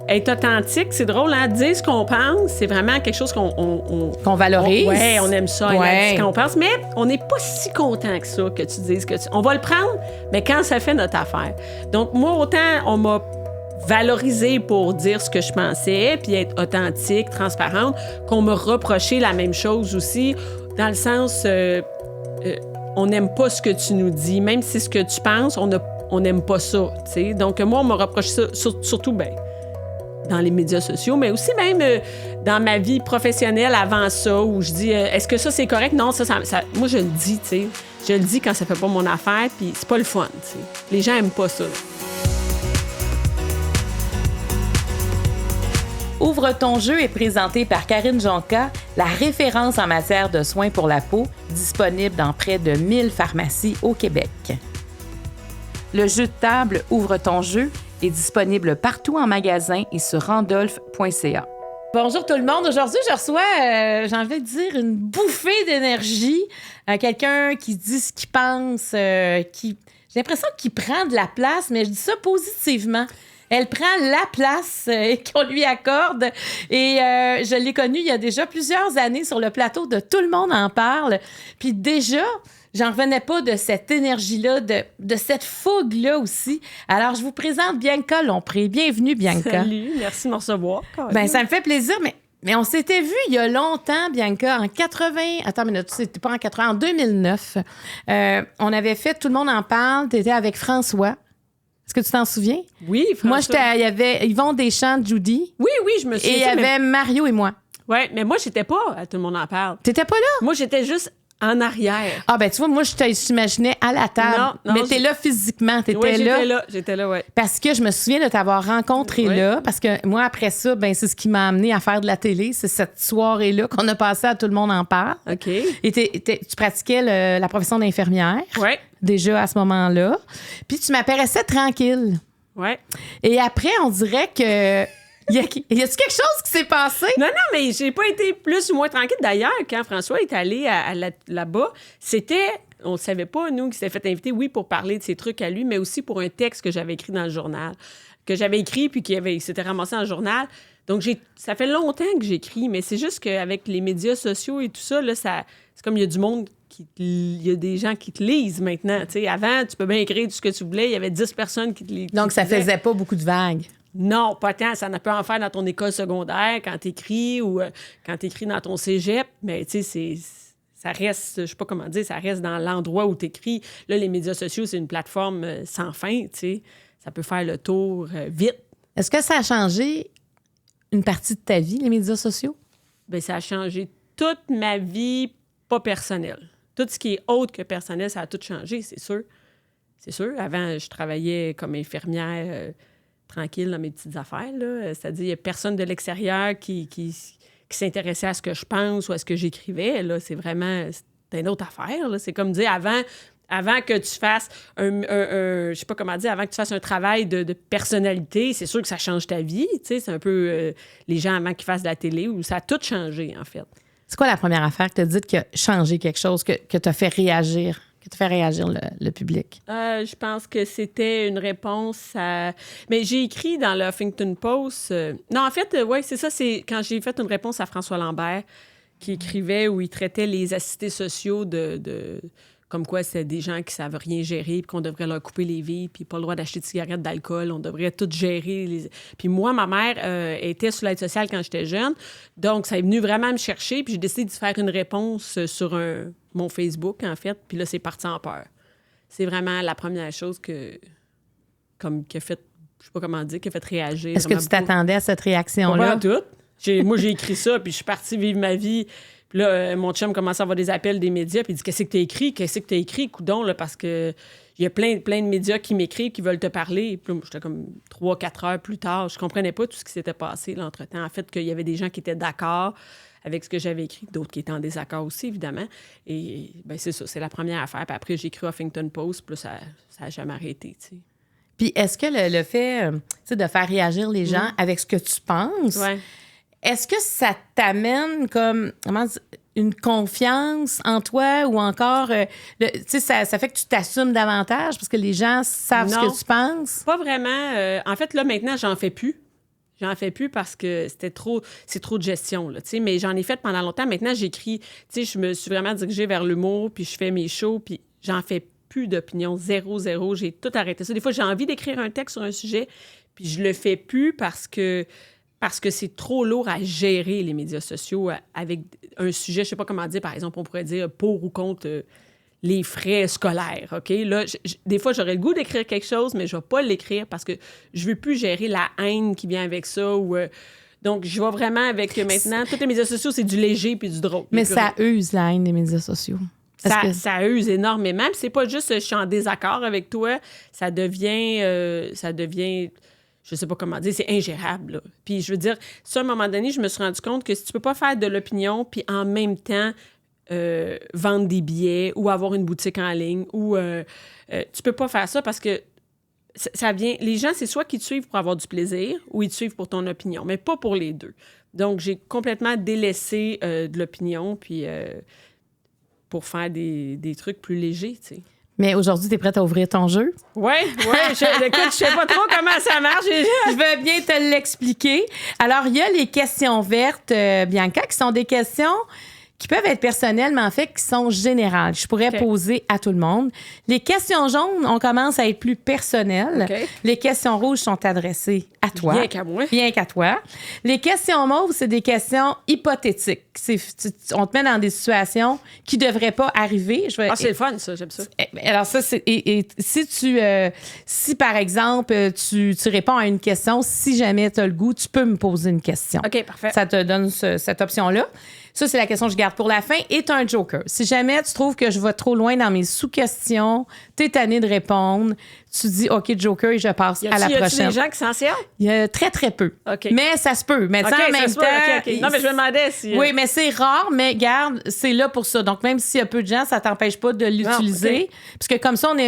être authentique, c'est drôle, hein? Dire ce qu'on pense, c'est vraiment quelque chose qu'on valorise. Oui, on aime ça, Ouais. dire ce qu'on pense, mais on n'est pas si content que ça que tu dises que on va le prendre, mais quand ça fait notre affaire. Donc, moi, autant on m'a valorisé pour dire ce que je pensais, puis être authentique, transparente, qu'on me reprochait la même chose aussi, dans le sens, on n'aime pas ce que tu nous dis, même si ce que tu penses, on n'aime pas ça, tu sais. Donc, moi, on m'a reproché ça, surtout, dans les médias sociaux, mais aussi même dans ma vie professionnelle avant ça, où je dis, est-ce que ça, c'est correct? Non, ça moi, je le dis, tu sais. Je le dis quand ça fait pas mon affaire, puis c'est pas le fun, tu sais. Les gens aiment pas ça. Ouvre ton jeu est présenté par Karine Jonca, la référence en matière de soins pour la peau, disponible dans près de 1000 pharmacies au Québec. Le jeu de table Ouvre ton jeu est disponible partout en magasin et sur randolph.ca. Bonjour tout le monde. Aujourd'hui, je reçois, j'ai envie de dire, une bouffée d'énergie. Quelqu'un qui dit ce qu'il pense, j'ai l'impression qu'il prend de la place, mais je dis ça positivement. Elle prend la place qu'on lui accorde. Et je l'ai connue il y a déjà plusieurs années sur le plateau de Tout le monde en parle. Puis déjà, j'en revenais pas de cette énergie-là, de cette fougue-là aussi. Alors, je vous présente Bianca Lompré. Bienvenue, Bianca. Salut, merci de me recevoir. Ben, ça me fait plaisir, mais on s'était vu il y a longtemps, Bianca, en 80... Attends une minute, c'était pas en 80, en 2009. On avait fait Tout le monde en parle. Tu étais avec François. Est-ce que tu t'en souviens? Oui, François. Moi, il y avait Yvon Deschamps, Judy. Oui, je me souviens. Et il y avait Mario et moi. Oui, mais moi, j'étais pas à Tout le monde en parle. T'étais pas là? Moi, j'étais juste en arrière. Ah, ben tu vois, moi, je t'imaginais à la table. Non, mais t'es là physiquement, t'étais là. J'étais là, oui. Parce que je me souviens de t'avoir rencontré là, parce que moi, après ça, ben c'est ce qui m'a amené à faire de la télé. C'est cette soirée-là qu'on a passé à Tout le monde en parle. OK. Et tu pratiquais la profession d'infirmière. Oui. Déjà à ce moment-là. Puis tu m'apparaissais tranquille. Oui. Et après, on dirait que... Y a-tu quelque chose qui s'est passé? Non, mais j'ai pas été plus ou moins tranquille. D'ailleurs, quand François est allé là-bas, on ne savait pas, nous, qu'il s'était fait inviter, oui, pour parler de ses trucs à lui, mais aussi pour un texte que j'avais écrit dans le journal. Que j'avais écrit, puis il s'était ramassé en journal. Donc, ça fait longtemps que j'écris, mais c'est juste qu'avec les médias sociaux et tout ça, là, c'est comme il y a du monde il y a des gens qui te lisent maintenant. T'sais, avant, tu peux bien écrire tout ce que tu voulais. Il y avait 10 personnes qui te lisaient. Donc, ça faisait pas beaucoup de vagues. Non, pas tant. Ça peut en faire dans ton école secondaire, quand tu écris ou quand tu écris dans ton cégep. Mais tu sais, ça reste, je sais pas comment dire, ça reste dans l'endroit où tu écris. Là, les médias sociaux, c'est une plateforme sans fin. Tu sais. Ça peut faire le tour vite. Est-ce que ça a changé une partie de ta vie, les médias sociaux? Bien, ça a changé toute ma vie, pas personnelle. Tout ce qui est autre que personnel, ça a tout changé, c'est sûr. C'est sûr. Avant, je travaillais comme infirmière tranquille dans mes petites affaires. Là. C'est-à-dire, il n'y a personne de l'extérieur qui s'intéressait à ce que je pense ou à ce que j'écrivais. Là. C'est une autre affaire. Là. C'est comme dire, avant que tu fasses je sais pas comment dire, avant que tu fasses un travail de personnalité, c'est sûr que ça change ta vie. C'est un peu les gens avant qu'ils fassent de la télé où ça a tout changé, en fait. C'est quoi la première affaire que tu as dit qui a changé quelque chose, que t'as fait réagir, le public? Je pense que c'était une réponse à... Mais j'ai écrit dans le Huffington Post... Non, en fait, oui, c'est ça. C'est quand j'ai fait une réponse à François Lambert qui écrivait où il traitait les assistés sociaux comme quoi c'est des gens qui savent rien gérer puis qu'on devrait leur couper les vies puis pas le droit d'acheter de cigarettes, d'alcool. On devrait tout gérer. Puis moi, ma mère était sur l'aide sociale quand j'étais jeune. Donc, ça est venu vraiment me chercher. Puis j'ai décidé de faire une réponse sur mon Facebook, en fait. Puis là, c'est parti en peur. C'est vraiment la première chose qui a fait, je sais pas comment dire, qui a fait réagir. Est-ce que tu t'attendais à cette réaction-là? Pas tout. Moi, j'ai écrit ça, puis je suis partie vivre ma vie. Puis là, mon chum commence à avoir des appels des médias, puis il dit « Qu'est-ce que tu as écrit? Coudon, là, parce que il y a plein de médias qui m'écrivent, qui veulent te parler. » Puis là, j'étais comme 3-4 heures plus tard. Je comprenais pas tout ce qui s'était passé, là, entre-temps. En fait, qu'il y avait des gens qui étaient d'accord avec ce que j'avais écrit, d'autres qui étaient en désaccord aussi, évidemment. Et bien, c'est ça, c'est la première affaire. Puis après, j'ai écrit Huffington Post, puis là, ça n'a jamais arrêté, tu sais. Puis est-ce que le fait de faire réagir les gens avec ce que tu penses... Ouais. Est-ce que ça t'amène comme une confiance en toi ou encore, ça fait que tu t'assumes davantage parce que les gens savent ce que tu penses? Pas vraiment. En fait, là, maintenant, j'en fais plus. J'en fais plus parce que c'est trop de gestion, là, tu sais. Mais j'en ai fait pendant longtemps. Maintenant, j'écris, tu sais, je me suis vraiment dirigée vers l'humour, puis je fais mes shows, puis j'en fais plus d'opinion, zéro. J'ai tout arrêté ça. Des fois, j'ai envie d'écrire un texte sur un sujet, puis je le fais plus parce que c'est trop lourd à gérer les médias sociaux avec un sujet, je sais pas comment dire, par exemple, on pourrait dire pour ou contre les frais scolaires, OK? Là, des fois, j'aurais le goût d'écrire quelque chose, mais je vais pas l'écrire parce que je veux plus gérer la haine qui vient avec ça. Donc, je vais vraiment avec maintenant, tous les médias sociaux, c'est du léger puis du drôle. Mais ça use la haine des médias sociaux. Ça use énormément. Puis c'est pas juste je suis en désaccord avec toi, ça devient je sais pas comment dire, c'est ingérable, là. Puis je veux dire, ça, à un moment donné, je me suis rendu compte que si tu peux pas faire de l'opinion puis en même temps vendre des billets ou avoir une boutique en ligne ou tu peux pas faire ça parce que ça vient... Les gens, c'est soit qu'ils te suivent pour avoir du plaisir ou ils te suivent pour ton opinion, mais pas pour les deux. Donc, j'ai complètement délaissé de l'opinion puis pour faire des trucs plus légers, tu sais. Mais aujourd'hui, tu es prête à ouvrir ton jeu? Oui. Écoute, je sais pas trop comment ça marche. Je veux bien te l'expliquer. Alors, il y a les questions vertes, Bianca, qui sont des questions qui peuvent être personnelles, mais en fait, qui sont générales. Je pourrais poser à tout le monde. Les questions jaunes, on commence à être plus personnelles. Okay. Les questions rouges sont adressées à toi. Bien qu'à moi. Bien qu'à toi. Les questions mauves, c'est des questions hypothétiques. On te met dans des situations qui ne devraient pas arriver. C'est le fun, ça. J'aime ça. Alors ça, c'est... Et si, par exemple, tu réponds à une question, si jamais tu as le goût, tu peux me poser une question. OK, parfait. Ça te donne cette option-là. Ça, c'est la question que je garde pour la fin. Et tu as un joker. Si jamais tu trouves que je vais trop loin dans mes sous-questions, tu es tanné de répondre, tu dis OK, joker, et je passe à la prochaine. Y a des gens qui s'en servent? Il y a très, très peu. OK. Mais ça se peut. Mais en même temps... OK. Non, mais je me demandais si... Oui, mais c'est rare, mais garde, c'est là pour ça. Donc, même s'il y a peu de gens, ça t'empêche pas de l'utiliser. Parce que comme ça, on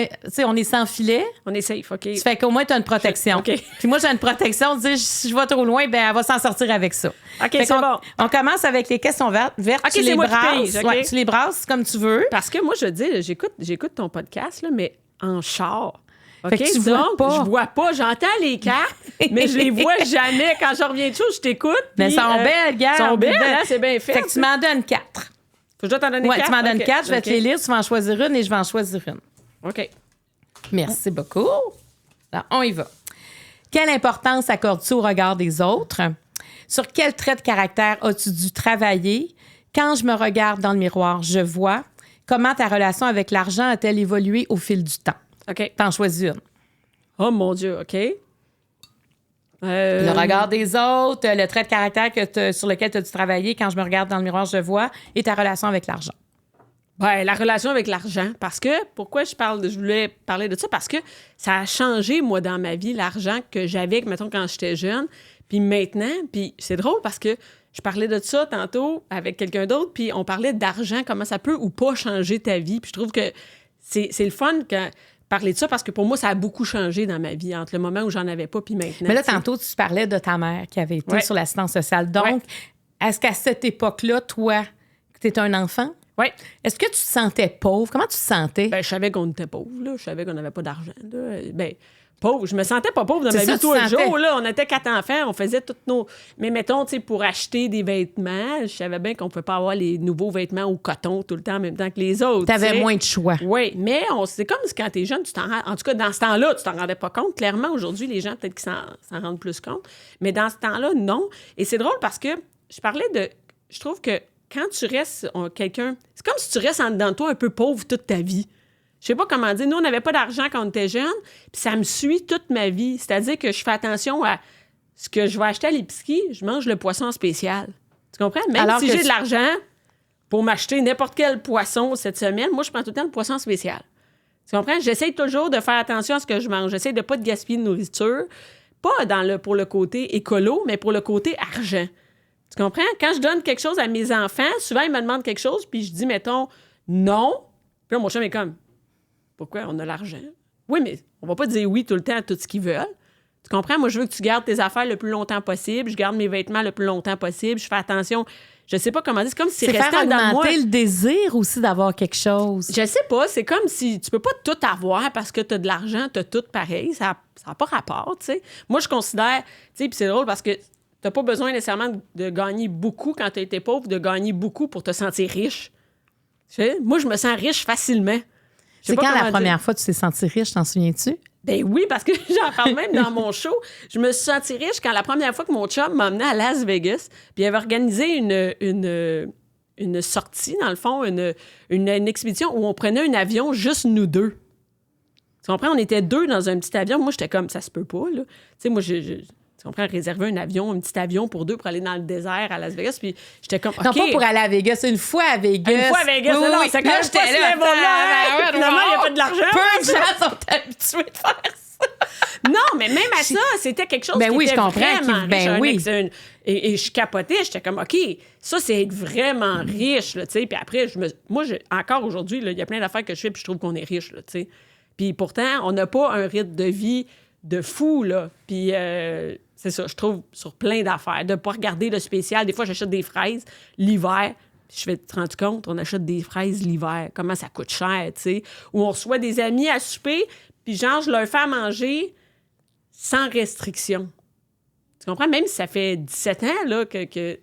est sans filet. On est safe, OK. Ça fait qu'au moins, tu as une protection. OK. Puis moi, j'ai une protection. Si je vais trop loin, ben elle va s'en sortir avec ça. OK, c'est bon. On commence avec les questions vertes. OK, tu les brasses. Okay. Tu les brasses comme tu veux. Parce que moi, je dis, j'écoute ton podcast, là, mais en char. Fait que tu vois pas. Je vois pas. J'entends les cartes, mais je les vois jamais. Quand je reviens de chose, je t'écoute. Mais elles sont belles, gars. Elles sont belles, hein, c'est bien fait. Fait que tu m'en donnes 4. Faut que je dois t'en donner 4? Oui, tu m'en donnes 4. Je vais te les lire. Tu vas en choisir une et je vais en choisir une. OK. Merci beaucoup. Alors, on y va. Quelle importance accordes-tu au regard des autres? Sur quel trait de caractère as-tu dû travailler? Quand je me regarde dans le miroir, je vois. Comment ta relation avec l'argent a-t-elle évolué au fil du temps? OK. T'en choisis une. Oh, mon Dieu, OK. Le regard des autres, le trait de caractère sur lequel tu as dû travailler. Quand je me regarde dans le miroir, je vois. Et ta relation avec l'argent. Ben, la relation avec l'argent. Parce que, pourquoi je voulais parler de ça? Parce que ça a changé, moi, dans ma vie, l'argent que j'avais, mettons, quand j'étais jeune. Puis maintenant, puis c'est drôle parce que je parlais de ça tantôt avec quelqu'un d'autre, puis on parlait d'argent, comment ça peut ou pas changer ta vie. Puis je trouve que c'est le fun quand parler de ça parce que pour moi, ça a beaucoup changé dans ma vie entre le moment où j'en avais pas puis maintenant. Mais là, tantôt, tu parlais de ta mère qui avait été sur l'assistance sociale. Donc, est-ce qu'à cette époque-là, toi, tu étais un enfant? Oui. Est-ce que tu te sentais pauvre? Comment tu te sentais? Ben, je savais qu'on était pauvre, là. Je savais qu'on n'avait pas d'argent, là. Ben, pauvre. Je me sentais pas pauvre dans ma vie tous les jours, là. On était 4 enfants, on faisait toutes nos... Mais mettons, tu sais, pour acheter des vêtements, je savais bien qu'on ne pouvait pas avoir les nouveaux vêtements au coton tout le temps en même temps que les autres. T'avais moins de choix. Oui, mais c'est comme quand t'es jeune, tu t'en rends... En tout cas, dans ce temps-là, tu t'en rendais pas compte. Clairement, aujourd'hui, les gens, peut-être qu'ils s'en rendent plus compte. Mais dans ce temps-là, non. Et c'est drôle parce que je parlais de... Je trouve que quand tu restes quelqu'un... C'est comme si tu restes en dedans de toi un peu pauvre toute ta vie. Je sais pas comment dire. Nous, on n'avait pas d'argent quand on était jeunes, puis ça me suit toute ma vie. C'est-à-dire que je fais attention à ce que je vais acheter à l'épicerie. Je mange le poisson spécial. Tu comprends? Même alors si j'ai de l'argent pour m'acheter n'importe quel poisson cette semaine, moi, je prends tout le temps le poisson spécial. Tu comprends? J'essaie toujours de faire attention à ce que je mange. J'essaie de pas de gaspiller de nourriture. Pas pour le côté écolo, mais pour le côté argent. Tu comprends? Quand je donne quelque chose à mes enfants, souvent, ils me demandent quelque chose, puis je dis, mettons, non. Puis là, mon chum est comme... Pourquoi? On a l'argent. Oui, mais on va pas dire oui tout le temps à tout ce qu'ils veulent. Tu comprends? Moi, je veux que tu gardes tes affaires le plus longtemps possible. Je garde mes vêtements le plus longtemps possible. Je fais attention. Je sais pas comment dire. C'est comme si c'est restait faire dans moi. augmenter le désir aussi d'avoir quelque chose. Je sais pas. C'est comme si tu peux pas tout avoir parce que tu as de l'argent, tu as tout pareil. Ça n'a pas rapport, tu sais. Moi, je considère... Tu sais, puis c'est drôle parce que t'as pas besoin nécessairement de gagner beaucoup quand tu été pauvre, de gagner beaucoup pour te sentir riche. Tu sais, moi, je me sens riche facilement. C'est quand la première fois que tu t'es senti riche, t'en souviens-tu? Ben oui, parce que j'en parle même dans mon show. Je me suis sentie riche quand la première fois que mon chum m'a emmené à Las Vegas, puis il avait organisé une sortie, dans le fond, une expédition où on prenait un avion juste nous deux. Tu comprends? On était deux dans un petit avion. Moi, j'étais comme, ça se peut pas, là. Tu sais, moi, tu comprends, réserver un petit avion pour deux pour aller dans le désert à Las Vegas. Puis j'étais comme, OK. Non, pas pour aller à Vegas, une fois à Vegas. Une fois à Vegas, oui, non, oui. c'est quand j'étais là. Finalement, il n'y a pas de l'argent. Peu de gens sont habitués de faire ça. Non, mais même à ça, c'était quelque chose ben qui oui, était je comprends, vraiment ben riche. oui. Et je capotais, j'étais comme, OK, ça, c'est être vraiment riche, là, tu sais. Puis après, encore aujourd'hui, il y a plein d'affaires que je fais, puis je trouve qu'on est riche, là, tu sais. Puis pourtant, on n'a pas un rythme de vie de fou, là. Puis c'est ça, je trouve, sur plein d'affaires. De ne pas regarder le spécial. Des fois, j'achète des fraises l'hiver. Puis je fais, te rends compte, on achète des fraises l'hiver. Comment ça coûte cher, tu sais. Ou on reçoit des amis à souper, puis genre, je leur fais à manger sans restriction. Tu comprends? Même si ça fait 17 ans, là,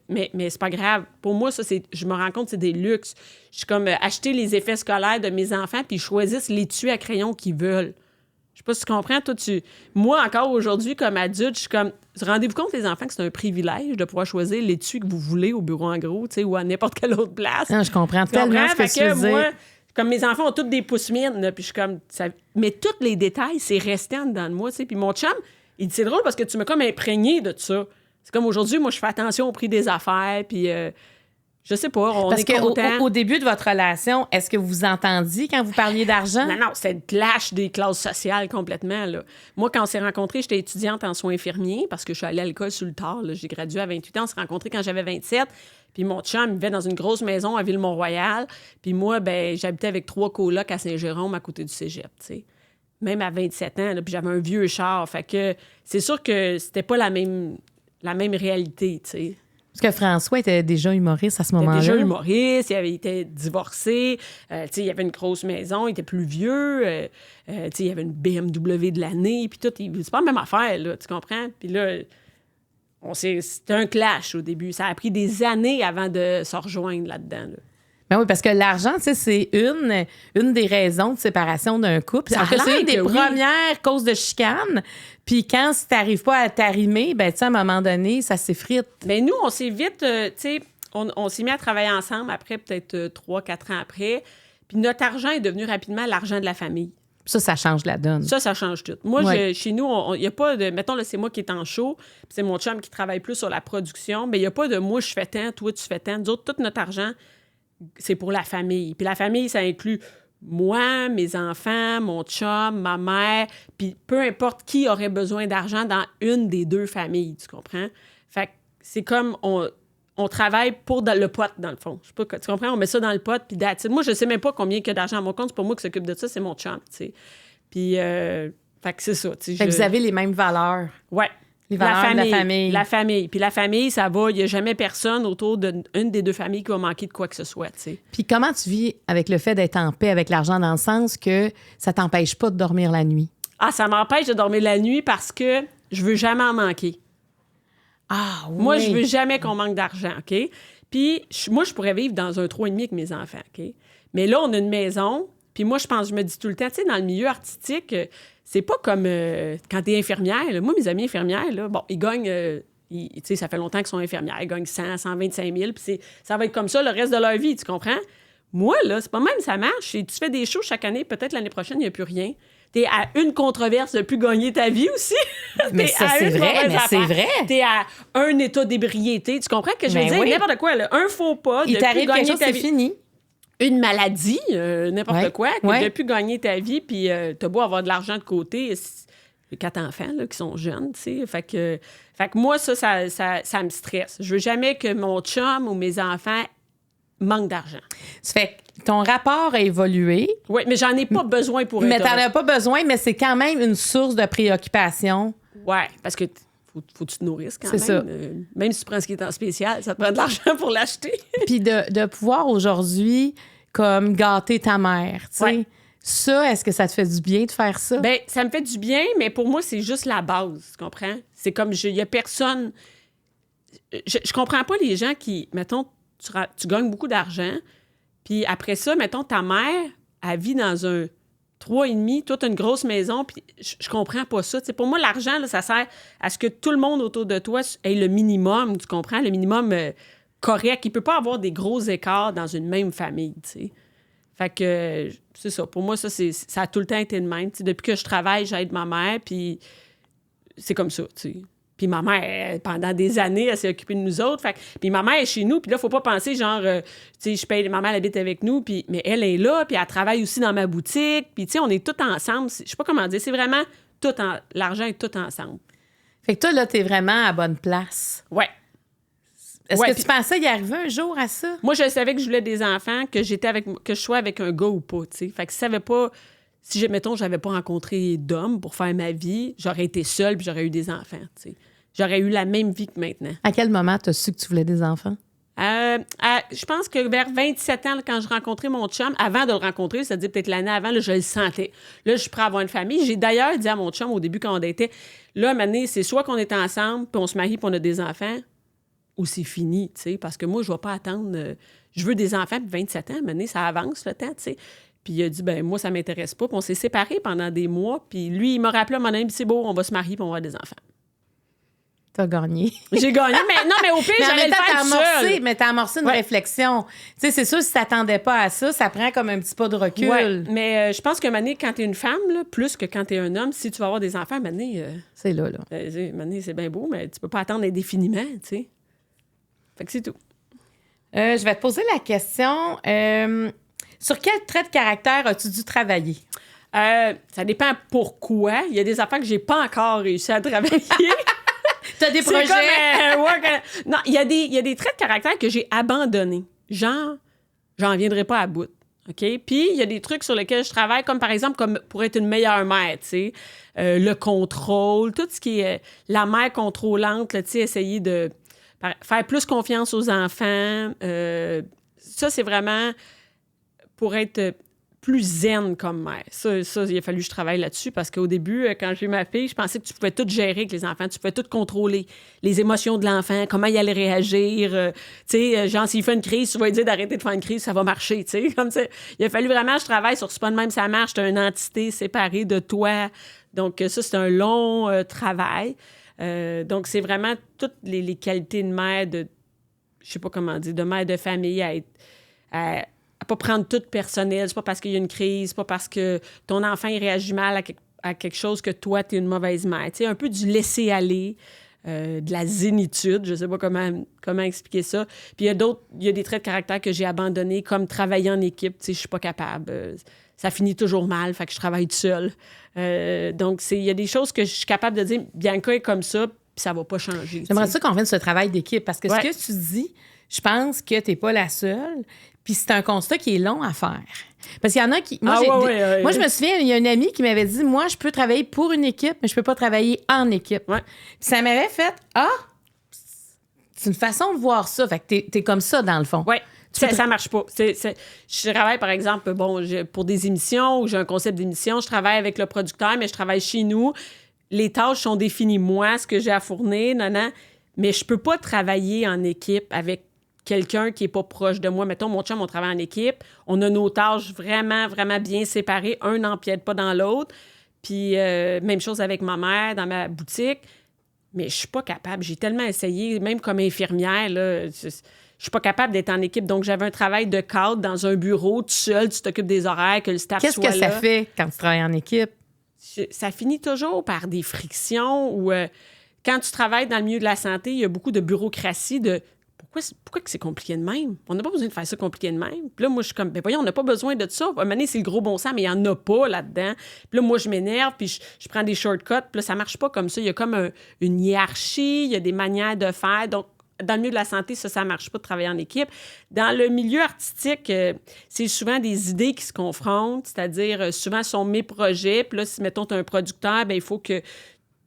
mais c'est pas grave. Pour moi, ça, je me rends compte que c'est des luxes. Je suis comme acheter les effets scolaires de mes enfants, puis ils choisissent l'étui à crayon qu'ils veulent. Je sais pas si tu comprends, toi, moi, encore aujourd'hui, comme adulte, je suis comme... Rendez-vous compte, les enfants, que c'est un privilège de pouvoir choisir l'étui que vous voulez au bureau en gros, tu sais, ou à n'importe quelle autre place. Non, je comprends tellement ce que tu veux dire. Moi, comme mes enfants ont toutes des pouces-mines, là, puis je suis comme... Mais tous les détails, c'est resté en dedans de moi, tu sais. Puis mon chum, il dit, c'est drôle parce que tu m'as comme imprégné de ça. C'est comme aujourd'hui, moi, je fais attention au prix des affaires, puis... je sais pas, on est content. Parce qu'au début de votre relation, est-ce que vous vous entendiez quand vous parliez d'argent? Non, c'était le clash des classes sociales complètement, là. Moi, quand on s'est rencontrés, j'étais étudiante en soins infirmiers parce que je suis allée à l'école sur le tard, là. J'ai gradué à 28 ans. On s'est rencontrés quand j'avais 27. Puis mon chum, il vivait dans une grosse maison à Ville-Mont-Royal. Puis moi, ben j'habitais avec 3 colocs à Saint-Jérôme, à côté du cégep, tu sais. Même à 27 ans, là, puis j'avais un vieux char. Fait que c'est sûr que c'était pas la même réalité, tu sais. Parce que François était déjà humoriste à ce moment-là. Il était déjà humoriste, il était divorcé, il avait une grosse maison, il était plus vieux, il avait une BMW de l'année, puis tout. C'est pas la même affaire, là, tu comprends? Puis là, c'était un clash au début. Ça a pris des années avant de se rejoindre là-dedans, là. Ben oui, parce que l'argent, tu sais, c'est une des raisons de séparation d'un couple. En fait, c'est une des premières causes de chicane. Puis quand tu n'arrives pas à t'arrimer, ben tu sais, à un moment donné, ça s'effrite. Bien, nous, on s'est vite, tu sais, on s'est mis à travailler ensemble après, peut-être 3-4 ans après. Puis notre argent est devenu rapidement l'argent de la famille. Ça change la donne. Ça change tout. Moi, chez nous, il n'y a pas de... Mettons, là, c'est moi qui est en show, puis c'est mon chum qui travaille plus sur la production, mais il n'y a pas de moi, je fais tant, toi, tu fais tant. Nous autres, tout notre argent, c'est pour la famille. Puis la famille, ça inclut moi, mes enfants, mon chum, ma mère, puis peu importe qui aurait besoin d'argent dans une des deux familles, tu comprends? Fait que c'est comme on travaille pour le pot, dans le fond. Je sais pas, tu comprends? On met ça dans le pot, puis moi, je sais même pas combien il y a d'argent à mon compte. C'est pas moi qui s'occupe de ça, c'est mon chum, tu sais. Puis, fait que c'est ça. Fait que vous avez les mêmes valeurs. Ouais. Les valeurs de la famille. La famille. Puis la famille, ça va. Il n'y a jamais personne autour d'une des deux familles qui va manquer de quoi que ce soit, tu sais. Puis comment tu vis avec le fait d'être en paix avec l'argent dans le sens que ça t'empêche pas de dormir la nuit? Ah, ça m'empêche de dormir la nuit parce que je veux jamais en manquer. Ah oui. Moi, je veux jamais qu'on manque d'argent, OK? Puis moi, je pourrais vivre dans un 3,5 avec mes enfants, OK? Mais là, on a une maison, puis moi, je me dis tout le temps, tu sais, dans le milieu artistique... C'est pas comme quand t'es infirmière. Là. Moi, mes amis infirmières, là, bon, ils gagnent... tu sais, ça fait longtemps qu'ils sont infirmières. Ils gagnent 100, 125 000. Puis ça va être comme ça le reste de leur vie, tu comprends? Moi, là, c'est pas même ça marche. Et tu fais des shows chaque année. Peut-être l'année prochaine, il n'y a plus rien. T'es à une controverse de plus gagner ta vie aussi. Mais ça, c'est vrai. Mais c'est vrai. T'es à un état d'ébriété. Tu comprends que je veux dire? Oui. N'importe quoi. Là, un faux pas de plus gagner ta vie. C'est fini. Une maladie, n'importe quoi, que tu n'as plus gagner ta vie, puis tu as beau avoir de l'argent de côté. J'ai 4 enfants là, qui sont jeunes, tu sais. Fait que moi, ça me stresse. Je veux jamais que mon chum ou mes enfants manquent d'argent. Ça fait que ton rapport a évolué. Oui, mais j'en ai pas besoin pour être Mais t'en as pas besoin, mais c'est quand même une source de préoccupation. Oui, parce que faut que tu te nourrisses quand C'est même. ça. Même si tu prends ce qui est en spécial, ça te prend de l'argent pour l'acheter. Puis de pouvoir aujourd'hui, comme gâter ta mère, tu sais. Ouais. Ça, est-ce que ça te fait du bien de faire ça? Bien, ça me fait du bien, mais pour moi, c'est juste la base, tu comprends? C'est comme, il y a personne... Je comprends pas les gens qui, mettons, tu gagnes beaucoup d'argent, puis après ça, mettons, ta mère, elle vit dans un 3,5, toi, t'as une grosse maison, puis je comprends pas ça. T'sais, pour moi, l'argent, là, ça sert à ce que tout le monde autour de toi ait le minimum, tu comprends? Le minimum correct. Il peut pas avoir des gros écarts dans une même famille, tu sais. Fait que, c'est ça. Pour moi, ça a tout le temps été de même. T'sais, depuis que je travaille, j'aide ma mère, puis c'est comme ça, tu sais. Puis ma mère, pendant des années, elle s'est occupée de nous autres. Fait, puis ma mère est chez nous. Puis là, faut pas penser, genre, tu sais, je paye, ma mère habite avec nous, puis, mais elle est là, puis elle travaille aussi dans ma boutique. Puis, tu sais, on est tous ensemble. Je sais pas comment dire. C'est vraiment l'argent est tout ensemble. Fait que toi, là, t'es vraiment à bonne place. Ouais. Est-ce Ouais, que tu pensais y arriver un jour à ça? Moi, je savais que je voulais des enfants, que je sois avec un gars ou pas, tu sais. Fait que si, mettons, j'avais pas rencontré d'homme pour faire ma vie, j'aurais été seule puis j'aurais eu des enfants, tu sais. J'aurais eu la même vie que maintenant. À quel moment t'as su que tu voulais des enfants? Je pense que vers 27 ans, là, quand je rencontrais mon chum, avant de le rencontrer, c'est-à-dire peut-être l'année avant, là, je le sentais. Là, je suis prête à avoir une famille. J'ai d'ailleurs dit à mon chum au début, quand on était, là, à un moment donné, c'est soit qu'on est ensemble, puis on se marie, puis on a des enfants, ou c'est fini, tu sais, parce que moi, je vais pas attendre... je veux des enfants, puis 27 ans, à un moment donné, ça avance le temps, tu sais. Puis il a dit, ben moi, ça m'intéresse pas. Puis on s'est séparés pendant des mois. Puis lui, il m'a rappelé à mon ami, c'est beau, on va se marier, puis on va avoir des enfants. T'as gagné. J'ai gagné, mais non, mais au pire, j'allais le faire seul. Mais t'as amorcé une réflexion. Tu sais, c'est sûr, si t'attendais pas à ça, ça prend comme un petit pas de recul. Ouais, mais je pense que Mané, quand t'es une femme, là, plus que quand t'es un homme, si tu vas avoir des enfants, Mané... c'est là. Mané, c'est bien beau, mais tu peux pas attendre indéfiniment, tu sais. Fait que c'est tout. Je vais te poser la question. Sur quel trait de caractère as-tu dû travailler? Ça dépend pourquoi. Il y a des affaires que j'ai pas encore réussi à travailler. T'as des projets? Non, il y a des traits de caractère que j'ai abandonnés. Genre, j'en viendrai pas à bout. OK? Puis, il y a des trucs sur lesquels je travaille, comme par exemple, comme pour être une meilleure mère, tu sais. Le contrôle, tout ce qui est la mère contrôlante, tu sais, essayer de faire plus confiance aux enfants. Ça, c'est vraiment pour être plus zen comme mère. Ça, il a fallu que je travaille là-dessus parce qu'au début, quand j'ai eu ma fille, je pensais que tu pouvais tout gérer avec les enfants. Tu pouvais tout contrôler. Les émotions de l'enfant, comment il allait réagir. Tu sais, genre, s'il fait une crise, tu vas lui dire d'arrêter de faire une crise, ça va marcher, tu sais. Comme ça. Il a fallu vraiment que je travaille sur c'est pas de même ça marche. T'as une entité séparée de toi. Donc, ça, c'est un long travail. Donc, c'est vraiment toutes les qualités de mère, je sais pas comment dire, de mère de famille à pas prendre tout personnel. C'est pas parce qu'il y a une crise, c'est pas parce que ton enfant il réagit mal à quelque chose que toi, tu es une mauvaise mère. Tu sais, un peu du laisser-aller, de la zénitude, je sais pas comment expliquer ça. Puis il y a des traits de caractère que j'ai abandonnés, comme travailler en équipe. Tu sais, je suis pas capable. Ça finit toujours mal, fait que je travaille toute seule. Donc, il y a des choses que je suis capable de dire, Bianca est comme ça, puis ça va pas changer. J'aimerais ça qu'on fasse ce travail d'équipe, parce que Ouais. ce que tu dis, je pense que t'es pas la seule. Puis c'est un constat qui est long à faire. Parce qu'il y en a qui... Moi, je me souviens, il y a une amie qui m'avait dit, moi, je peux travailler pour une équipe, mais je peux pas travailler en équipe. Ouais. Puis ça m'avait fait, c'est une façon de voir ça. Fait que t'es comme ça, dans le fond. Oui. Ça marche pas. Je travaille, par exemple, pour des émissions où j'ai un concept d'émission, je travaille avec le producteur, mais je travaille chez nous. Les tâches sont définies, moi, ce que j'ai à fournir, mais je peux pas travailler en équipe avec quelqu'un qui est pas proche de moi. Mettons, mon chum, on travaille en équipe. On a nos tâches vraiment, vraiment bien séparées. Un n'empiète pas dans l'autre. Puis, même chose avec ma mère dans ma boutique. Mais je suis pas capable. J'ai tellement essayé, même comme infirmière, là, je suis pas capable d'être en équipe. Donc, j'avais un travail de cadre dans un bureau, tout seul. Tu t'occupes des horaires, que le staff Qu'est-ce soit là. que ça fait quand tu travailles en équipe? Ça finit toujours par des frictions ou quand tu travailles dans le milieu de la santé, il y a beaucoup de bureaucratie de pourquoi que c'est compliqué de même? On n'a pas besoin de faire ça compliqué de même. Puis là, moi, je suis comme, ben voyons, on n'a pas besoin de ça. À un moment donné, c'est le gros bon sens, mais il n'y en a pas là-dedans. Puis là, moi, je m'énerve, puis je prends des shortcuts. Puis là, ça marche pas comme ça. Il y a comme une hiérarchie, il y a des manières de faire. Donc, dans le milieu de la santé, ça marche pas de travailler en équipe. Dans le milieu artistique, c'est souvent des idées qui se confrontent, c'est-à-dire souvent sont mes projets. Puis là, si, mettons, tu as un producteur, bien, il faut que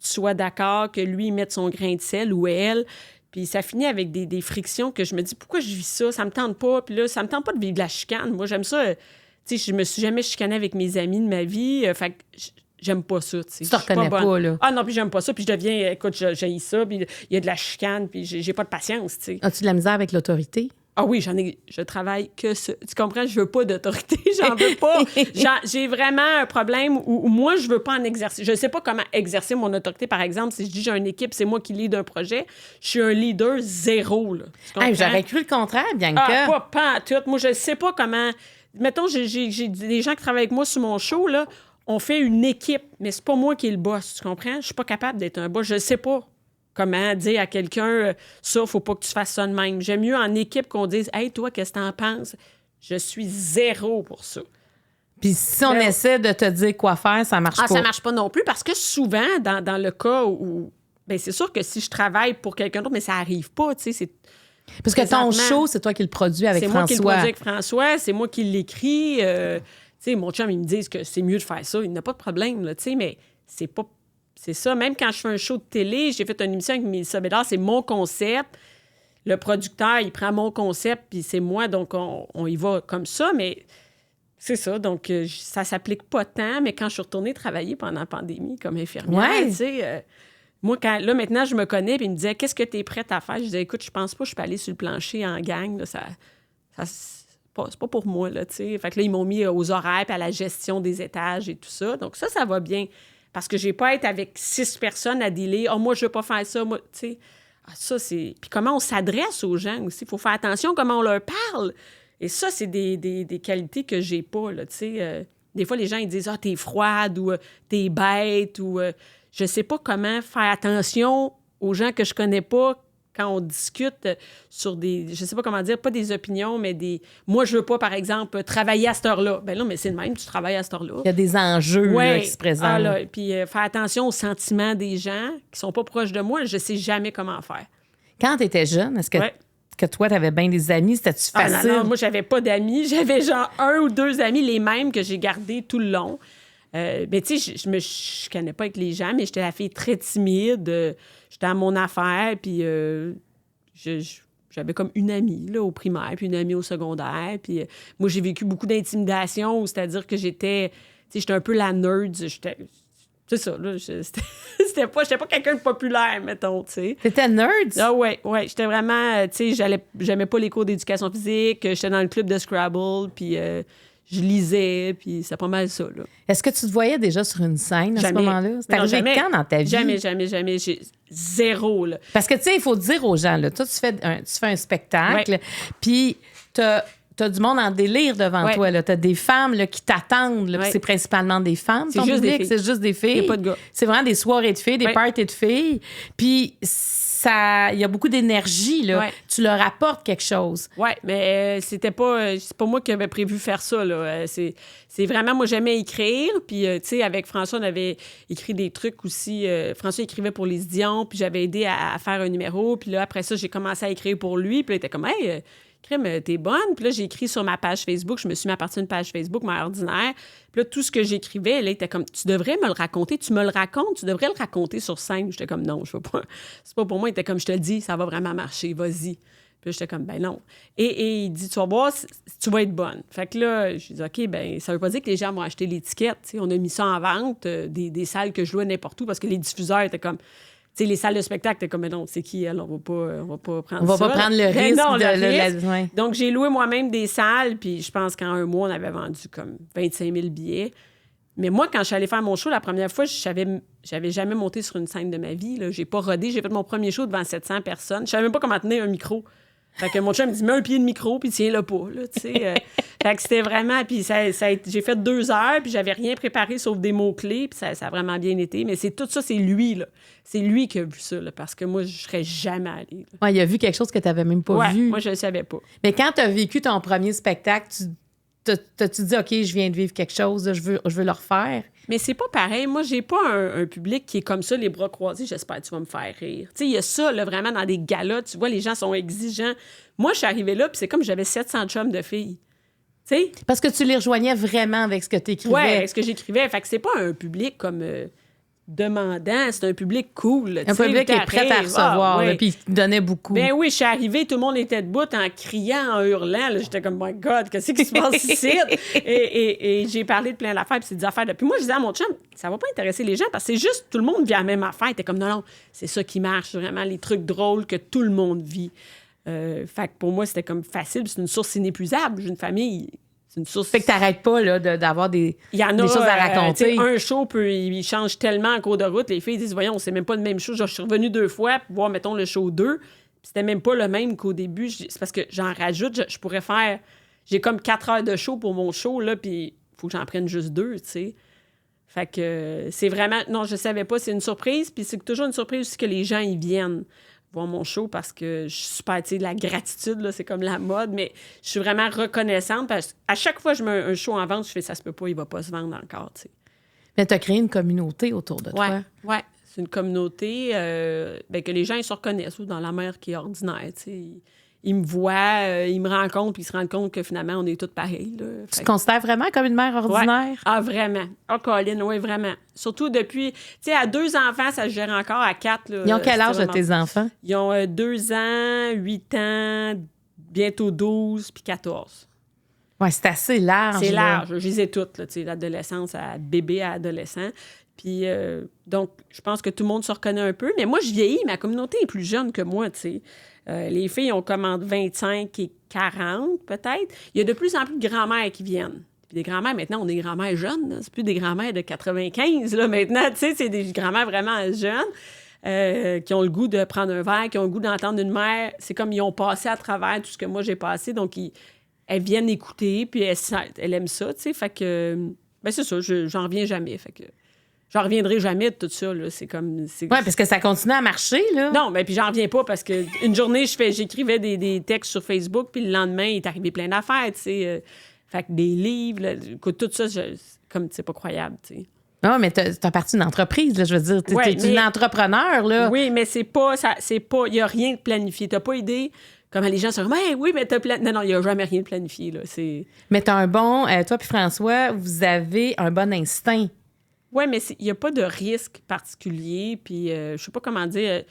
tu sois d'accord, que lui, il mette son grain de sel ou elle. Puis ça finit avec des frictions que je me dis, pourquoi je vis ça? Ça me tente pas. Puis là, ça me tente pas de vivre de la chicane. Moi, j'aime ça. Tu sais, je me suis jamais chicanée avec mes amis de ma vie. Fait que j'aime pas ça, tu sais. Tu te reconnais pas, là. Ah non, puis j'aime pas ça. Puis je deviens, écoute, j'haïs ça. Puis il y a de la chicane. Puis j'ai pas de patience, tu sais. As-tu de la misère avec l'autorité? Ah oui, je travaille que ça. Tu comprends? Je veux pas d'autorité, j'en veux pas. J'ai vraiment un problème où moi, je veux pas en exercer. Je sais pas comment exercer mon autorité, par exemple. Si je dis j'ai une équipe, c'est moi qui lead un projet, je suis un leader zéro, là. Hey, j'aurais cru le contraire, Bianca. Ah, pas en tout. Moi, je sais pas comment... Mettons, j'ai des gens qui travaillent avec moi sur mon show, là. On fait une équipe, mais c'est pas moi qui est le boss, tu comprends? Je suis pas capable d'être un boss. Je sais pas comment dire à quelqu'un, ça, faut pas que tu fasses ça de même. J'aime mieux en équipe qu'on dise, hey, toi, qu'est-ce que t'en penses? Je suis zéro pour ça. Puis si on essaie de te dire quoi faire, ça marche pas. Ça marche pas non plus parce que souvent, dans le cas où. Bien, c'est sûr que si je travaille pour quelqu'un d'autre, mais ça arrive pas, tu sais. Parce que ton show, c'est toi qui le produis avec François. C'est moi qui le produis avec François, c'est moi qui l'écris. Tu sais, mon chum, il me dit que c'est mieux de faire ça. Il n'a pas de problème, là, tu sais, mais c'est pas. C'est ça. Même quand je fais un show de télé, j'ai fait une émission avec Mélissa Bédard, c'est mon concept. Le producteur, il prend mon concept, puis c'est moi, donc on y va comme ça, mais c'est ça. Donc, ça s'applique pas tant, mais quand je suis retournée travailler pendant la pandémie comme infirmière, tu sais, moi, là, maintenant, je me connais, puis il me disait, qu'est-ce que tu es prête à faire? Je disais, écoute, je pense pas que je peux aller sur le plancher en gang, là, c'est pas pour moi, là, tu sais. Fait que là, ils m'ont mis aux horaires, puis à la gestion des étages et tout ça. Donc, ça va bien. Parce que j'ai pas à être avec 6 personnes à dealer. Oh, moi, je veux pas faire ça. Moi, tu sais. Ça, c'est. Puis comment on s'adresse aux gens aussi. Il faut faire attention comment on leur parle. Et ça, c'est des qualités que j'ai pas, là, tu sais. Des fois, les gens, ils disent, ah, t'es froide ou t'es bête ou je sais pas comment faire attention aux gens que je connais pas quand on discute sur des, je sais pas comment dire, pas des opinions, mais des... Moi, je veux pas, par exemple, travailler à cette heure-là. Ben là, mais c'est le même, tu travailles à cette heure-là. Il y a des enjeux là, qui se présentent. Ah, là, puis faire attention aux sentiments des gens qui sont pas proches de moi, je sais jamais comment faire. Quand tu étais jeune, est-ce que toi, tu avais bien des amis? C'était-tu facile? Non, moi, j'avais pas d'amis. J'avais genre 1 ou 2 amis, les mêmes que j'ai gardés tout le long. Mais tu sais, je me chicanais pas avec les gens, mais j'étais la fille très timide. J'étais à mon affaire, puis j'avais comme une amie là, au primaire, puis une amie au secondaire. Puis moi, j'ai vécu beaucoup d'intimidation, c'est-à-dire que j'étais un peu la nerd. C'est ça, là. J'étais pas quelqu'un de populaire, mettons, tu sais. T'étais nerd? Ah ouais. J'étais vraiment, tu sais, j'aimais pas les cours d'éducation physique. J'étais dans le club de Scrabble, puis je lisais, puis c'est pas mal ça, là. Est-ce que tu te voyais déjà sur une scène à ce moment-là? C'était arrivé quand dans ta vie? Jamais. J'ai zéro, là. Parce que, tu sais, il faut dire aux gens, là, toi, tu fais un spectacle, puis t'as du monde en délire devant toi. Là. T'as des femmes là, qui t'attendent. Là, c'est principalement des femmes. C'est juste des filles. C'est juste des filles. Il n'y a pas de gars. C'est vraiment des soirées de filles, des parties de filles. Puis il y a beaucoup d'énergie. Là. Ouais. Tu leur apportes quelque chose. Oui, mais c'est pas moi qui avais prévu faire ça. Là. C'est vraiment, moi, j'aimais écrire. Puis, tu sais, avec François, on avait écrit des trucs aussi. François écrivait pour les Dion, puis j'avais aidé à faire un numéro. Puis là, après ça, j'ai commencé à écrire pour lui. Puis là, il était comme, hey, crème, t'es bonne. Puis là, j'ai écrit sur ma page Facebook. Je me suis mis à partir d'une page Facebook, ma ordinaire. Puis là, tout ce que j'écrivais, là, il était comme, tu devrais me le raconter. Tu me le racontes. Tu devrais le raconter sur scène. J'étais comme, non, je veux pas. C'est pas pour moi. Il était comme, je te le dis, ça va vraiment marcher. Vas-y. Puis là, j'étais comme, ben non. Et il dit, tu vas voir, tu vas être bonne. Fait que là, je dis, OK, ben ça veut pas dire que les gens vont acheter l'étiquette. T'sais. On a mis ça en vente, des salles que je louais n'importe où, parce que les diffuseurs étaient comme... Tu sais, les salles de spectacle, t'es comme, mais non, c'est qui, elle? On va pas prendre ça. On va pas prendre le risque. Non, le risque. Ouais. Donc, j'ai loué moi-même des salles, puis je pense qu'en 1 mois, on avait vendu comme 25 000 billets. Mais moi, quand je suis allée faire mon show, la première fois, j'avais jamais monté sur une scène de ma vie. Là. J'ai pas rodé. J'ai fait mon premier show devant 700 personnes. Je savais même pas comment tenir un micro. Fait que mon chum me dit, mets un pied de micro, puis tiens-le pas, là, tu sais. Fait que c'était vraiment... Puis j'ai fait 2 heures, puis j'avais rien préparé sauf des mots-clés, puis ça a vraiment bien été. Mais tout ça, c'est lui, là. C'est lui qui a vu ça, là, parce que moi, je serais jamais allée. Ouais, il a vu quelque chose que tu n'avais même pas vu. Moi, je le savais pas. Mais quand tu as vécu ton premier spectacle, t'as-tu dit, OK, je viens de vivre quelque chose, je veux le refaire? Mais c'est pas pareil. Moi, j'ai pas un public qui est comme ça, les bras croisés. J'espère que tu vas me faire rire. Tu sais, il y a ça, là, vraiment, dans des galas. Tu vois, les gens sont exigeants. Moi, je suis arrivée là, puis c'est comme j'avais 700 chums de filles. Tu sais? Parce que tu les rejoignais vraiment avec ce que tu écrivais. Oui, avec ce que j'écrivais. Fait que c'est pas un public comme... demandant, c'est un public cool. Un public qui est prêt à recevoir, puis il donnait beaucoup. Ben oui, je suis arrivée, tout le monde était debout en criant, en hurlant. Là, j'étais comme, my God, qu'est-ce qui se passe ici? et j'ai parlé de plein d'affaires, puis c'est des affaires de... Puis moi, je disais à mon chum, ça va pas intéresser les gens, parce que c'est juste, tout le monde vit la même affaire. T'es comme, non, c'est ça qui marche, vraiment, les trucs drôles que tout le monde vit. Fait que pour moi, c'était comme facile, c'est une source inépuisable. J'ai une famille... C'est une source... Fait que t'arrêtes pas là, d'avoir des choses à raconter. Un show, il change tellement en cours de route. Les filles disent, voyons, c'est même pas le même show. Genre, je suis revenue 2 fois pour voir, mettons, le show 2. Puis c'était même pas le même qu'au début. C'est parce que j'en rajoute. Je pourrais faire... J'ai comme 4 heures de show pour mon show, là, puis il faut que j'en prenne juste 2, tu sais. Fait que c'est vraiment... Non, je savais pas. C'est une surprise. Puis c'est toujours une surprise aussi que les gens, ils viennent voir mon show parce que je suis super, tu sais, la gratitude, là, c'est comme la mode, mais je suis vraiment reconnaissante parce qu'à chaque fois que je mets un show en vente, je fais ça se peut pas, il va pas se vendre encore, tu sais. Mais tu as créé une communauté autour de toi. Oui, c'est une communauté que les gens ils se reconnaissent dans la mère qui est ordinaire, tu sais. Ils me voient, ils me rencontrent, puis ils se rendent compte que finalement, on est tous pareils. Là. Tu te considères vraiment comme une mère ordinaire? Ouais. Ah, vraiment. Ah, Colin, oui, vraiment. Surtout depuis... Tu sais, à 2 enfants, ça se gère encore. À 4, là, ils ont quel âge, tes enfants? Ils ont 2 ans, 8 ans, bientôt 12, puis 14. Oui, c'est assez large. C'est large. Je les ai toutes, là, tu sais, l'adolescence à bébé à adolescent. Puis, donc, je pense que tout le monde se reconnaît un peu. Mais moi, je vieillis. Ma communauté est plus jeune que moi, tu sais. Les filles ont comme entre 25 et 40, peut-être. Il y a de plus en plus de grands-mères qui viennent. Puis des grands-mères, maintenant, on est des grands-mères jeunes. Là. C'est plus des grands-mères de 95, là, maintenant. Tu sais, c'est des grands-mères vraiment jeunes qui ont le goût de prendre un verre, qui ont le goût d'entendre une mère. C'est comme ils ont passé à travers tout ce que moi, j'ai passé. Donc, elles viennent écouter, puis elles aiment ça, tu sais. Fait que, ben c'est ça, j'en reviens jamais. Fait que... J'en reviendrai jamais de tout ça, là. C'est comme... Oui, parce que ça continue à marcher, là. Non, mais puis j'en reviens pas parce que une journée, j'écrivais des textes sur Facebook, puis le lendemain, il est arrivé plein d'affaires, tu sais. Fait que des livres, là, écoute, tout ça, comme, c'est pas croyable, tu sais. Non, mais t'as parti d'une entreprise, là, je veux dire. T'es une entrepreneur, là. Oui, mais c'est pas... Il y a rien de planifié. T'as pas idée... Comme les gens sont comme, hey, oui, mais t'as planifié. Non, il n'y a jamais rien de planifié, là. Mais t'as un bon... toi puis François, vous avez un bon instinct. Oui, mais il n'y a pas de risque particulier. Puis, je sais pas comment dire,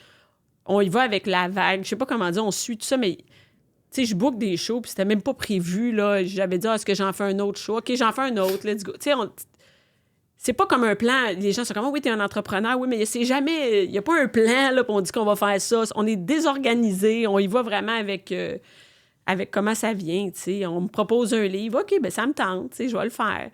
on y va avec la vague. Je sais pas comment dire, on suit tout ça, mais, tu sais, je book des shows, puis c'était même pas prévu, là. J'avais dit, est-ce que j'en fais un autre show? OK, j'en fais un autre, let's go. Tu sais, c'est pas comme un plan. Les gens sont comme, oui, t'es un entrepreneur, oui, mais c'est jamais... Il n'y a pas un plan, là, puis on dit qu'on va faire ça. On est désorganisé, on y va vraiment avec comment ça vient, tu sais. On me propose un livre, OK, ben ça me tente, tu sais, je vais le faire.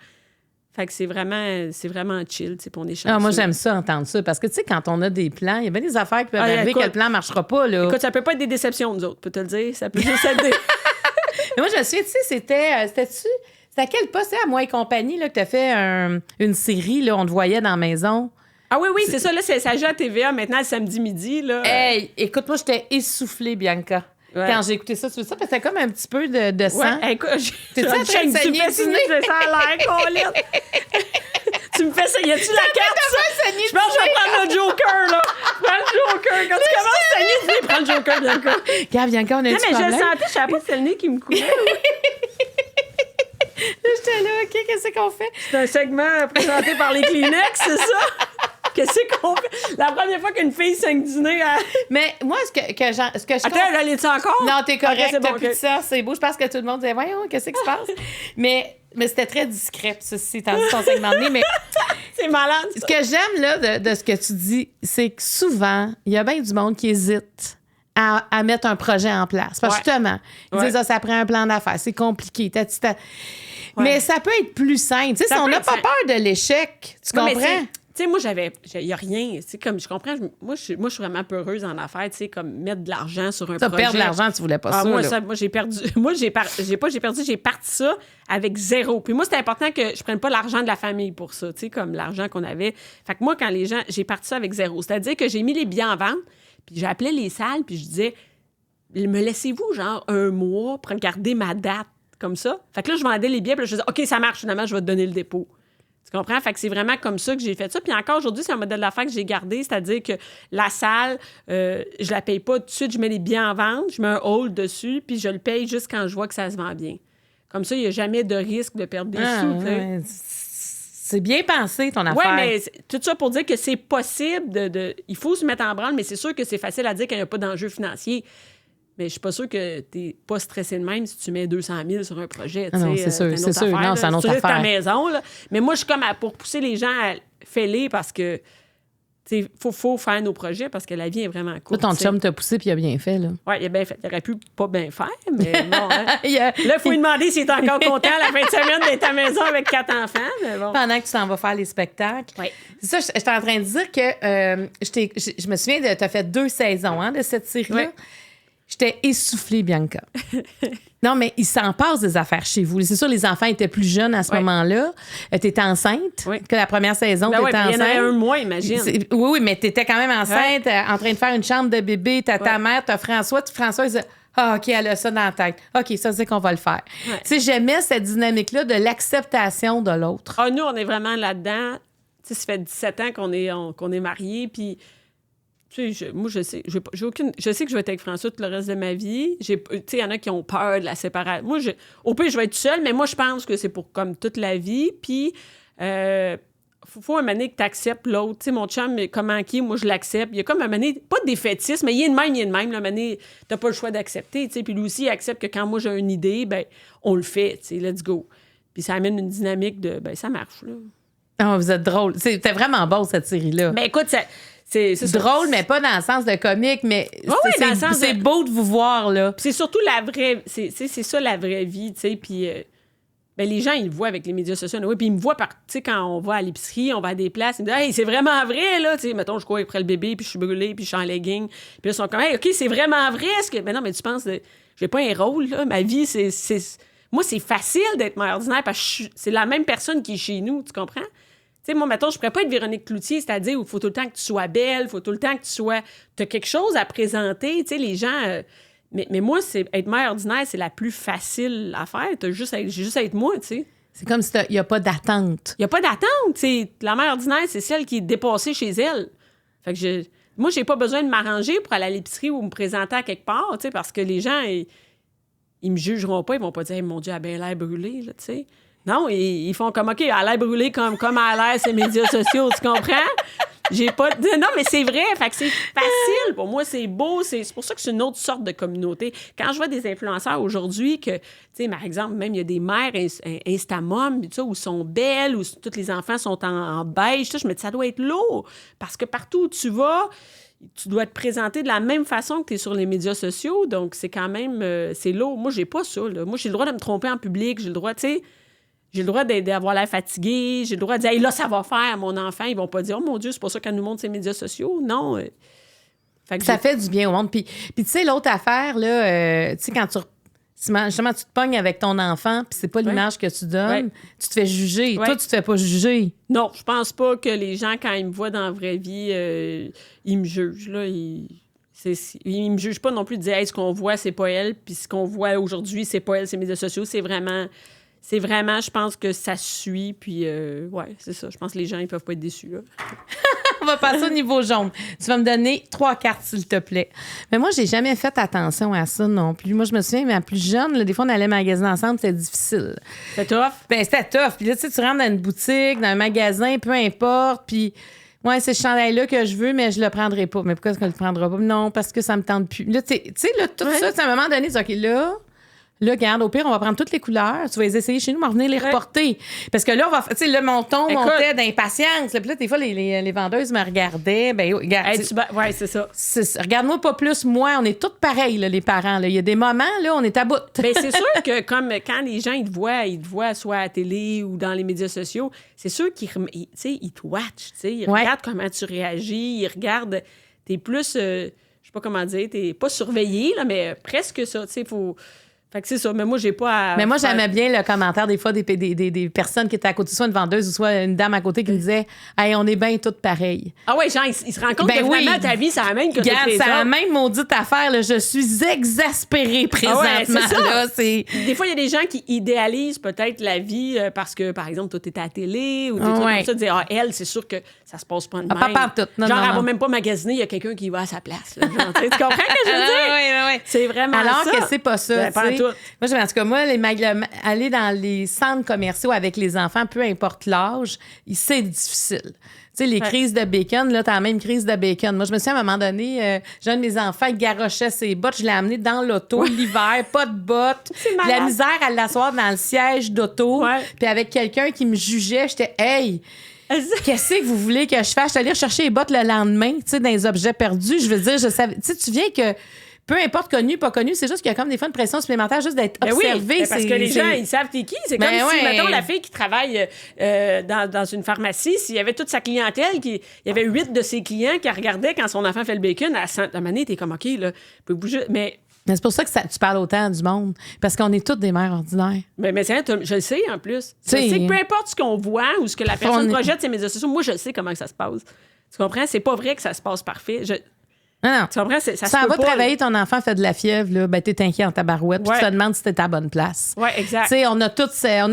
Fait que c'est vraiment chill, tu sais, pour on est chanceux. Ah, moi, j'aime ça, entendre ça. Parce que, tu sais, quand on a des plans, il y a bien des affaires qui peuvent arriver que le plan ne marchera pas, là. Écoute, ça peut pas être des déceptions, nous autres, peut te le dire. Ça peut juste être des... Mais moi, je me souviens, tu sais, c'était à quel poste, à Moi et compagnie, là, que tu as fait une série, là, on te voyait dans la maison. Ah oui, c'est ça, là, ça joue à TVA maintenant, le samedi midi, là. Hey, écoute, moi, j'étais essoufflée, Bianca. Ouais. Quand j'ai écouté ça, tu veux ça? Parce que c'était comme un petit peu de sang. Ouais, écoute, t'es en train de saigner du nez? Ça a l'air, Colin. Tu me fais ça. Y a-tu la carte, ça? Je pense que je vais prendre le Joker, là. Prends le Joker. Quand tu commences à saigner du nez, prends le Joker, Bianca. Regarde, Bianca, on a un petit problème. Non, mais je le sentais, je savais pas si c'était le nez qui me coulait. J'étais là, OK, qu'est-ce qu'on fait? C'est un segment présenté par les Kleenex, c'est ça? Qu'est-ce qu'on fait? La première fois qu'une fille saigne du nez... Mais moi, ce que je... Attends, elle est-tu encore? Non, t'es correct, okay, t'as plus de ça, c'est beau. Je pense que tout le monde disait, voyons, qu'est-ce qui se passe? mais c'était très discret, ceci, tandis ton segment de nez, mais... C'est malade, ça. Ce que j'aime, là, de ce que tu dis, c'est que souvent, il y a bien du monde qui hésite à mettre un projet en place. Parce que justement, ils disent, ça prend un plan d'affaires, c'est compliqué, Mais ça peut être plus simple. Tu sais, si on n'a pas peur de l'échec, tu comprends? Tu sais, moi, il n'y a rien. Tu sais, comme je comprends, moi, je suis vraiment peureuse en affaires, tu sais, comme mettre de l'argent sur un projet. Perdre de l'argent, tu voulais pas ça. Moi, j'ai perdu. Moi, j'ai perdu, j'ai parti ça avec 0. Puis moi, c'était important que je prenne pas l'argent de la famille pour ça, tu sais, comme l'argent qu'on avait. Fait que moi, quand les gens, j'ai parti ça avec 0. C'est-à-dire que j'ai mis les billets en vente, puis j'appelais les salles, puis je disais, me laissez-vous, genre, 1 mois pour garder ma date, comme ça? Fait que là, je vendais les billets, puis là, je disais, OK, ça marche, finalement, je vais te donner le dépôt. Tu comprends? Fait que c'est vraiment comme ça que j'ai fait ça. Puis encore aujourd'hui, c'est un modèle d'affaires que j'ai gardé, c'est-à-dire que la salle, je la paye pas tout de suite, je mets les billets en vente, je mets un hold dessus, puis je le paye juste quand je vois que ça se vend bien. Comme ça, il n'y a jamais de risque de perdre des sous. Ouais. C'est bien pensé, ton affaire. Oui, mais tout ça pour dire que c'est possible il faut se mettre en branle, mais c'est sûr que c'est facile à dire quand il n'y a pas d'enjeu financier. Mais je suis pas sûre que tu n'es pas stressé de même si tu mets 200 000 sur un projet. Non, c'est sûr, c'est sûr. Non, c'est une autre affaire. Tu ta maison, là. Mais moi, je suis comme pour pousser les gens à fêler parce que il faut faire nos projets parce que la vie est vraiment courte. Là, ton chum t'a poussé puis il a bien fait. Oui, il a bien fait. Il aurait pu pas bien faire, mais bon. Hein. Là, il faut lui demander s'il est encore content la fin de semaine d'être à la maison avec 4 enfants. Mais bon. Pendant que tu t'en vas faire les spectacles. Oui. C'est ça, j'étais en train de dire que je me souviens tu as fait 2 saisons de cette série-là. Oui. J'étais essoufflée, Bianca. Non, mais il s'en passe des affaires chez vous. C'est sûr, les enfants étaient plus jeunes à ce moment-là. Tu étais enceinte que la première saison. Ben tu étais enceinte. Il y en avait un mois, imagine. Oui, mais tu étais quand même enceinte, en train de faire une chambre de bébé. T'as ta mère, t'as François. François, il dit OK, elle a ça dans la tête. OK, ça, c'est qu'on va le faire. Ouais. Tu sais, j'aimais cette dynamique-là de l'acceptation de l'autre. Ah, nous, on est vraiment là-dedans. Tu sais, ça fait 17 ans qu'on est mariés, puis... Tu sais, moi, je sais, je sais que je vais être avec François tout le reste de ma vie. Tu sais, il y en a qui ont peur de la séparation. Moi, au pire, je vais être seule, mais moi, je pense que c'est pour comme toute la vie. Puis, faut un moment donné que tu acceptes l'autre. Tu sais, mon chum, comment qui est, moi, je l'accepte. Il y a comme un moment donné, pas de défaitisme, mais il est de même. Un moment donné, t'as pas le choix d'accepter. Tu sais, puis lui aussi, il accepte que quand moi, j'ai une idée, ben on le fait. Tu sais, let's go. Puis ça amène une dynamique de, ben ça marche, là. Ah, vous êtes drôle. C'était vraiment bon, cette série-là. Ben écoute, c'est drôle, mais pas dans le sens de comique, mais c'est beau de vous voir, là. C'est surtout la vraie... C'est ça, la vraie vie, tu sais, puis... ben, les gens, ils le voient avec les médias sociaux. Oui, puis ils me voient, tu sais, quand on va à l'épicerie, on va à des places, ils me disent « Hey, c'est vraiment vrai, là! » Tu sais, mettons, je cours après le bébé, puis je suis brûlée, puis je suis en legging. Puis là, ils sont comme « Hey, OK, c'est vraiment vrai! » Ben non, mais tu penses... J'ai pas un rôle, là. Ma vie, c'est... Moi, c'est facile d'être mère ordinaire parce que c'est la même personne qui est chez nous, tu comprends? Tu sais, moi, mettons, je pourrais pas être Véronique Cloutier, c'est-à-dire où il faut tout le temps que tu sois belle, il faut tout le temps que tu sois... Tu as quelque chose à présenter, tu sais, les gens... Mais moi, être mère ordinaire, c'est la plus facile à faire. J'ai juste à être moi, tu sais. C'est comme si il n'y a pas d'attente. Il n'y a pas d'attente, tu sais. La mère ordinaire, c'est celle qui est dépassée chez elle. Fait que moi, j'ai pas besoin de m'arranger pour aller à l'épicerie ou me présenter à quelque part, tu sais, parce que les gens, ils me jugeront pas, ils vont pas dire hey, « Mon Dieu, elle a bien l'air brûlée, là, tu sais. » Non, ils font comme, OK, elle a l'air brûlée comme elle a l'air ses médias sociaux, tu comprends? J'ai pas... Non, mais c'est vrai, fait que c'est facile. Pour moi, c'est beau, c'est pour ça que c'est une autre sorte de communauté. Quand je vois des influenceurs aujourd'hui que, tu sais, par exemple, même il y a des mères Instamom, tu sais, où sont belles, où tous les enfants sont en beige, je me dis, ça doit être lourd. Parce que partout où tu vas... tu dois te présenter de la même façon que tu es sur les médias sociaux, donc c'est quand même... c'est lourd. Moi, j'ai pas ça, là. Moi, j'ai le droit de me tromper en public, j'ai le droit, tu sais... J'ai le droit d'avoir l'air fatigué. J'ai le droit de dire, hey, là, ça va faire à mon enfant. Ils vont pas dire, oh mon Dieu, c'est pas ça qu'elle nous montre ses médias sociaux. Non. Ça fait du bien au monde. Puis tu sais, l'autre affaire, là, tu sais, quand justement, tu te pognes avec ton enfant, puis c'est pas l'image que tu donnes, tu te fais juger. Toi, tu te fais pas juger. Non, je pense pas que les gens, quand ils me voient dans la vraie vie, ils me jugent. Là, ils me jugent pas non plus de dire, hey, ce qu'on voit, c'est pas elle, puis ce qu'on voit aujourd'hui, c'est pas elle, c'est les médias sociaux. C'est vraiment, je pense que ça suit, puis ouais, c'est ça. Je pense que les gens, ils peuvent pas être déçus, là. On va passer au niveau jaune. Tu vas me donner 3 cartes, s'il te plaît. Mais moi, j'ai jamais fait attention à ça non plus. Moi, je me souviens, mais plus jeune, là, des fois, on allait magasiner ensemble, c'était difficile. C'était tough? Ben, c'était tough. Puis là, tu sais, tu rentres dans une boutique, dans un magasin, peu importe, puis... Ouais, c'est ce chandail-là que je veux, mais je le prendrai pas. Mais pourquoi est-ce que je le prendrai pas? Non, parce que ça me tente plus. Là, tu sais, là, tout ça, à un moment donné, c'est OK, là, regarde, au pire, on va prendre toutes les couleurs. Tu vas les essayer chez nous, on va venir les reporter. Parce que là, on va... Tu sais, là, mon ton montait d'impatience. Puis là, des fois, les vendeuses me regardaient. Ben, regarde. Ouais, c'est ça. Regarde-moi pas plus, moi. On est tous pareils, là, les parents. Là. Il y a des moments, là, on est à bout. Bien, c'est sûr que comme quand les gens, ils te voient soit à la télé ou dans les médias sociaux, c'est sûr qu'ils te watchent. Tu sais, ils regardent comment tu réagis. Ils regardent... T'es plus... je sais pas comment dire. T'es pas surveillé, là, mais presque ça. Tu sais, faut... Fait que c'est ça, mais moi, j'ai pas à... Mais moi, j'aimais bien le commentaire des fois des personnes qui étaient à côté, soit une vendeuse ou soit une dame à côté qui me disait « Hey, on est bien toutes pareilles. » Ah ouais, genre, ils se rendent compte que finalement, ta vie, ça amène que toutes les ça autres. amène maudite affaire, là, je suis exaspérée présentement. Ah ouais, c'est ça. Là, des fois, il y a des gens qui idéalisent peut-être la vie parce que, par exemple, toi, t'es à la télé ou des trucs comme ça, dire « Ah, elle, c'est sûr que ça se passe pas de même. » Pas tout. Non, genre, non, elle va même pas magasiner, il y a quelqu'un qui va à sa place. Là, genre, tu comprends ce que je veux dire? Oui. C'est vraiment alors ça. que c'est pas ça, tu sais. tout. Moi, en tout cas, aller dans les centres commerciaux avec les enfants, peu importe l'âge, c'est difficile. Tu sais, les crises de bacon, là, t'as la même crise de bacon. Moi, je me souviens, à un moment donné, j'ai un de mes enfants qui garochait ses bottes. Je l'ai amené dans l'auto l'hiver, pas de bottes. La misère à l'asseoir dans le siège d'auto. Ouais. Puis avec quelqu'un qui me jugeait, j'étais « Hey! » Qu'est-ce que vous voulez que je fasse? Je suis allée rechercher les bottes le lendemain, tu sais, dans les objets perdus. Je veux dire, je savais. Tu sais, tu viens que peu importe connu, pas connu, c'est juste qu'il y a comme des fois une pression supplémentaire juste d'être observé. Oui, parce que les gens, ils savent t'es qui. C'est comme si, mettons, la fille qui travaille dans une pharmacie, s'il y avait toute sa clientèle, il y avait 8 de ses clients qui regardaient quand son enfant fait le bacon, à un moment donné, t'es comme, OK, là, peut bouger. Mais c'est pour ça que tu parles autant du monde. Parce qu'on est toutes des mères ordinaires. Mais je le sais, en plus. Je sais que peu importe ce qu'on voit ou ce que la personne projette sur ses médias sociaux, moi, je sais comment que ça se passe. Tu comprends? C'est pas vrai que ça se passe parfait. Non. Tu comprends? Ça se va travailler, ton enfant fait de la fièvre, là, ben t'es inquiet en tabarouette, puis tu te demandes si t'es à la bonne place. Oui, exact. Tu sais, on a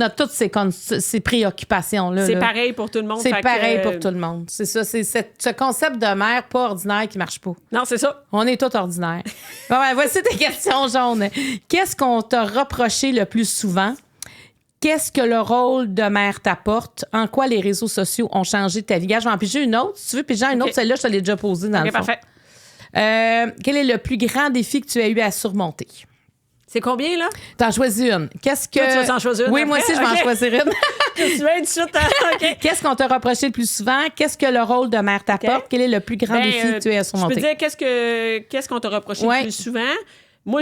toutes ces préoccupations-là. C'est pareil pour tout le monde. C'est pareil pour tout le monde. C'est ça, c'est ce concept de mère pas ordinaire qui marche pas. Non, c'est ça. On est tous ordinaires. Bon, voici tes questions jaunes. Qu'est-ce qu'on t'a reproché le plus souvent? Qu'est-ce que le rôle de mère t'apporte? En quoi les réseaux sociaux ont changé ta vie? Je vais en piger une autre. Si tu veux piger une autre, celle-là, je te l'ai déjà posée dans le fond. Parfait. Quel est le plus grand défi que tu as eu à surmonter? C'est combien, là? T'en choisis une. Qu'est-ce que... Toi, tu vas en choisir une? Oui, moi aussi, je vais en choisir une. Tu vas être chute. Qu'est-ce qu'on t'a reproché le plus souvent? Qu'est-ce que le rôle de mère t'apporte? Quel est le plus grand défi que tu as à surmonter? Je peux dire qu'est-ce qu'on t'a reproché le plus souvent? Moi,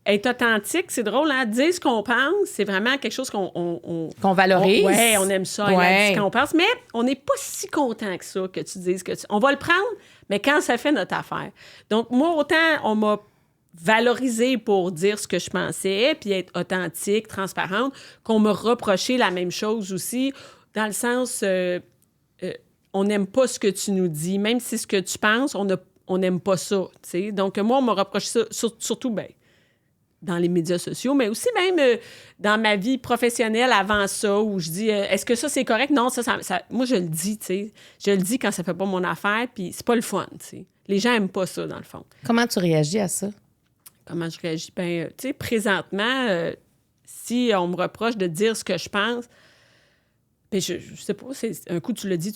être authentique, c'est drôle, hein? Dire ce qu'on pense, c'est vraiment quelque chose qu'on valorise. Oui, on aime ça, dire ce qu'on pense, mais on n'est pas si content que ça que tu dises que on va le prendre, mais quand ça fait notre affaire. Donc, moi, autant on m'a valorisé pour dire ce que je pensais, puis être authentique, transparente, qu'on me reprochait la même chose aussi, dans le sens, on n'aime pas ce que tu nous dis, même si ce que tu penses, on n'aime pas ça, tu sais. Donc, moi, on m'a reproché ça, surtout, dans les médias sociaux, mais aussi même dans ma vie professionnelle avant ça, où je dis, est-ce que ça, c'est correct? Non, ça moi, je le dis, tu sais. Je le dis quand ça fait pas mon affaire, puis c'est pas le fun, tu sais. Les gens aiment pas ça, dans le fond. Comment tu réagis à ça? Comment je réagis? Tu sais, présentement, si on me reproche de dire ce que je pense, ben je sais pas, un coup, tu l'as dit.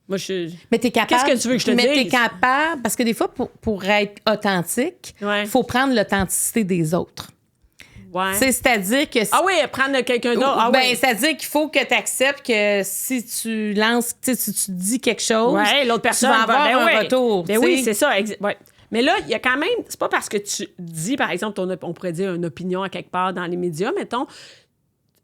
Mais t'es capable. Qu'est-ce que tu veux que je te dise? Mais t'es capable, parce que des fois, pour être authentique, il faut prendre l'authenticité des autres. Ouais. C'est-à-dire que... Ah oui, prendre quelqu'un d'autre. C'est-à-dire qu'il faut que tu acceptes que si tu lances, si tu dis quelque chose, l'autre personne tu vas avoir un retour. Ben oui, c'est ça. Ouais. Mais là, il y a quand même... C'est pas parce que tu dis, par exemple, on pourrait dire une opinion à quelque part dans les médias, mettons...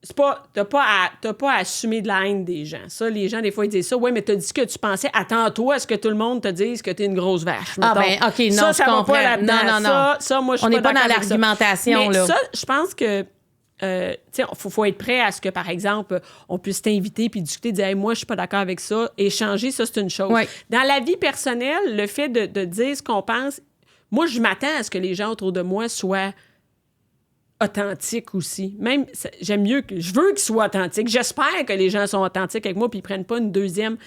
C'est pas... T'as pas à assumer de la haine des gens. Ça, les gens, des fois, ils disent ça. Oui, mais t'as dit ce que tu pensais. Attends-toi à ce que tout le monde te dise que t'es une grosse vache. Mettons. OK, non, ça comprends. Va pas non. Ça, moi, je suis on n'est pas dans d'accord l'argumentation, mais là. ça, je pense que... faut être prêt à ce que, par exemple, on puisse t'inviter puis discuter, dire hey, moi, je suis pas d'accord avec ça. Échanger, ça, c'est une chose. Ouais. Dans la vie personnelle, le fait de dire ce qu'on pense, moi, je m'attends à ce que les gens autour de moi soient authentiques aussi. Même, j'aime mieux que... Je veux qu'ils soient authentiques. J'espère que les gens sont authentiques avec moi puis ils prennent pas une deuxième...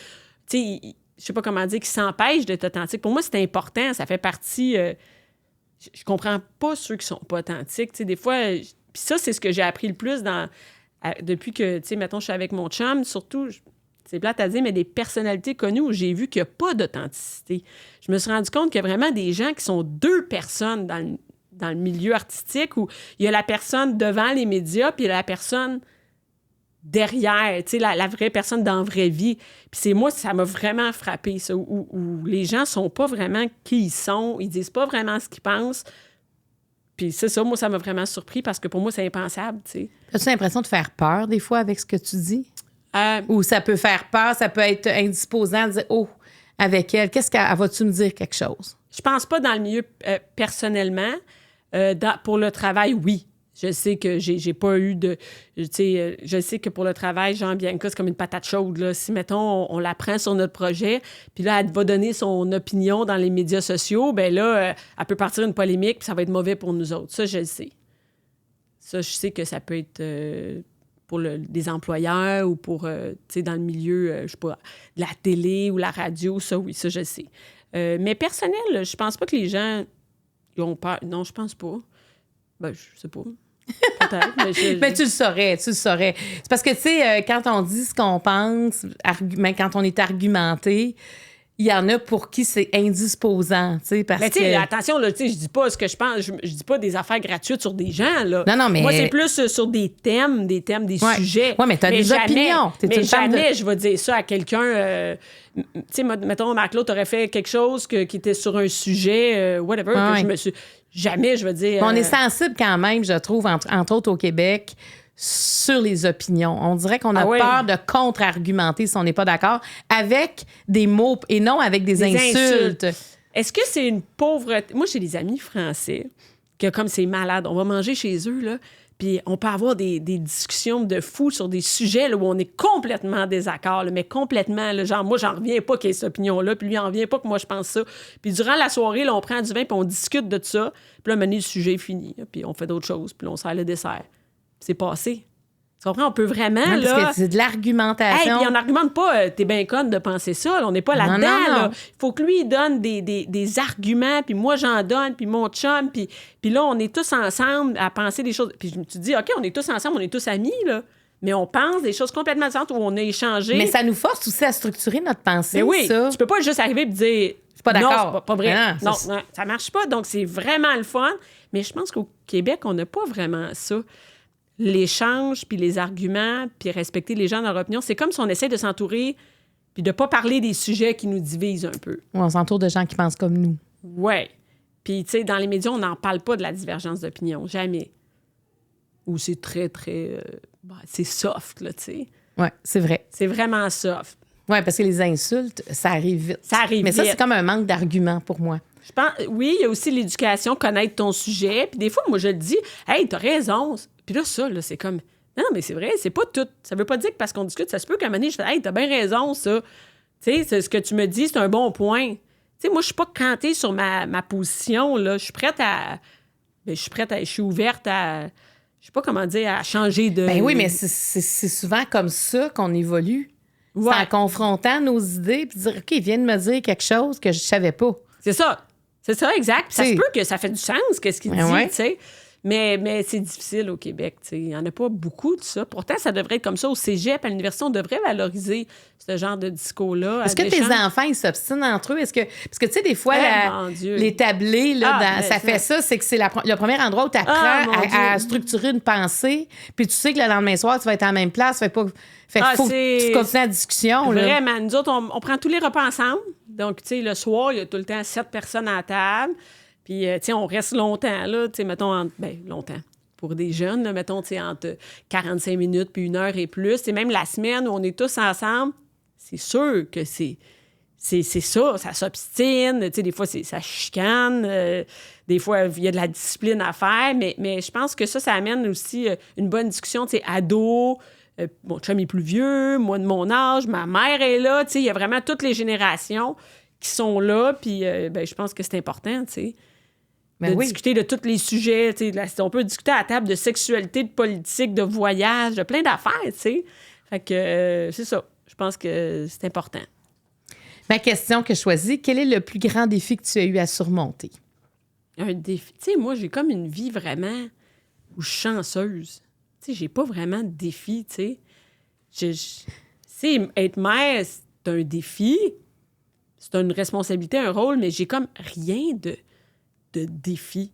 Tu sais, je sais pas comment dire, qu'ils s'empêchent d'être authentiques. Pour moi, c'est important. Ça fait partie... je comprends pas ceux qui sont pas authentiques. Tu sais, des fois... Puis ça, c'est ce que j'ai appris le plus depuis que, tu sais, mettons, je suis avec mon chum, surtout, c'est plate à dire, mais des personnalités connues où j'ai vu qu'il n'y a pas d'authenticité. Je me suis rendu compte qu'il y a vraiment des gens qui sont deux personnes dans le milieu artistique où il y a la personne devant les médias puis il y a la personne derrière, tu sais, la vraie personne dans la vraie vie. Puis moi, ça m'a vraiment frappé, ça, où les gens sont pas vraiment qui ils sont, ils disent pas vraiment ce qu'ils pensent. Puis c'est ça, moi, ça m'a vraiment surpris parce que pour moi, c'est impensable, tu sais. As-tu l'impression de faire peur des fois avec ce que tu dis? Ou ça peut faire peur, ça peut être indisposant de dire « Oh, avec elle, vas-tu me dire quelque chose? » Je pense pas dans le milieu personnellement. Pour le travail, oui. Je sais que j'ai pas eu de... Tu sais, je sais que pour le travail, Jean-Bianca, c'est comme une patate chaude, là. Si, mettons, on la prend sur notre projet, puis là, elle va donner son opinion dans les médias sociaux, bien là, elle peut partir une polémique, puis ça va être mauvais pour nous autres. Ça, je le sais. Ça, je sais que ça peut être pour des employeurs ou pour, tu sais, dans le milieu, je sais pas, de la télé ou la radio. Ça, oui, ça, je le sais. Mais personnel, je pense pas que les gens... Ils ont peur. Non, je pense pas. Ben, je sais pas. Peut-être, mais Mais tu le saurais. C'est parce que, tu sais, quand on dit ce qu'on pense, quand on est argumenté, il y en a pour qui c'est indisposant, tu sais, parce mais tu sais, que... attention, là, tu sais, je dis pas ce que je pense, je dis pas des affaires gratuites sur des gens, là. Non, mais... Moi, c'est plus sur des thèmes, des sujets. Oui, mais t'as des opinions. Mais jamais je vais dire ça à quelqu'un... tu sais, mettons, Marc-Claude aurait fait quelque chose qui était sur un sujet, whatever, que je me suis... Jamais, je veux dire... On est sensible quand même, je trouve, entre autres au Québec, sur les opinions. On dirait qu'on a peur de contre-argumenter si on n'est pas d'accord avec des mots et non avec des insultes. Est-ce que c'est une pauvreté? Moi, j'ai des amis français que, comme c'est malade, on va manger chez eux, là, puis on peut avoir des discussions de fous sur des sujets là, où on est complètement en désaccord, là, mais complètement, là, genre, moi, j'en reviens pas qu'il y ait cette opinion-là, puis lui, en revient pas que moi, je pense ça. Puis durant la soirée, là, on prend du vin, puis on discute de ça, puis là, à un moment donné, le sujet est fini, là, puis on fait d'autres choses, puis là, on sert le dessert. C'est passé. Tu comprends? On peut vraiment, non, là... Parce que c'est de l'argumentation. Hey, puis on n'argumente pas, t'es bien conne de penser ça, là, on n'est pas là-dedans, là. Il faut que lui, il donne des arguments, puis moi, j'en donne, puis mon chum, puis là, on est tous ensemble à penser des choses. Puis je me suis dit, OK, on est tous ensemble, on est tous amis, là. Mais on pense des choses complètement différentes où on a échangé. Mais ça nous force aussi à structurer notre pensée, mais oui, ça. Tu peux pas juste arriver et dire... Je suis pas d'accord. Non, c'est pas vrai. Non, ça marche pas. Donc, c'est vraiment le fun. Mais je pense qu'au Québec, on n'a pas vraiment ça. L'échange, puis les arguments, puis respecter les gens dans leur opinion. C'est comme si on essaie de s'entourer puis de pas parler des sujets qui nous divisent un peu. On s'entoure de gens qui pensent comme nous. Ouais. Puis, tu sais, dans les médias, on n'en parle pas de la divergence d'opinion. Jamais. Ou c'est très, très... c'est soft, là, tu sais. Oui, c'est vrai. C'est vraiment soft. Oui, parce que les insultes, ça arrive vite. Ça arrive Mais vite. ça, c'est comme un manque d'arguments pour moi. Je pense, oui, il y a aussi l'éducation, connaître ton sujet. Puis des fois, moi, je le dis, « Hey, t'as raison. » Puis là, ça, là, c'est comme... Non, mais c'est vrai, c'est pas tout. Ça veut pas dire que parce qu'on discute, ça se peut qu'à un moment donné, je fais « Hey, t'as bien raison, ça. » Tu sais, ce que tu me dis, c'est un bon point. Tu sais, moi, je suis pas cantée sur ma position, là. Je suis prête à... Je suis ouverte à... Je sais pas comment dire, à changer de... Ben oui, mais c'est souvent comme ça qu'on évolue. Ouais. C'est en confrontant nos idées puis dire, OK, il vient de me dire quelque chose que je savais pas. C'est ça. C'est ça, exact. Ça se peut que ça fait du sens, qu'est-ce qu'il dit, tu sais. Mais c'est difficile au Québec, tu sais. Il n'y en a pas beaucoup de ça. Pourtant, ça devrait être comme ça. Au cégep, à l'université, on devrait valoriser ce genre de discours-là. Est-ce que tes enfants, ils s'obstinent entre eux? Parce que, tu sais, des fois, les tablés, là, ça fait ça. C'est que c'est le premier endroit où tu apprends à structurer une pensée. Puis tu sais que le lendemain soir, tu vas être à la même place. Fait qu'il faut que tu continues la discussion. Vraiment. Là. Nous autres, on prend tous les repas ensemble. Donc, tu sais, le soir, il y a tout le temps 7 personnes à la table. Puis, tu sais, on reste longtemps, là, tu sais, mettons, longtemps. Pour des jeunes, là, mettons, tu sais, entre 45 minutes puis 1 heure et plus. C'est même la semaine où on est tous ensemble, c'est sûr que c'est ça s'obstine. Tu sais, des fois, ça chicane. Des fois, il y a de la discipline à faire. Mais je pense que ça amène aussi une bonne discussion, tu sais, ado. Mon chum est plus vieux, moi de mon âge, ma mère est là. Tu sais, il y a vraiment toutes les générations qui sont là. Puis, je pense que c'est important, tu sais. Discuter de tous les sujets. On peut discuter à la table de sexualité, de politique, de voyage, de plein d'affaires, tu sais. Fait que c'est ça. Je pense que c'est important. Ma question que je choisis, quel est le plus grand défi que tu as eu à surmonter? Un défi. Tu sais, moi, j'ai comme une vie vraiment où je suis chanceuse. Tu sais, j'ai pas vraiment de défi, tu sais. Être mère, c'est un défi. C'est une responsabilité, un rôle, mais j'ai comme rien de défi.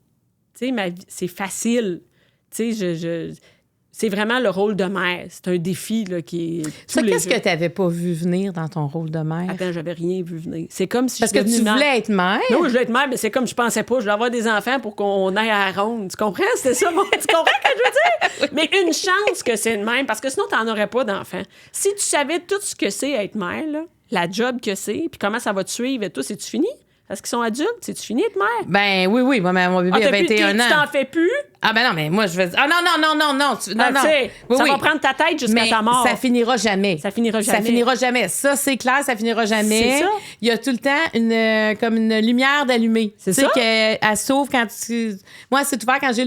Tu sais, ma vie, c'est facile. Tu sais, c'est vraiment le rôle de mère. C'est un défi là, qui est... Ça, qu'est-ce que tu n'avais pas vu venir dans ton rôle de mère? Attends, j'avais rien vu venir. C'est comme si parce que tu voulais être mère? Non, je voulais être mère, mais c'est comme je pensais pas. Je voulais avoir des enfants pour qu'on aille à la ronde. Tu comprends? C'était ça, tu comprends ce que je veux dire? Mais une chance que c'est de même, parce que sinon, tu n'en aurais pas d'enfants. Si tu savais tout ce que c'est être mère, là, la job que c'est, puis comment ça va te suivre et tout, c'est-tu fini? Est-ce qu'ils sont adultes? C'est-tu fini d'être mère? Ben oui. Moi, mon bébé a 21 ans. Tu t'en fais plus? Ah ben non, mais moi, je vais dire... Ah non. Ça va prendre ta tête jusqu'à ta mort. Ça finira jamais. Ça finira jamais. Ça, c'est clair, ça finira jamais. C'est ça. Il y a tout le temps comme une lumière d'allumée. C'est ça. Tu sais qu'elle s'ouvre quand tu... Moi, c'est ouvert quand j'ai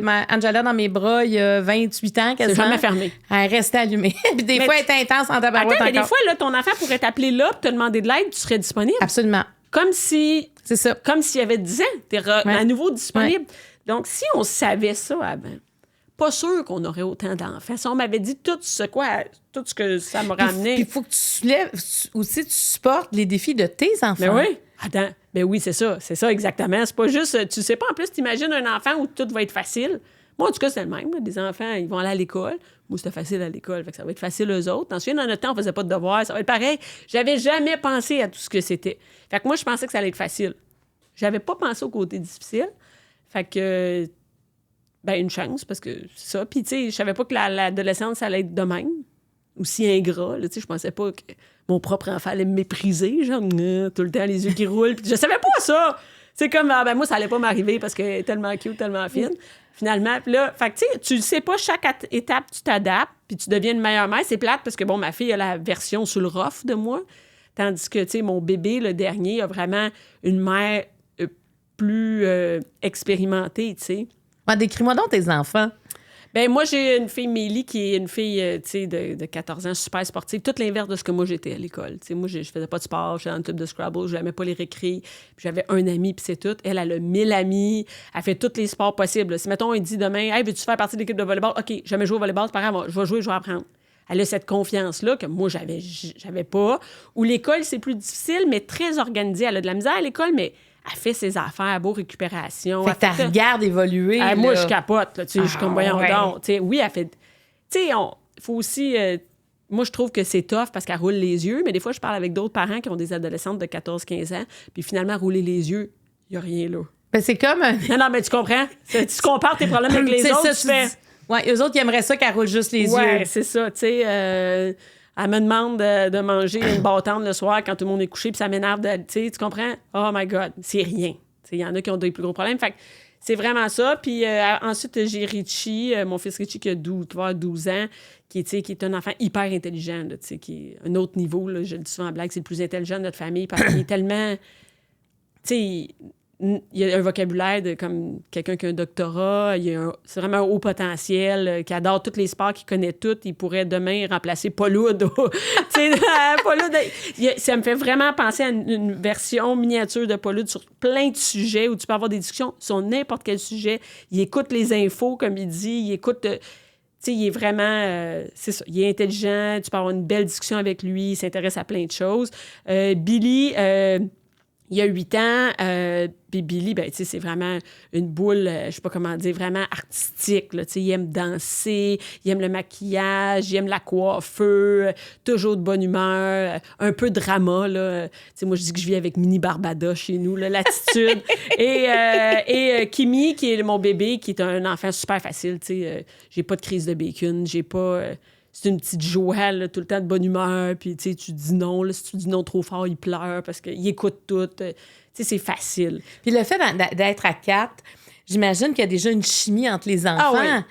ma Angela dans mes bras il y a 28 ans. C'est jamais fermé. Elle restait allumée. Puis des fois, elle est intense en tabarouette encore. Mais des fois, là, ton enfant pourrait t'appeler là pour te demander de l'aide, tu serais disponible? Absolument. Comme si... C'est ça. Comme s'il y avait 10 ans. T'es à nouveau disponible. Donc, si on savait ça avant, pas sûr qu'on aurait autant d'enfants. Si on m'avait dit tout ce que ça m'aurait amené... Puis il faut que tu soulèves... Aussi, tu supportes les défis de tes enfants. Mais oui. Attends. Ben oui, c'est ça. C'est ça, exactement. C'est pas juste... Tu sais pas, en plus, t'imagines un enfant où tout va être facile. Moi, en tout cas, c'est le même. Là. Des enfants, ils vont aller à l'école. Moi, c'était facile à l'école. Fait que ça va être facile eux autres. Ensuite, dans notre temps, on faisait pas de devoirs. Ça va être pareil. J'avais jamais pensé à tout ce que c'était. Fait que moi, je pensais que ça allait être facile. J'avais pas pensé au côté difficile. Fait que... Ben, une chance, parce que c'est ça. Puis, tu sais, je savais pas que l'adolescence, ça allait être de même. Aussi ingrat, là, tu sais, je pensais pas que mon propre enfant allait me mépriser, genre, tout le temps, les yeux qui roulent. Puis je savais pas ça! C'est comme, ben moi, ça allait pas m'arriver parce qu'elle est tellement cute, tellement fine. Finalement, puis là, fait que, tu sais, tu le sais pas, chaque étape, tu t'adaptes, puis tu deviens une meilleure mère. C'est plate parce que, bon, ma fille a la version sur le rough de moi, tandis que, tu sais, mon bébé, le dernier, a vraiment une mère plus expérimentée, tu sais. Ouais, décris-moi donc tes enfants. Ben moi, j'ai une fille, Mélie, qui est une fille, tu sais, de 14 ans, super sportive. Tout l'inverse de ce que moi, j'étais à l'école. Tu sais, moi, je faisais pas de sport, j'étais dans le club de Scrabble, je n'aimais pas les récrés. Puis j'avais un ami, puis c'est tout. Elle a 1000 amis. Elle fait tous les sports possibles. Si, mettons, il dit demain, « Hey, veux-tu faire partie de l'équipe de volleyball? » OK, jamais joué au volleyball, c'est pas grave, je vais jouer, je vais apprendre. Elle a cette confiance-là que moi, j'avais pas. Ou l'école, c'est plus difficile, mais très organisée. Elle a de la misère à l'école, mais... Elle fait ses affaires, beau récupération. Fait que tu regardes évoluer. Moi, je capote. Là, je suis comme, voyons ouais. donc. Oui, elle fait... Tu sais, il faut aussi... moi, je trouve que c'est tough parce qu'elle roule les yeux, mais des fois, je parle avec d'autres parents qui ont des adolescentes de 14-15 ans, puis finalement, rouler les yeux, il n'y a rien là. Ben, c'est comme... Non, mais tu comprends? Tu compares tes problèmes avec les autres, tu fais... Oui, eux autres, ils aimeraient ça qu'elle roule juste les yeux. Oui, c'est ça, tu sais... Elle me demande de manger une bâtonne le soir quand tout le monde est couché, puis ça m'énerve de... Tu comprends? Oh my God, c'est rien. Il y en a qui ont des plus gros problèmes. Fait que c'est vraiment ça. Puis ensuite, j'ai Richie, mon fils Richie qui a 12 ans, qui est un enfant hyper intelligent, là, qui est un autre niveau. Là, je le dis souvent en blague, c'est le plus intelligent de notre famille parce qu'il est tellement... Tu sais, il y a un vocabulaire de comme quelqu'un qui a un doctorat, c'est vraiment un haut potentiel, qui adore tous les sports, qui connaît tout. Il pourrait demain remplacer Paul Oud. Ça me fait vraiment penser à une version miniature de Paul Oud sur plein de sujets où tu peux avoir des discussions sur n'importe quel sujet. Il écoute les infos, comme il dit. Il écoute... il est vraiment... c'est ça, il est intelligent. Tu peux avoir une belle discussion avec lui. Il s'intéresse à plein de choses. Billy... il y a 8 ans, puis Billy, ben, c'est vraiment une boule, je sais pas comment dire, vraiment artistique. Là, il aime danser, il aime le maquillage, il aime la coiffeur, toujours de bonne humeur, un peu de drama. Là. Moi, je dis que je vis avec Mini Barbada chez nous, là, l'attitude. et Kimi, qui est mon bébé, qui est un enfant super facile. J'ai pas de crise de bacon, j'ai pas... c'est une petite joie, là, tout le temps de bonne humeur. Puis, tu dis non. Là, si tu dis non trop fort, il pleure parce qu'il écoute tout. C'est facile. Puis le fait d'être à 4, j'imagine qu'il y a déjà une chimie entre les enfants. Ah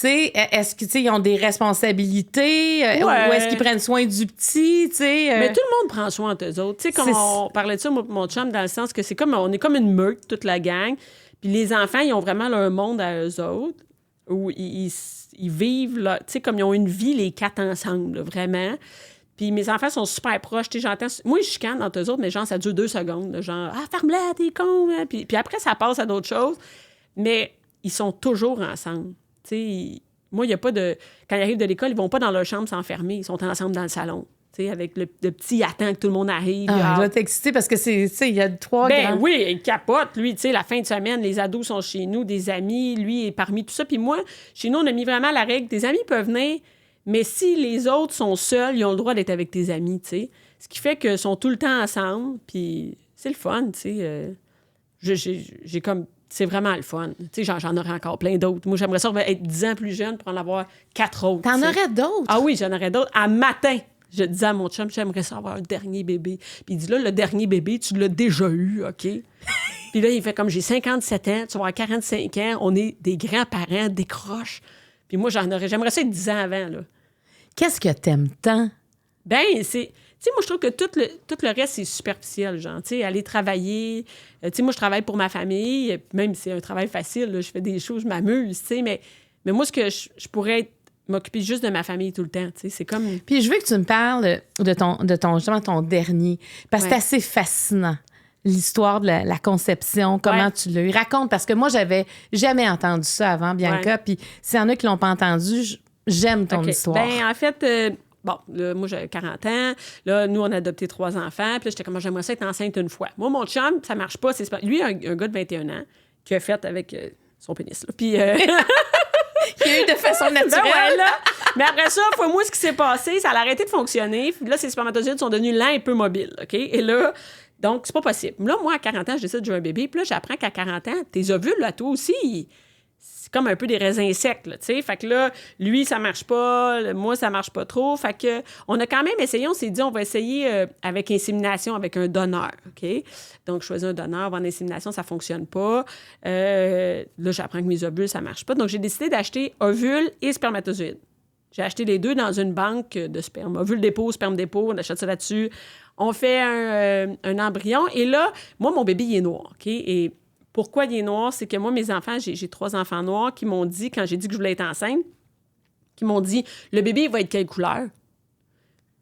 ouais. Est-ce qu'ils ont des responsabilités? Ouais. Ou est-ce qu'ils prennent soin du petit? Mais tout le monde prend soin d'eux autres. Comme on parlait de ça, moi, mon chum, dans le sens que on est comme une meute, toute la gang. Puis les enfants, ils ont vraiment leur monde à eux autres, où ils vivent, là, tu sais, comme ils ont une vie, les 4 ensemble, là, vraiment. Puis mes enfants sont super proches, tu sais, j'entends... Moi, je chicane entre eux autres, mais genre, ça dure 2 secondes, là, genre, « Ah, ferme-la, t'es con! Hein? » Puis après, ça passe à d'autres choses. Mais ils sont toujours ensemble. Tu sais, moi, il n'y a pas de... Quand ils arrivent de l'école, ils vont pas dans leur chambre s'enfermer. Ils sont ensemble dans le salon. Tu sais, avec le petit, il attend que tout le monde arrive. Il doit t'exciter parce que il y a 3 grands... Oui, il capote, lui. Tu sais, la fin de semaine, les ados sont chez nous, des amis, lui est parmi tout ça. Puis moi, chez nous, on a mis vraiment la règle. Tes amis peuvent venir, mais si les autres sont seuls, ils ont le droit d'être avec tes amis, tu sais. Ce qui fait qu'ils sont tout le temps ensemble, puis c'est le fun, tu sais. J'ai comme... C'est vraiment le fun. Tu sais, j'en aurais encore plein d'autres. Moi, j'aimerais ça être 10 ans plus jeune pour en avoir 4 autres. T'en aurais d'autres? Ah oui, j'en aurais d'autres. À matin, je disais à mon chum, j'aimerais ça avoir un dernier bébé. Puis il dit, là, le dernier bébé, tu l'as déjà eu, OK? Puis là, il fait comme, j'ai 57 ans, tu vas avoir 45 ans, on est des grands-parents, décroche. Puis moi, j'aimerais ça être 10 ans avant, là. Qu'est-ce que t'aimes tant? Ben, c'est... Tu sais, moi, je trouve que tout le reste, c'est superficiel, genre. Tu sais, aller travailler. Tu sais, moi, je travaille pour ma famille, même si c'est un travail facile, là, je fais des choses, je m'amuse, tu sais, mais moi, ce que je pourrais m'occuper juste de ma famille tout le temps, tu sais, c'est comme... Puis je veux que tu me parles de ton justement, ton dernier, parce que c'est assez fascinant. l'histoire de la conception, comment tu l'as eu. Raconte, parce que moi, j'avais jamais entendu ça avant, Bianca. Puis s'il y en a qui l'ont pas entendu, j'aime ton histoire. Ben, en fait... Bon, là, moi, j'avais 40 ans. Là, nous, on a adopté 3 enfants. Puis là, j'étais comme, j'aimerais ça être enceinte une fois. Moi, mon chum, ça marche pas. Lui, un gars de 21 ans qui a fait avec son pénis. Là. Puis... Il a eu de façon naturelle. Ben ouais, là. Mais après ça, moi, ce qui s'est passé, ça a arrêté de fonctionner. Puis là, ces spermatozoïdes sont devenus lents et peu mobiles. OK? Et là, donc, c'est pas possible. Là, moi, à 40 ans, je décide de jouer un bébé. Puis là, j'apprends qu'à 40 ans, tes ovules, là, toi aussi, c'est comme un peu des raisins secs, là, tu sais. Fait que là, lui, ça marche pas, moi, ça marche pas trop. Fait que on a quand même essayé, on s'est dit, on va essayer avec insémination, avec un donneur, OK? Donc, je choisis un donneur, en insémination, ça fonctionne pas. Là, j'apprends que mes ovules, ça marche pas. Donc, j'ai décidé d'acheter ovules et spermatozoïdes. J'ai acheté les deux dans une banque de sperme. Ovule dépôt, sperme dépôt, on achète ça là-dessus. On fait un embryon. Et là, moi, mon bébé, il est noir, OK? Et pourquoi il est noir? C'est que moi, mes enfants, j'ai 3 enfants noirs qui m'ont dit, quand j'ai dit que je voulais être enceinte, qui m'ont dit, le bébé, il va être quelle couleur?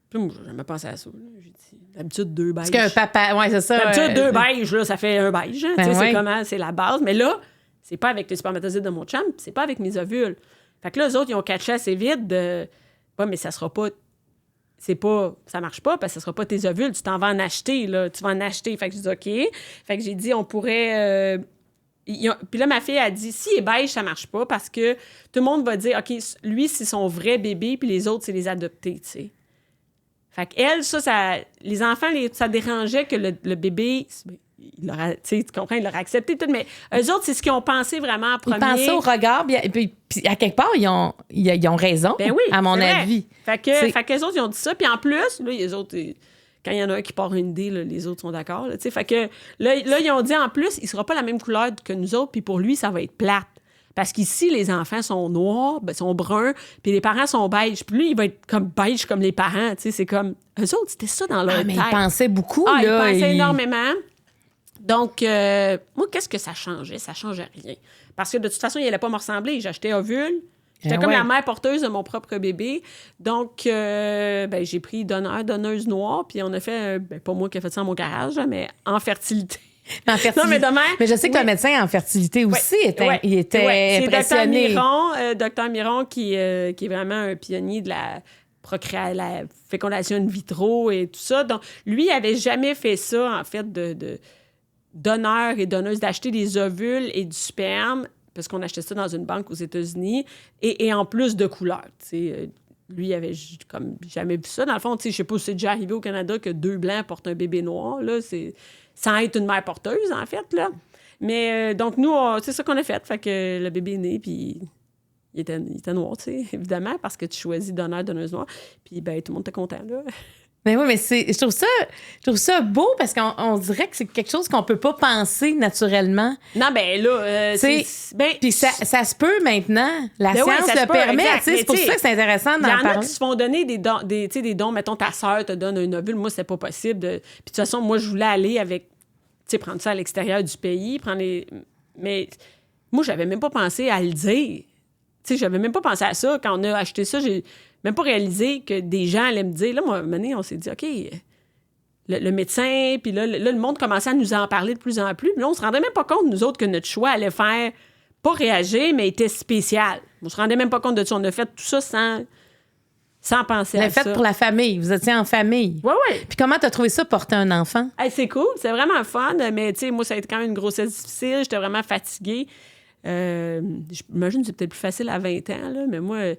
Puis moi, j'ai jamais pensé à ça. J'ai dit, d'habitude, 2 beiges. Parce qu'un papa, ouais, c'est ça. D'habitude, 2 beiges, là, ça fait un beige. Ben Tu sais, ouais. c'est la base. Mais là, c'est pas avec les spermatozoïdes de mon chum, c'est pas avec mes ovules. Fait que là, eux autres, ils ont catché assez vite de... Ouais, mais ça sera pas... Ça marche pas parce que ce sera pas tes ovules. Tu t'en vas en acheter, là. Tu vas en acheter. Fait que je dis OK. Fait que j'ai dit, on pourrait... Puis là, ma fille a dit, si il est beige, ça marche pas parce que tout le monde va dire, OK, lui, c'est son vrai bébé puis les autres, c'est les adoptés, tu sais. Fait qu'elle, ça... Les enfants, ça dérangeait que le bébé... tu comprends, il l'aurait accepté tout, mais eux autres, c'est ce qu'ils ont pensé vraiment en premier. Ils pensaient au regard, puis à quelque part, ils ont raison, ben oui, à mon avis. Fait que les autres, ils ont dit ça, puis en plus, là, les autres, quand il y en a un qui part une idée, là, les autres sont d'accord, là, fait que là, ils ont dit, en plus, il sera pas la même couleur que nous autres, puis pour lui, ça va être plate. Parce qu'ici, les enfants sont noirs, sont bruns, puis les parents sont beiges. Puis lui, il va être comme beige comme les parents, tu sais, c'est comme... Eux autres, c'était ça dans leur tête. Mais ils pensaient beaucoup, là. Ils pensaient énormément. Donc, moi, qu'est-ce que ça changeait? Ça changeait rien. Parce que de toute façon, il n'allait pas me ressembler. J'achetais ovule. J'étais comme la mère porteuse de mon propre bébé. Donc, j'ai pris donneur, donneuse noire, puis on a fait, pas moi qui ai fait ça dans mon garage, mais en fertilité. En fertilité. Non, mais demain. Mais je sais que ton médecin en fertilité aussi il était impressionné. C'est Dr Miron qui est vraiment un pionnier de la fécondation in vitro et tout ça. Donc, lui, il n'avait jamais fait ça, en fait, de donneur et donneuse, d'acheter des ovules et du sperme, parce qu'on achetait ça dans une banque aux États-Unis, et en plus de couleurs. Lui, il avait comme jamais vu ça. Dans le fond, je sais pas si c'est déjà arrivé au Canada que 2 blancs portent un bébé noir. Là, c'est sans être une mère porteuse, en fait. Là. Mais donc, nous, c'est ça qu'on a fait. Fait que le bébé est né, puis il était noir, évidemment, parce que tu choisis donneur, donneuse noire. Puis, tout le monde était content, là. Mais oui, mais je trouve ça beau parce qu'on dirait que c'est quelque chose qu'on peut pas penser naturellement. Non, là, puis ça se peut maintenant. La science le permet. C'est pour ça que c'est intéressant d'en parler. Il y en a qui se font donner des dons. Mettons, ta sœur te donne un ovule. Moi, c'était pas possible. Puis de toute façon, moi, je voulais aller avec... prendre ça à l'extérieur du pays. Mais moi, j'avais même pas pensé à le dire. J'avais même pas pensé à ça. Quand on a acheté ça, j'ai même pas réalisé que des gens allaient me dire. Là, moi, à un moment donné, on s'est dit, OK, le médecin, puis là, le monde commençait à nous en parler de plus en plus. Puis là, on se rendait même pas compte, nous autres, que notre choix allait faire, pas réagir, mais était spécial. On se rendait même pas compte de ça. On a fait tout ça sans penser à ça. Fait pour la famille. Vous étiez en famille. Oui, oui. Puis comment t'as trouvé ça, porter un enfant? Hey, c'est cool. C'est vraiment fun. Mais, moi, ça a été quand même une grossesse difficile. J'étais vraiment fatiguée. J'imagine que c'est peut-être plus facile à 20 ans, là, mais moi...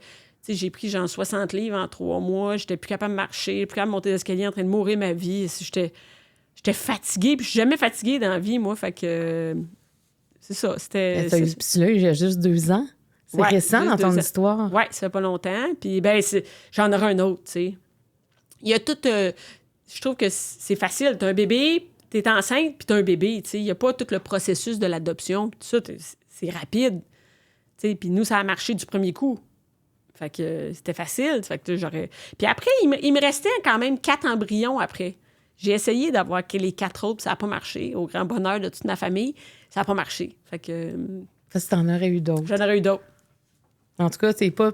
j'ai pris genre 60 livres en 3 mois. J'étais plus capable de marcher, plus capable de monter l'escalier, en train de mourir ma vie. J'étais fatiguée, puis je suis jamais fatiguée dans la vie, moi. Fait que c'est ça. Puis là, il y a juste 2 ans. C'est récent dans ton histoire. Oui, ça fait pas longtemps. Puis j'en aurai un autre, tu sais. Il y a tout... je trouve que c'est facile. T'as un bébé, t'es enceinte, puis t'as un bébé, tu sais. Il n'y a pas tout le processus de l'adoption, puis tout ça. C'est rapide. Tu sais, puis nous, ça a marché du premier coup. Fait que c'était facile. Fait que j'aurais... Puis après, il me restait quand même 4 embryons après. J'ai essayé d'avoir les 4 autres, puis ça n'a pas marché. Au grand bonheur de toute ma famille, ça n'a pas marché. Fait que... Ça, si t'en aurais eu d'autres. J'en aurais eu d'autres. En tout cas, t'es pas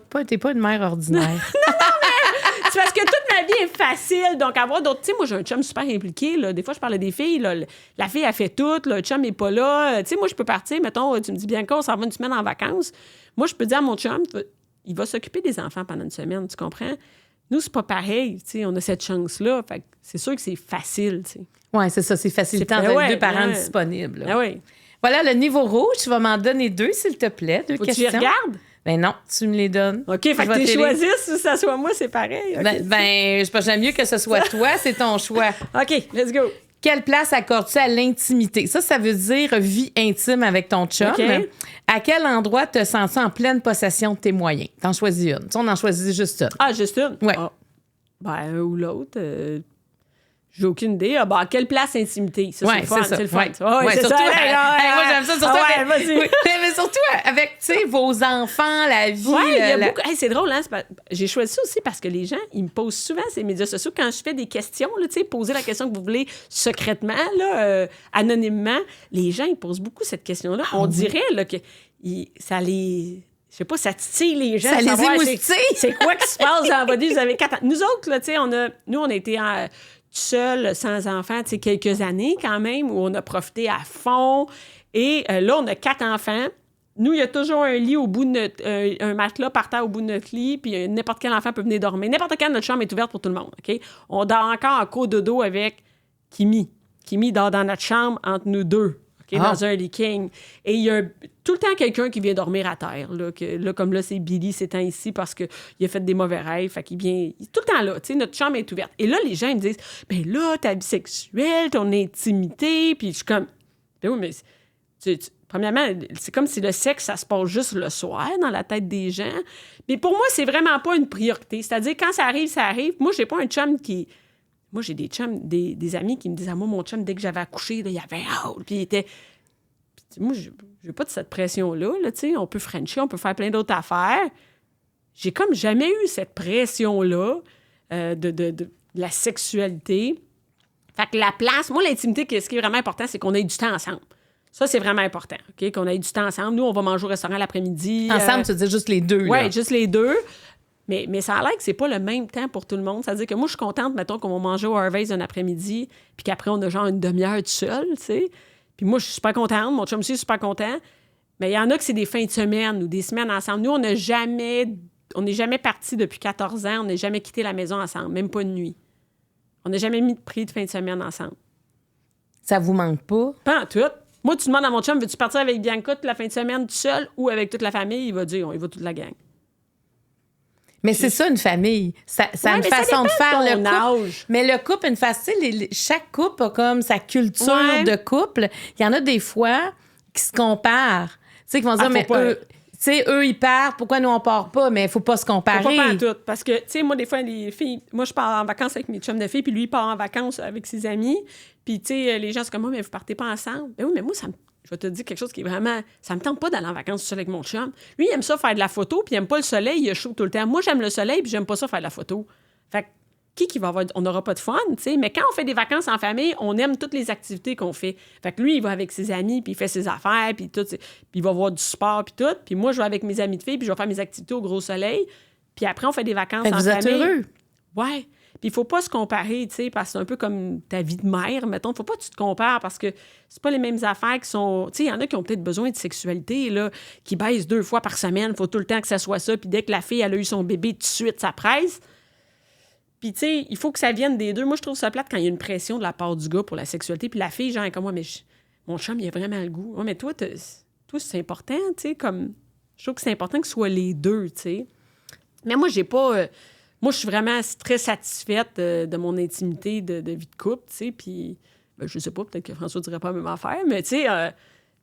une mère ordinaire. Non, mais c'est parce que toute ma vie est facile. Donc, avoir d'autres... Tu sais, moi, j'ai un chum super impliqué. Là. Des fois, je parle des filles. Là. La fille, elle fait tout. Le chum n'est pas là. Tu sais, moi, je peux partir. Mettons, tu me dis, bien qu'on s'en va une semaine en vacances. Moi, je peux dire à mon chum, il va s'occuper des enfants pendant une semaine. Tu comprends? Nous, c'est pas pareil. Tu sais, on a cette chance-là. Fait que c'est sûr que c'est facile, tu sais. Oui, c'est ça. C'est facilitant d'être deux parents disponibles. Ah oui. Voilà, le niveau rouge, tu vas m'en donner 2, s'il te plaît. 2 questions. Tu les regardes? Ben non, tu me les donnes. OK, fait que tu choisisses, si ça soit moi, c'est pareil. Okay. Je pense que j'aime mieux que ce soit toi, c'est ton choix. OK, let's go. Quelle place accordes-tu à l'intimité? Ça veut dire vie intime avec ton chum. Okay. À quel endroit te sens-tu en pleine possession de tes moyens? T'en choisis une. Tu sais, on en choisit juste une. Ah, juste une? Oui. Ah. Ben, un ou l'autre. J'ai aucune idée. Ah, ben, à quelle place intimité? Ça, c'est le fun. C'est le fun. Ouais, c'est surtout, ça. moi, j'aime ça. Surtout vas-y. Mais surtout avec, tu sais, vos enfants, la vie. Oui, il y a beaucoup. Hey, c'est drôle, hein? J'ai choisi ça aussi parce que les gens, ils me posent souvent ces médias sociaux quand je fais des questions, tu sais, poser la question que vous voulez secrètement, là, anonymement. Les gens, ils posent beaucoup cette question-là. On dirait là, que ça les... Je sais pas, ça titille les gens. Ça les émoustille. C'est quoi qui se passe dans votre vie? Vous avez 4 ans. Nous autres, là, tu sais, on a été seuls, sans enfants, tu sais, quelques années quand même, où on a profité à fond. Et là, on a 4 enfants. Nous, il y a toujours un lit au bout de notre... un matelas par terre au bout de notre lit, puis n'importe quel enfant peut venir dormir. N'importe quand, notre chambre est ouverte pour tout le monde, OK? On dort encore en cododo avec Kimi. Kimi dort dans notre chambre entre nous deux. Okay, dans un lit king. Et il y a tout le temps quelqu'un qui vient dormir à terre. Là, comme là, c'est Billy ces temps ici parce qu'il a fait des mauvais rêves. Fait qu'il vient... Il est tout le temps là. Notre chambre est ouverte. Et là, les gens ils me disent, ben là, ta vie sexuelle, ton intimité. Puis je suis comme, ben oui, mais premièrement, c'est comme si le sexe, ça se passe juste le soir dans la tête des gens. Mais pour moi, c'est vraiment pas une priorité. C'est-à-dire, quand ça arrive, ça arrive. Moi, j'ai pas un chum qui... Moi, j'ai des chums, des amis qui me disent, moi, mon chum, dès que j'avais accouché, là, il avait hâte, puis il était... Puis, moi, j'ai pas de cette pression-là, là, tu sais. On peut frencher, on peut faire plein d'autres affaires. J'ai comme jamais eu cette pression-là de la sexualité. Fait que la place... Moi, l'intimité, ce qui est vraiment important, c'est qu'on ait du temps ensemble. Ça, c'est vraiment important, OK? Qu'on ait du temps ensemble. Nous, on va manger au restaurant l'après-midi. Ensemble, tu veux dire juste les deux, là? Oui, juste les deux. Mais ça a l'air que c'est pas le même temps pour tout le monde. C'est-à-dire que moi, je suis contente, mettons, qu'on va manger au Harvey's un après-midi, puis qu'après, on a genre une demi-heure tout seul, tu sais. Puis moi, je suis super contente. Mon chum aussi est super content. Mais il y en a que c'est des fins de semaine ou des semaines ensemble. Nous, on n'est jamais partis depuis 14 ans. On n'a jamais quitté la maison ensemble, même pas une nuit. On n'a jamais mis de prix de fin de semaine ensemble. Ça vous manque pas? Pas en tout. Moi, tu demandes à mon chum, veux-tu partir avec Bianca toute la fin de semaine tout seul ou avec toute la famille? Il va dire, on y va toute la gang. Mais c'est ça, une famille. Ça a une façon de faire le couple. Âge. Mais le couple, une facile, chaque couple a comme sa culture de couple. Il y en a des fois qui se comparent. Tu sais, qui vont dire, mais eux, ils partent, pourquoi nous, on part pas? Mais il faut pas se comparer. Faut pas tout. Parce que, tu sais, moi, des fois, les filles, moi, je pars en vacances avec mes chums de filles, puis lui, il part en vacances avec ses amis. Puis, tu sais, les gens sont comme, moi, mais vous partez pas ensemble. Ben oui, mais moi, je vais te dire quelque chose qui est vraiment... Ça me tente pas d'aller en vacances seul avec mon chum. Lui, il aime ça faire de la photo, puis il aime pas le soleil, il a chaud tout le temps. Moi, j'aime le soleil, puis j'aime pas ça faire de la photo. Fait que qui va avoir... On n'aura pas de fun, tu sais. Mais quand on fait des vacances en famille, on aime toutes les activités qu'on fait. Fait que lui, il va avec ses amis, puis il fait ses affaires, puis tout. Puis il va voir du sport, puis tout. Puis moi, je vais avec mes amis de filles, puis je vais faire mes activités au gros soleil. Puis après, on fait des vacances en famille. Vous êtes heureux. Ouais. Puis il faut pas se comparer, tu sais, parce que c'est un peu comme ta vie de mère, mettons. Faut pas que tu te compares parce que c'est pas les mêmes affaires qui sont... Tu sais, il y en a qui ont peut-être besoin de sexualité, là, qui baissent 2 fois par semaine. Faut tout le temps que ça soit ça. Puis dès que la fille, elle a eu son bébé, tout de suite, ça presse. Puis, tu sais, il faut que ça vienne des deux. Moi, je trouve ça plate quand il y a une pression de la part du gars pour la sexualité. Puis la fille, genre, comme moi, mais mon chum, il a vraiment le goût. Ouais, mais toi, c'est important, tu sais, comme... Je trouve que c'est important que ce soit les deux, tu sais. Mais moi, j'ai pas... Moi, je suis vraiment très satisfaite de mon intimité de vie de couple, tu sais, puis je sais pas, peut-être que François dirait pas la même affaire, mais tu sais...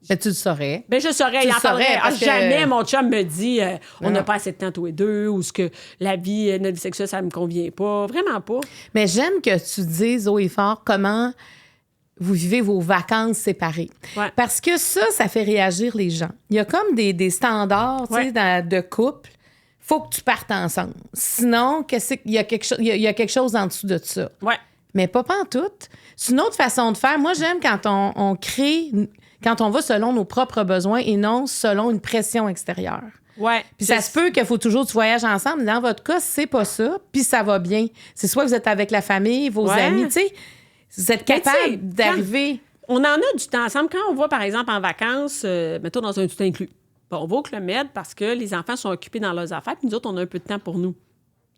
Ben, tu le saurais. Ben, je saurais, il en parlerait. Parce que... Jamais mon chum me dit on n'a pas assez de temps tous les deux ou ce que la vie, notre vie sexuelle, ça me convient pas. Vraiment pas. Mais j'aime que tu dises haut et fort comment vous vivez vos vacances séparées. Ouais. Parce que ça fait réagir les gens. Il y a comme des standards, tu sais, de couple. Faut que tu partes ensemble. Sinon, il y a quelque chose en dessous de ça. Ouais. Mais pas pantoute. C'est une autre façon de faire. Moi, j'aime quand on crée... quand on va selon nos propres besoins et non selon une pression extérieure. Ouais. Puis ça se peut qu'il faut toujours que tu voyages ensemble. Dans votre cas, c'est pas ça, puis ça va bien. C'est soit vous êtes avec la famille, vos amis, tu sais, vous êtes capable d'arriver... On en a du temps ensemble. Quand on va, par exemple, en vacances, mettons dans un tout inclus, bon, on va au Club Med parce que les enfants sont occupés dans leurs affaires, puis nous autres, on a un peu de temps pour nous.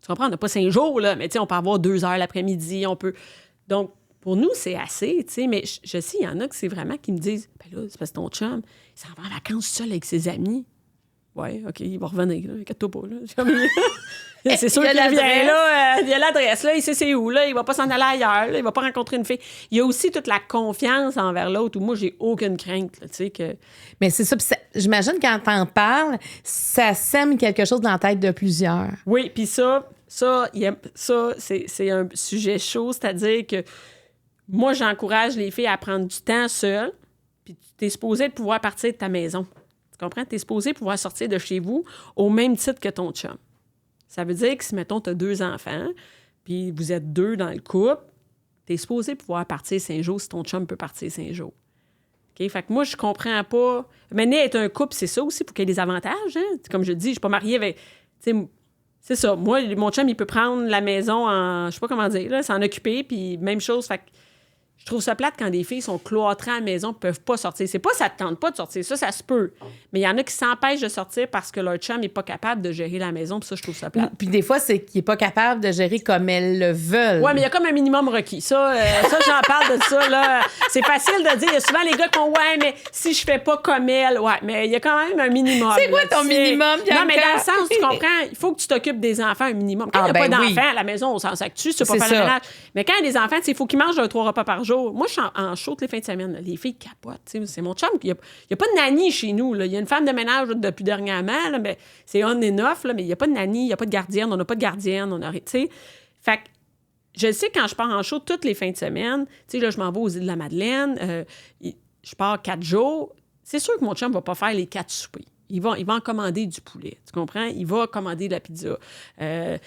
Tu comprends? On n'a pas 5 jours, là, mais tu sais, on peut avoir 2 heures l'après-midi, on peut... Donc, pour nous, c'est assez, tu sais, mais je sais, il y en a que c'est vraiment qui me disent, ben là, c'est parce que ton chum, il s'en va en vacances seul avec ses amis. Ouais, OK, il va revenir, là, inquiète-toi pas, là. C'est sûr qu'il vient là, il a l'adresse, là, il sait c'est où, là, il va pas s'en aller ailleurs, là, il va pas rencontrer une fille. Il y a aussi toute la confiance envers l'autre où moi, j'ai aucune crainte, là, tu sais, que... Mais c'est ça, j'imagine quand t'en parles, ça sème quelque chose dans la tête de plusieurs. Oui, puis ça, c'est un sujet chaud, c'est-à-dire que moi, j'encourage les filles à prendre du temps seules, puis tu es supposé de pouvoir partir de ta maison. Tu comprends? Tu es supposé pouvoir sortir de chez vous au même titre que ton chum. Ça veut dire que si, mettons, tu as 2 enfants, puis vous êtes 2 dans le couple, tu es supposé pouvoir partir 5 jours si ton chum peut partir 5 jours. OK? Fait que moi, je comprends pas... Maintenant, être un couple, c'est ça aussi, pour qu'il y ait des avantages. Hein? Comme je dis, je suis pas mariée avec... Tu sais, c'est ça. Moi, mon chum, il peut prendre la maison en... Je sais pas comment dire, là, s'en occuper, puis même chose. Fait que je trouve ça plate quand des filles sont cloîtrées à la maison et ne peuvent pas sortir. C'est pas ça te tente pas de sortir. Ça se peut. Mais il y en a qui s'empêchent de sortir parce que leur chum n'est pas capable de gérer la maison. Puis ça, je trouve ça plate. Puis des fois, c'est qu'il n'est pas capable de gérer comme elles le veulent. Oui, mais il y a comme un minimum requis. Ça, j'en parle de ça. Là. C'est facile de dire. Il y a souvent les gars qui ont « Ouais, mais si je fais pas comme elle... » Ouais, mais il y a quand même un minimum. C'est quoi ton minimum, Bianca? Non, mais dans le sens, tu comprends, il faut que tu t'occupes des enfants un minimum. Quand il n'y a pas d'enfants à la maison, on s'en sac-tu, c'est pas faire le ménage. Mais quand il y a des enfants, il faut qu'ils mangent 3 repas par jour. Moi, je suis en show toutes les fins de semaine. Là. Les filles capotent. C'est mon chum. Il n'y a pas de nanny chez nous. Là. Il y a une femme de ménage depuis dernièrement. Là, mais c'est on and off, là, mais il n'y a pas de nanny, il n'y a pas de gardienne. On n'a pas de gardienne. Fait que je sais quand je pars en show toutes les fins de semaine, là, je m'en vais aux îles de la Madeleine. Je pars 4 jours. C'est sûr que mon chum ne va pas faire les 4 soupers. Il va en commander du poulet, tu comprends? Il va commander de la pizza.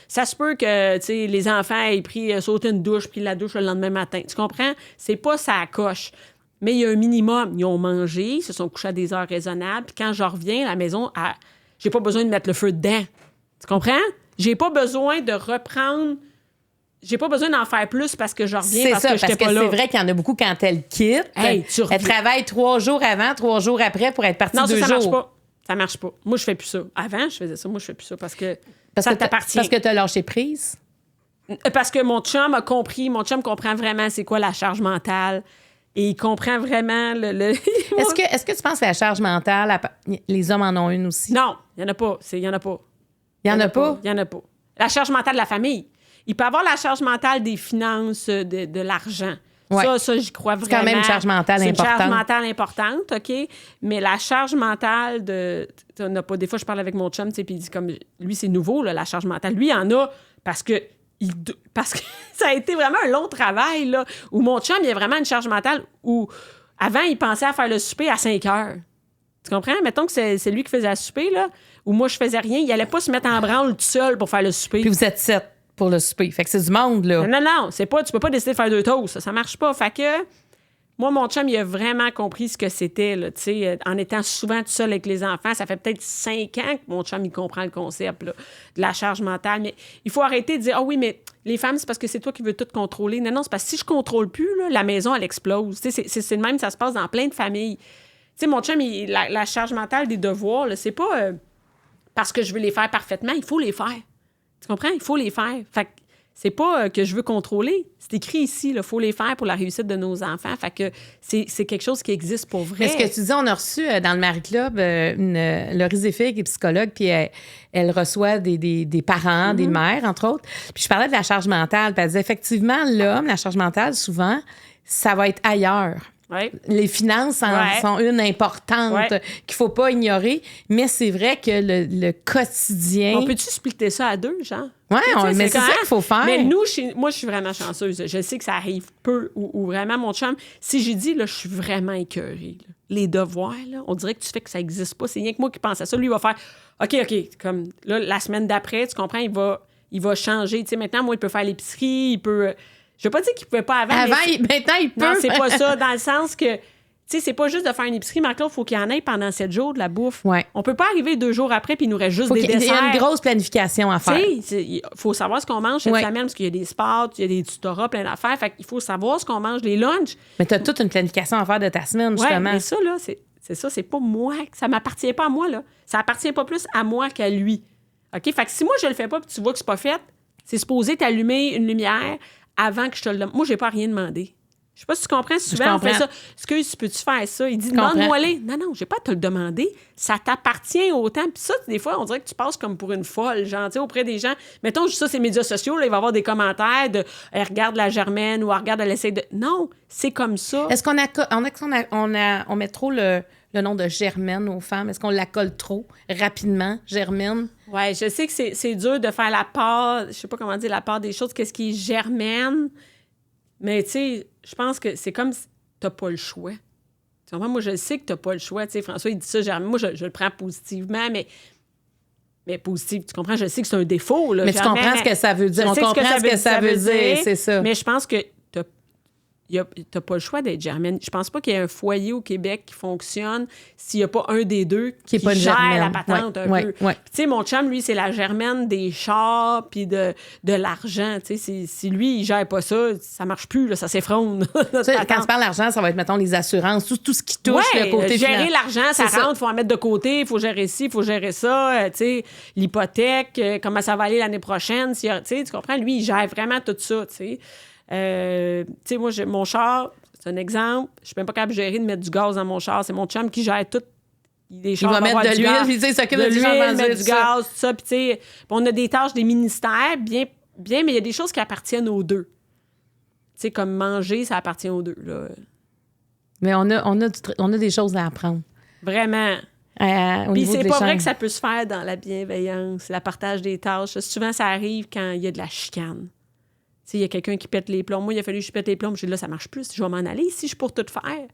Ça se peut que, les enfants aient sauté une douche, puis la douche le lendemain matin. Tu comprends? C'est pas ça coche. Mais il y a un minimum. Ils ont mangé, ils se sont couchés à des heures raisonnables, puis quand je reviens à la maison, j'ai pas besoin de mettre le feu dedans. Tu comprends? J'ai pas besoin de reprendre... J'ai pas besoin d'en faire plus parce que je reviens parce que j'étais pas là. C'est vrai qu'il y en a beaucoup quand elles quittent. Hey, elles travaillent 3 jours avant, 3 jours après pour être partie 2 jours. Non, ça marche pas. Ça marche pas. Moi, je fais plus ça. Avant, je faisais ça. Moi, je fais plus ça parce que ça t'appartient. Parce que tu as lâché prise? Parce que mon chum a compris. Mon chum comprend vraiment c'est quoi la charge mentale. Et il comprend vraiment le... Est-ce que tu penses que la charge mentale, les hommes en ont une aussi? Non, il n'y en a pas. Il y en a pas. Il y en a pas? Il y en a pas. La charge mentale de la famille. Il peut avoir la charge mentale des finances, de l'argent. Ouais. Ça, j'y crois vraiment. C'est quand même une charge mentale importante. C'est une charge mentale importante, OK? Mais la charge mentale on a pas... Des fois, je parle avec mon chum, puis il dit comme... Lui, c'est nouveau, là, la charge mentale. Lui, il en a parce que ça a été vraiment un long travail, là, où mon chum, il a vraiment une charge mentale où, avant, il pensait à faire le souper à 5 heures. Tu comprends? Mettons que c'est lui qui faisait le souper, là, où moi, je faisais rien. Il allait pas se mettre en branle tout seul pour faire le souper. Puis vous êtes 7 pour le souper. Fait que c'est du monde, là. Non, c'est pas... Tu peux pas décider de faire 2 toasts. Ça marche pas. Fait que... Moi, mon chum, il a vraiment compris ce que c'était, là, tu sais, en étant souvent tout seul avec les enfants. Ça fait peut-être 5 ans que mon chum, il comprend le concept, là, de la charge mentale. Mais il faut arrêter de dire « Ah oui, mais les femmes, c'est parce que c'est toi qui veux tout contrôler. » Non, c'est parce que si je contrôle plus, là, la maison, elle explose. Tu sais, c'est le même, ça se passe dans plein de familles. Tu sais, mon chum, la charge mentale des devoirs, là, c'est pas parce que je veux les faire parfaitement. Il faut les faire. Tu comprends? Il faut les faire. Fait que c'est pas que je veux contrôler. C'est écrit ici, il faut les faire pour la réussite de nos enfants. Fait que c'est quelque chose qui existe pour vrai. Mais ce que tu dis, on a reçu dans le Marie Club Laurie Zéphir, qui est psychologue, puis elle reçoit des parents, des mères, entre autres. Puis je parlais de la charge mentale, puis elle disait effectivement, l'homme, la charge mentale, souvent, ça va être ailleurs. Ouais. Les finances sont une importante qu'il ne faut pas ignorer, mais c'est vrai que le quotidien... On peut-tu splitter ça à 2, genre? Oui, mais c'est ça qu'il faut faire. Mais nous, moi, je suis vraiment chanceuse. Je sais que ça arrive peu ou vraiment, mon chum, si j'ai dit, là, je suis vraiment écœurée. Là. Les devoirs, là, on dirait que tu fais que ça n'existe pas. C'est rien que moi qui pense à ça. Lui, il va faire OK, comme là, la semaine d'après, tu comprends, il va changer. Tu sais, maintenant, moi, il peut faire l'épicerie, il peut... Je veux pas dire qu'il pouvait pas avant. Maintenant, il peut. Non, c'est pas ça. Dans le sens que, tu Tu sais, c'est pas juste de faire une épicerie, Marc-Claude, il faut qu'il y en ait pendant 7 jours de la bouffe. Ouais. On peut pas arriver 2 jours après puis il nous reste juste des desserts. Il y a une grosse planification à faire. Tu sais, il faut savoir ce qu'on mange cette semaine parce qu'il y a des sports, il y a des tutorats, plein d'affaires. Fait qu'il faut savoir ce qu'on mange, les lunchs. Mais tu as toute une planification à faire de ta semaine, justement. Ouais, mais ça, là, c'est ça, c'est pas moi. Ça m'appartient pas à moi, là. Ça appartient pas plus à moi qu'à lui. OK? Fait que si moi, je le fais pas puis tu vois que c'est pas fait, c'est supposé t'allumer une lumière avant que je te le demande. Moi, j'ai pas rien demandé. Je sais pas si tu comprends. Souvent, on fait ça. Excuse, peux-tu faire ça? Il dit, demande-moi-les. Non, j'ai pas à te le demander. Ça t'appartient autant. Puis ça, des fois, on dirait que tu passes comme pour une folle, genre, tu sais, auprès des gens. Mettons, juste ça, ces médias sociaux, là, il va y avoir des commentaires de elle regarde la Germaine ou elle regarde, elle essaie de. Non, c'est comme ça. Est-ce qu'on met trop le nom de Germaine aux femmes? Est-ce qu'on la colle trop rapidement, Germaine? Oui, je sais que c'est dur de faire la part, je sais pas comment dire, la part des choses, qu'est-ce qui est Germaine. Mais, tu sais, je pense que c'est comme si t'as pas le choix. Tu comprends? Moi, je sais que t'as pas le choix. Tu sais, François, il dit ça, Germaine. Moi, je le prends positivement, mais positif. Tu comprends? Je sais que c'est un défaut. Là, mais tu comprends ce que ça veut dire. On comprend ce que ça veut dire, c'est ça. Mais je pense que t'as pas le choix d'être Germaine. Je pense pas qu'il y ait un foyer au Québec qui fonctionne s'il n'y a pas un des deux qui pas gère Germaine. la patente un peu. Ouais. Tu sais, mon chum, lui, c'est la Germaine des chars puis de l'argent. Tu sais, si lui, il gère pas ça, ça marche plus, là, ça s'effronde. Quand tu parles d'argent, ça va être, mettons, les assurances, tout ce qui touche le côté gérer l'argent, ça rentre, il faut en mettre de côté, il faut gérer ci, il faut gérer ça, tu sais, l'hypothèque, comment ça va aller l'année prochaine, tu comprends? Lui, il gère vraiment tout ça, tu sais. Tu sais, moi, mon char, c'est un exemple. Je suis même pas capable de gérer de mettre du gaz dans mon char. C'est mon chum qui gère tout. Il va mettre de l'huile, puis il s'occupe de l'huile, mettre du gaz, tout ça. Puis, tu sais, on a des tâches des ministères, bien, mais il y a des choses qui appartiennent aux deux. Tu sais, comme manger, ça appartient aux deux, là. Mais on a des choses à apprendre. Vraiment. Puis c'est pas vrai que ça peut se faire dans la bienveillance, le partage des tâches. Souvent, ça arrive quand il y a de la chicane. Il y a quelqu'un qui pète les plombs. Moi, il a fallu que je pète les plombs. Je dis là, ça marche plus. Je vais m'en aller. Si je suis pour tout faire.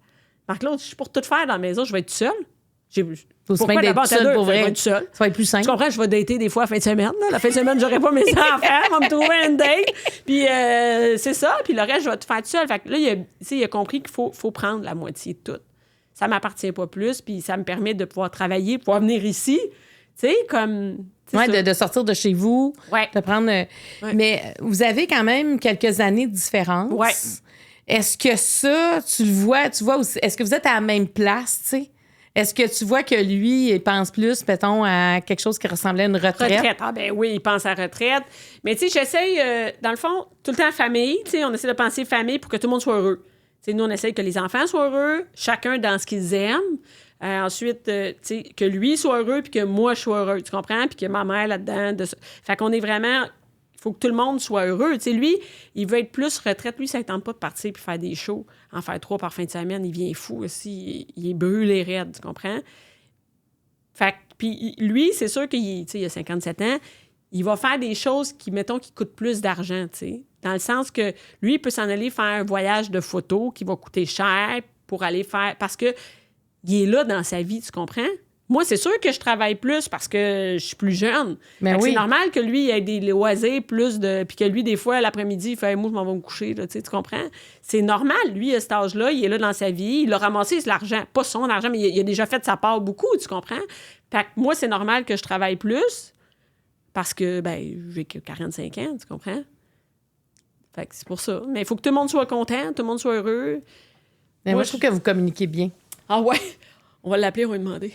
Marc-Claude, si je suis pour tout faire dans la maison, je vais être seule. Pourquoi d'abord, seule pour vrai? Je vais être seule. Ça va être plus simple. Tu comprends? Je vais dater des fois à la fin de semaine. Là. La fin de semaine, j'aurai pas mes enfants. On va me trouver une date. Puis c'est ça. Puis le reste, je vais tout faire tout seul. Fait que là, il a compris qu'il faut prendre la moitié de tout. Ça m'appartient pas plus. Puis ça me permet de pouvoir travailler, pouvoir venir ici. Tu sais, comme... Oui, de sortir de chez vous, de prendre... Mais vous avez quand même quelques années de différence. Oui. Est-ce que ça, tu le vois, aussi, est-ce que vous êtes à la même place, tu sais? Est-ce que tu vois que lui, il pense plus, mettons, à quelque chose qui ressemblait à une retraite? Ah ben oui, il pense à retraite. Mais tu sais, j'essaye, dans le fond, tout le temps famille, tu sais, on essaie de penser famille pour que tout le monde soit heureux. Tu sais, nous, on essaie que les enfants soient heureux, chacun dans ce qu'ils aiment. Ensuite, tu sais, que lui soit heureux puis que moi, je sois heureux, tu comprends? Puis que ma mère là-dedans. Fait qu'on est vraiment... Il faut que tout le monde soit heureux. Tu sais, lui, il veut être plus retraite. Lui, ça ne tente pas de partir puis faire des shows, en faire 3 par fin de semaine. Il vient fou aussi. Il est brûlé raide, tu comprends? Fait que, puis lui, c'est sûr qu'il a 57 ans. Il va faire des choses qui, mettons, qui coûtent plus d'argent, tu sais. Dans le sens que lui, il peut s'en aller faire un voyage de photo qui va coûter cher pour aller faire... Parce que il est là dans sa vie, tu comprends? Moi, c'est sûr que je travaille plus parce que je suis plus jeune. C'est normal que lui, il ait des loisirs plus de... Puis que lui, des fois, l'après-midi, il fait « Moi, je m'en vais me coucher. » Tu comprends? C'est normal. Lui, à cet âge-là, il est là dans sa vie. Il a ramassé l'argent. Pas son argent, mais il a déjà fait sa part beaucoup, tu comprends? Fait que moi, c'est normal que je travaille plus parce que, j'ai 45 ans, tu comprends? Fait que c'est pour ça. Mais il faut que tout le monde soit content, tout le monde soit heureux. Mais moi, je trouve que vous communiquez bien. Ah ouais? On va l'appeler, on va lui demander.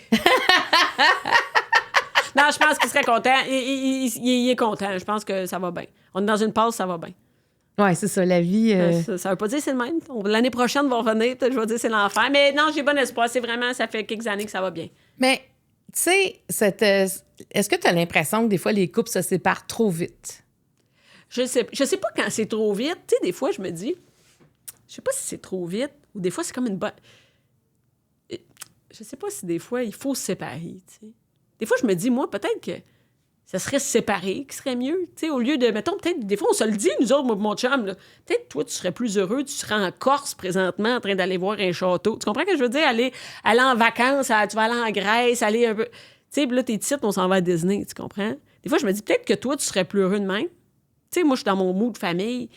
Non, je pense qu'il serait content. Il est content. Je pense que ça va bien. On est dans une pause, ça va bien. Oui, c'est ça, la vie... Ça veut pas dire que c'est le même. L'année prochaine, va revenir, peut-être je vais dire que c'est l'enfer. Mais non, j'ai bon espoir. C'est vraiment, ça fait quelques années que ça va bien. Mais, tu sais, est-ce que tu as l'impression que des fois, les couples se séparent trop vite? Je sais pas quand c'est trop vite. Tu sais, des fois, je me dis, je sais pas si c'est trop vite ou des fois, c'est comme une bonne... Je sais pas si des fois, il faut se séparer, tu sais. Des fois, je me dis, moi, peut-être que ça serait se séparer qui serait mieux, tu sais, au lieu de, mettons, peut-être, des fois, on se le dit, nous autres, moi, mon chum, là, peut-être, toi, tu serais plus heureux, tu serais en Corse présentement en train d'aller voir un château. Tu comprends ce que je veux dire? Aller en vacances, tu vas aller en Grèce, aller un peu... Tu sais, là, t'es titres, on s'en va à Disney, tu comprends? Des fois, je me dis, peut-être que toi, tu serais plus heureux de même. Tu sais, moi, je suis dans mon mood de famille.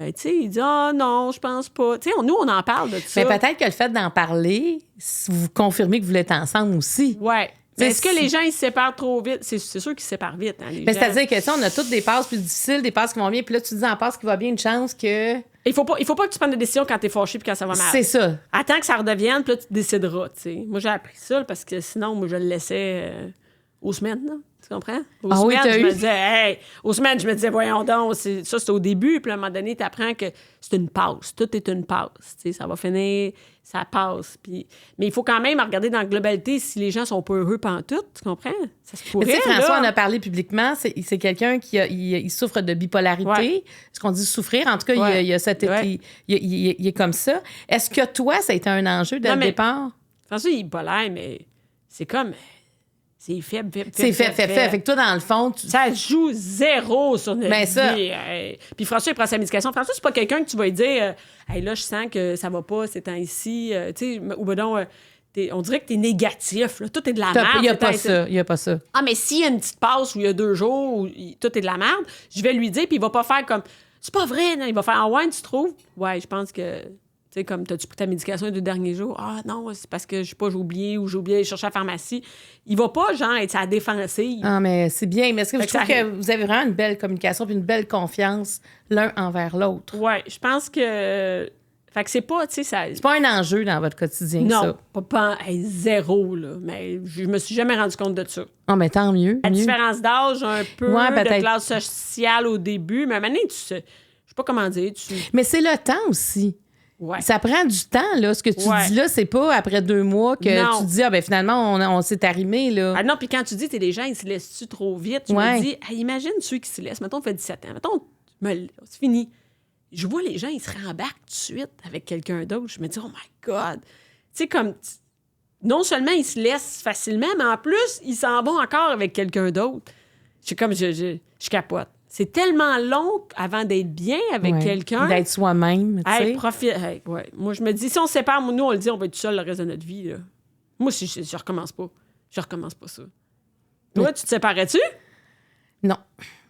Ben, tu sais, il dit, ah non, je pense pas. Tu sais, nous, on en parle de ça. Mais peut-être que le fait d'en parler, vous confirmez que vous êtes ensemble aussi. Ouais. Mais est-ce que les gens, ils se séparent trop vite? C'est sûr qu'ils se séparent vite, hein, les gens. C'est-à-dire que, tu sais, on a toutes des passes plus difficiles, des passes qui vont bien, puis là, tu dis en passe qui va bien, une chance que... Il faut pas que tu prennes des décisions quand t'es fâché puis quand ça va mal. C'est ça. Attends que ça redevienne, puis là, tu décideras, tu sais. Moi, j'ai appris ça parce que sinon, moi, je le laissais aux semaines, là. Tu comprends? Aux semaines, je me disais, voyons donc, ça, c'était au début, puis à un moment donné, tu apprends que c'est une passe. Tout est une passe. Tu sais, ça va finir, ça passe. Puis... Mais il faut quand même regarder dans la globalité si les gens sont pas heureux pantoute, tu comprends? Ça se pourrait, mais tu sais, François, là. on a parlé publiquement, c'est quelqu'un qui il souffre de bipolarité. Ouais. Ce qu'on dit souffrir, en tout cas, il est comme ça. Est-ce que toi, ça a été un enjeu dès le départ? François, il est bipolaire, mais c'est comme... C'est faible. C'est fait. Fait que toi, dans le fond... Ça joue zéro sur notre vie. Ça... Puis François, il prend sa médication. François, c'est pas quelqu'un que tu vas lui dire hey, là, je sens que ça va pas ces temps-ci. Tu sais, ou ben non, on dirait que t'es négatif. Là. Tout est de la merde. Il y a pas ça. Ah, mais s'il y a une petite passe où il y a 2 jours où tout est de la merde, je vais lui dire, puis il va pas faire comme... C'est pas vrai, non. Il va faire ah ouais, tu trouves? Ouais, je pense que... Tu sais, comme, t'as-tu pris ta médication les 2 derniers jours? Ah non, c'est parce que j'ai oublié d'aller chercher à la pharmacie. Il va pas, genre, être à la défensive. Ah, mais c'est bien. Mais est-ce que je trouve que vous avez vraiment une belle communication puis une belle confiance l'un envers l'autre? Oui, je pense que... Fait que c'est pas, tu sais, ça... C'est pas un enjeu dans votre quotidien, ça? Non, pas zéro, là. Mais je me suis jamais rendu compte de ça. Ah, mais tant mieux. La différence d'âge, un peu, de classe sociale au début, mais maintenant, tu sais... Je sais pas comment dire, Mais c'est le temps aussi. Ouais. Ça prend du temps, là. Ce que tu dis là, c'est pas après 2 mois que tu dis, ah, ben finalement, on s'est arrimé, là. Ah non, puis quand tu dis, les gens, ils se laissent-tu trop vite? Je me dis, imagine ceux qui se laissent. Mettons, on fait 17 ans. Mettons, c'est fini. Je vois les gens, ils se rembarquent tout de suite avec quelqu'un d'autre. Je me dis, oh my God. Tu sais, comme, non seulement ils se laissent facilement, mais en plus, ils s'en vont encore avec quelqu'un d'autre. Je capote. C'est tellement long avant d'être bien avec quelqu'un. D'être soi-même, tu sais. Moi, je me dis, si on se sépare, nous, on le dit, on va être tout seul le reste de notre vie. Là. Moi, je recommence pas. Je recommence pas ça. Toi, tu te séparais-tu? Non.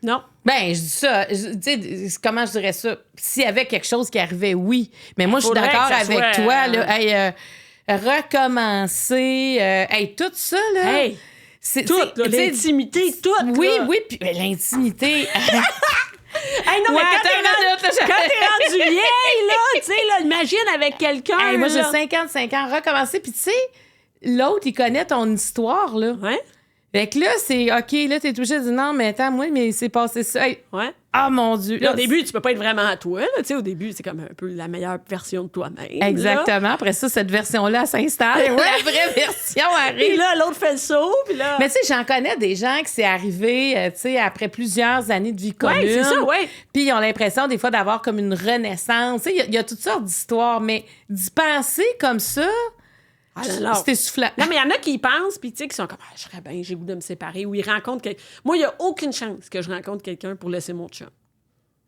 Non? Ben, je dis ça. Tu sais, comment je dirais ça? S'il y avait quelque chose qui arrivait, oui. Mais moi, je suis d'accord avec toi. Là, recommencer. Tout ça, là. Hey! C'est tout, l'intimité, tout. Oui, là. oui, puis l'intimité. Hey, non, mais quand t'es rendu vieille, là, tu sais, là, imagine avec quelqu'un. Hey, moi, j'ai 55 ans, recommencer, puis tu sais, l'autre, il connaît ton histoire, là. Ouais. Fait que là, c'est OK, là, t'es touché, tu dis non, mais attends, moi, mais c'est passé ça. Hey. Ouais. Ah, mon Dieu. Là, au début, tu peux pas être vraiment à toi. Tu sais, au début, c'est comme un peu la meilleure version de toi-même. Exactement. Là. Après ça, cette version-là s'installe. Ouais. La vraie version arrive. Puis là, l'autre fait le saut. Puis là... Mais tu sais, j'en connais des gens qui c'est arrivé, tu sais, après plusieurs années de vie commune. Oui, c'est ça, oui. Puis ils ont l'impression, des fois, d'avoir comme une renaissance. Tu sais, il y a toutes sortes d'histoires, mais d'y penser comme ça... c'est essoufflant. Non, mais il y en a qui y pensent, puis tu sais, qui sont comme, je serais bien, j'ai goût de me séparer, ou ils rencontrent quelqu'un. Moi, il n'y a aucune chance que je rencontre quelqu'un pour laisser mon chum.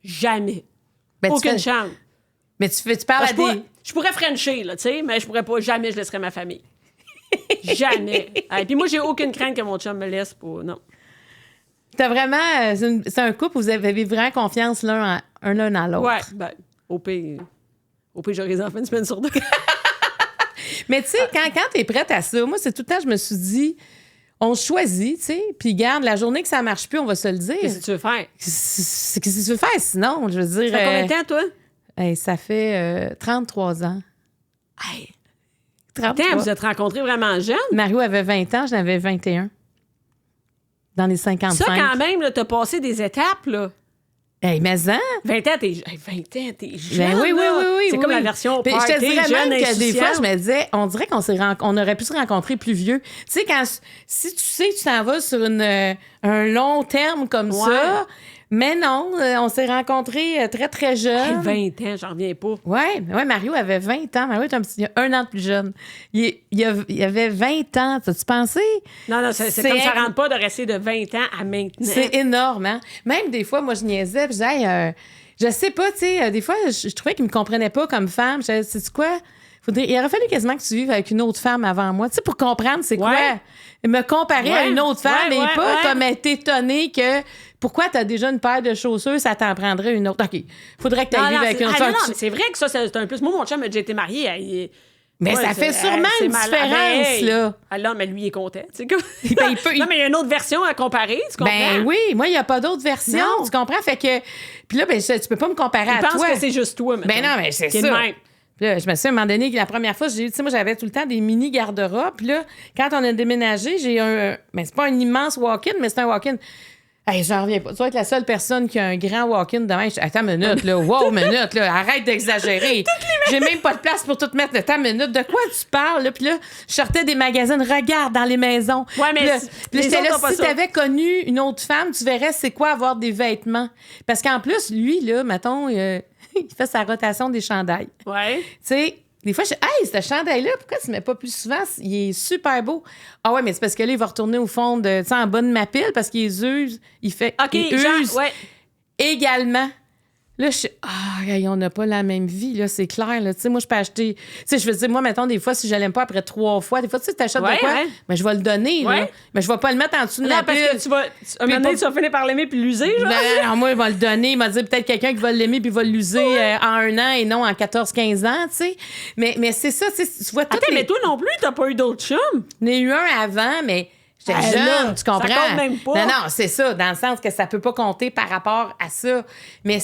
Jamais. Aucune chance. Mais tu parles à des... Je pourrais frencher, là, tu sais, mais je pourrais pas, jamais je laisserais ma famille. Jamais. Et puis moi, j'ai aucune crainte que mon chum me laisse pour... Non. T'as vraiment... C'est un couple où vous avez vraiment confiance l'un à l'autre. Ouais, ben, au pire, j'aurai les enfants une semaine sur 2. Mais tu sais, quand t'es prête à ça, moi, c'est tout le temps, je me suis dit, on choisit, tu sais, puis garde, la journée que ça marche plus, on va se le dire. Qu'est-ce que tu veux faire? Qu'est-ce que tu veux faire sinon? Je veux dire... Ça fait combien de temps, toi? Ça fait 33 ans. Hey! 33. Attends, vous êtes rencontrés vraiment jeune? Mario avait 20 ans, j'en avais 21. Dans les 55. Ça, quand même, là, t'as passé des étapes, là. Hey, mais hein? 20 ans, t'es jeune. Ben oui. C'est comme la version party, je te dirais jeune, même que des fois, insouciante. je me disais, on dirait on aurait pu se rencontrer plus vieux. Tu sais, si tu sais que tu t'en vas sur un long terme comme ça, mais non, on s'est rencontrés très, très jeunes. 20 ans, j'en reviens pas. Ouais, Mario avait 20 ans. Mario est il y a 1 an de plus jeune. Il avait 20 ans. T'as-tu pensé? Non, c'est comme ça rentre pas de rester de 20 ans à maintenant. C'est énorme, hein? Même des fois, moi, je niaisais, puis je disais, je sais pas, tu sais, des fois, je trouvais qu'il me comprenait pas comme femme. Je disais, sais-tu quoi? Il aurait fallu quasiment que tu vives avec une autre femme avant moi, tu sais, pour comprendre c'est quoi. Ouais. Me comparer à une autre femme ouais, et pas ouais. comme être étonné que pourquoi t'as déjà une paire de chaussures, ça t'en prendrait une autre. OK, faudrait que t'ailles vivre avec une autre femme. Non, mais c'est vrai que ça, c'est un plus. Moi, mon chum a déjà été marié. Mais ça fait sûrement une différence, là. Alors, mais lui, il est content. Tu sais, comme... Ben, il peut, Non, mais il y a une autre version à comparer, tu comprends? Ben oui, moi, il n'y a pas d'autre version, Non. tu comprends? Fait que... Puis là, ben, tu peux pas me comparer à toi. Je pense que c'est juste toi, maintenant. Ben non, mais c'est qui est ça. le même. Puis là, je me souviens, à un moment donné, la première fois, tu sais, moi, j'avais tout le temps des mini garde-robes. Puis là, quand on a déménagé, j'ai ben, c'est pas un immense walk-in, mais c'est un walk-in. Hey, j'en reviens pas. Tu vas être la seule personne qui a un grand walk-in demain. Attends une minute, là. Wow, minute, là. Arrête d'exagérer. J'ai même pas de place pour tout mettre. Attends une minute. De quoi tu parles, là? Puis là, je sortais des magazines. Regarde dans les maisons. Ouais, mais puis là, j'étais là, si ça. t'avais connu une autre femme, tu verrais c'est quoi avoir des vêtements. Parce qu'en plus, lui, là, mettons, il fait sa rotation des chandails. Ouais. Tu sais, des fois, je dis, hey, ce chandail-là, pourquoi tu ne mets pas plus souvent? Il est super beau. Ah ouais, mais c'est parce que là, il va retourner au fond de, tu sais, en bas de ma pile parce qu'il use. Il fait. OK, il use ouais. également. Là, je suis, on n'a pas la même vie, là, c'est clair, là. Tu sais, moi, je peux acheter. Tu sais, je veux dire, moi, mettons, des fois, si je l'aime pas après 3 fois, des fois, tu sais, t'achètes de quoi? Ouais. Mais je vais le donner, là. Ouais. Mais je vais pas le mettre en dessous de Non, la parce pile. que tu vas finir par l'aimer puis l'user, genre. Non, moi, il va le donner. Il m'a dit peut-être quelqu'un qui va l'aimer puis va l'user en 1 an et non en 14-15 ans, tu sais. Mais c'est ça, tu sais, tu vois tout. Attends, mais toi non plus, t'as pas eu d'autres chums? J'en ai eu un avant, mais j'étais Ah, jeune, là, tu comprends? ça compte même pas. Non, c'est ça, dans le sens que ça peut pas compter par rapport à ça. Mais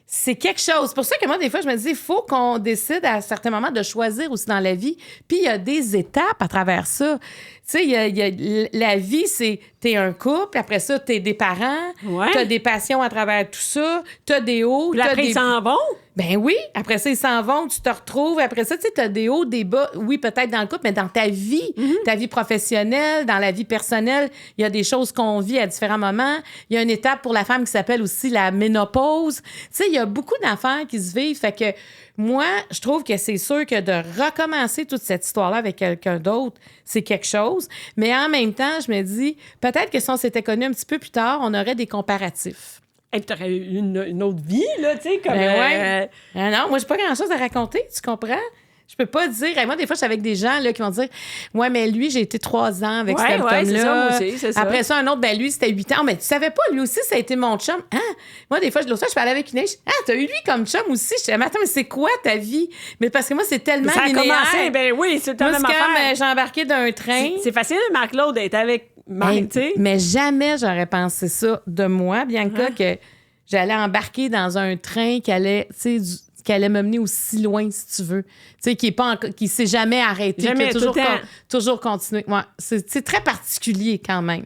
c'est quelque chose. C'est pour ça que moi, des fois, je me dis, il faut qu'on décide à certains moments de choisir aussi dans la vie. Puis il y a des étapes à travers ça. Tu sais, il y a la vie, c'est t'es un couple, après ça, t'es des parents, Ouais. t'as des passions à travers tout ça, t'as des hauts, Puis après, t'as des... ils s'en vont. Ben oui, après ça, ils s'en vont, tu te retrouves. Après ça, tu sais, t'as des hauts, des bas. Oui, peut-être dans le couple, mais dans ta vie, ta vie professionnelle, dans la vie personnelle, il y a des choses qu'on vit à différents moments. Il y a une étape pour la femme qui s'appelle aussi la ménopause. Tu sais, il y a beaucoup d'affaires qui se vivent. Fait que moi, je trouve que c'est sûr que de recommencer toute cette histoire-là avec quelqu'un d'autre, c'est quelque chose. Mais en même temps, je me dis, peut-être que si on s'était connus un petit peu plus tard, on aurait des comparatifs. Et puis t'aurais eu une autre vie, là, tu sais, comme... Ben ouais. Non, moi, j'ai pas grand-chose à raconter, tu comprends? Je peux pas dire... Moi, des fois, je suis avec des gens là, qui vont dire « Ouais, mais lui, j'ai été 3 ans avec cet homme-là. » c'est ça, moi aussi, c'est ça. Après ça, un autre, ben lui, c'était 8 ans. Mais tu savais pas, lui aussi, ça a été mon chum. Hein? Moi, des fois, l'autre fois, je parlais avec une ex. Ah, t'as eu lui comme chum aussi. Je disais, mais attends, mais c'est quoi ta vie? Mais parce que moi, c'est tellement Ça a linéaire. commencé, ben oui, c'est Moi, tellement c'est comme affaire. j'ai embarqué d'un train. C'est facile, Marc-Claude, d'être avec Marc, tu sais. Mais jamais j'aurais pensé ça de moi, Bianca, que j'allais embarquer dans un train qui allait, tu sais, qui allait me mener aussi loin, si tu veux. Tu sais, qui s'est jamais arrêté, Jamais, qui a tout le temps. toujours continué. Ouais, c'est très particulier quand même.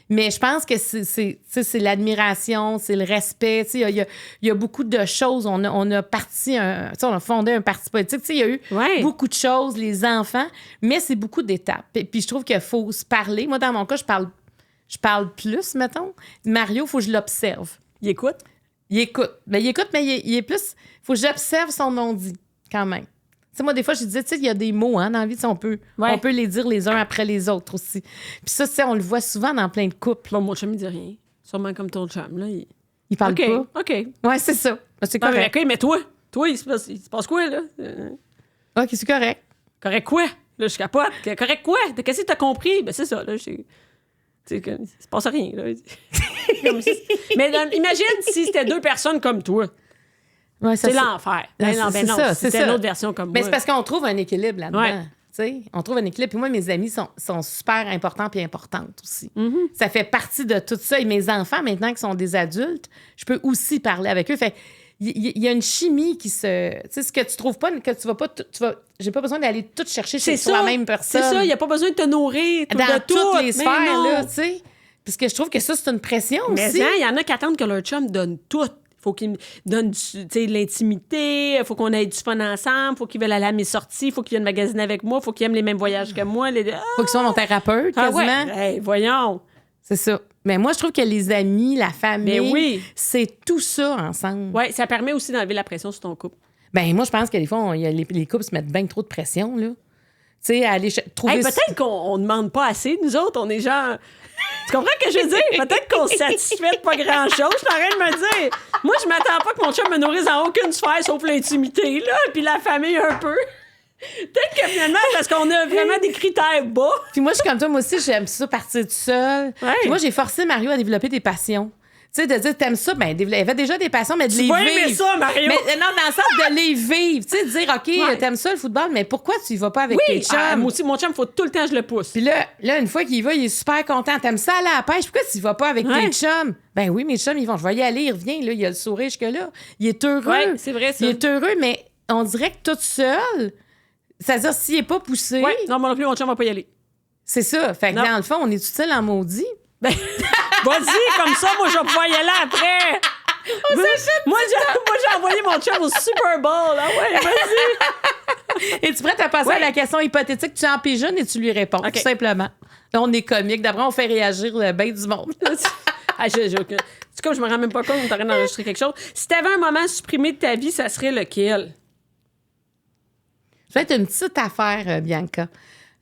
Mais je pense que c'est l'admiration, c'est le respect. Tu sais, il y a beaucoup de choses. On a fondé un parti politique. Tu sais, il y a eu beaucoup de choses, les enfants, mais c'est beaucoup d'étapes. Puis je trouve qu'il faut se parler. Moi, dans mon cas, je parle plus, mettons. Mario, il faut que je l'observe. Il écoute. Il écoute. Ben, il écoute, mais il est plus... Il faut que j'observe son non-dit, quand même. Tu sais, moi, des fois, je disais, tu sais, il y a des mots, hein, dans la vie, on peut les dire les uns après les autres aussi. Puis ça, tu sais, on le voit souvent dans plein de couples. Bon, mon chum, il dit rien. Sûrement comme ton chum, là. Il parle pas. OK. Ouais, c'est ça. C'est correct. OK, mais toi, il se passe quoi, là? OK, c'est correct. Correct quoi? Là, je capote. Correct quoi? Qu'est-ce que t'as compris? Ben, c'est ça, là. Tu sais, il se passe rien, là. Mais imagine si c'était 2 personnes comme toi. Ouais, c'est l'enfer. Ben non, c'est une autre version comme moi. Mais c'est parce qu'on trouve un équilibre là-dedans. Ouais. T'sais, on trouve un équilibre. Puis moi, mes amis sont super importants et importantes aussi. Ça fait partie de tout ça. Et mes enfants, maintenant qui sont des adultes, je peux aussi parler avec eux. Fait il y a une chimie qui se... Tu sais, ce que tu trouves pas, que tu vas pas... J'ai pas besoin d'aller tout chercher chez la même personne. C'est ça, il n'y a pas besoin de te nourrir dans de toutes les sphères, là, tu sais. Parce que je trouve que ça, c'est une pression mais aussi. Mais il y en a qui attendent que leur chum donne tout. Faut qu'il me donne de l'intimité, faut qu'on ait du fun ensemble, faut qu'ils veulent aller à mes sorties, faut qu'ils viennent magasiner avec moi, faut qu'ils aiment les mêmes voyages que moi. Faut qu'ils soient mon thérapeute, quasiment. Ouais. Hey, voyons. C'est ça. Mais moi, je trouve que les amis, la famille, c'est tout ça ensemble. Oui, ça permet aussi d'enlever la pression sur ton couple. Ben moi, je pense que des fois, les couples se mettent bien trop de pression, là. Tu sais, aller trouver... peut-être qu'on ne demande pas assez, nous autres, on est genre... Tu comprends ce que je veux dire? Peut-être qu'on se satisfait de pas grand-chose. Je suis en train de me dire... Moi, je m'attends pas que mon chum me nourrisse dans aucune sphère, sauf l'intimité, là, puis la famille un peu. Peut-être que finalement, parce qu'on a vraiment des critères bas. Puis moi, je suis comme toi, moi aussi, j'aime ça, partir tout seul. Ouais. Puis moi, j'ai forcé Mario à développer des passions. Tu sais, de dire, t'aimes ça, ben, il avait déjà des passions, mais de les Tu vas vivre. aimer ça, Mario. Mais non, dans le sens de les vivre. Tu sais, de dire, OK, t'aimes ça, le football, mais pourquoi tu y vas pas avec tes chums? Moi aussi, mon chum, il faut tout le temps que je le pousse. Puis là, une fois qu'il y va, il est super content. T'aimes ça aller à la pêche? Pourquoi tu y vas pas avec tes chums? Ben oui, mes chums, ils vont. Je vais y aller, il revient, là, il a le sourire jusque-là. Il est heureux. Ouais, c'est vrai, ça. Il est heureux, mais on dirait que tout seul, c'est-à-dire, s'il est pas poussé, Ouais, non, moi non plus, mon chum va pas y aller. c'est ça. Fait que Non. dans le fond, on est tout seul en maudit. Ben, vas-y, comme ça, moi, je vais pouvoir y aller après. Moi, j'ai envoyé mon chum au Super Bowl. Ah ouais, vas-y. Es-tu prête à passer à la question hypothétique? Tu en pigeonnes et tu lui réponds, OK. tout simplement. Là, on est comique. D'après, on fait réagir bien du monde. C'est comme je me rends même pas compte qu'on est en train d'enregistrer quelque chose. Si t'avais un moment supprimé de ta vie, ça serait lequel? Je vais être une petite affaire, Bianca.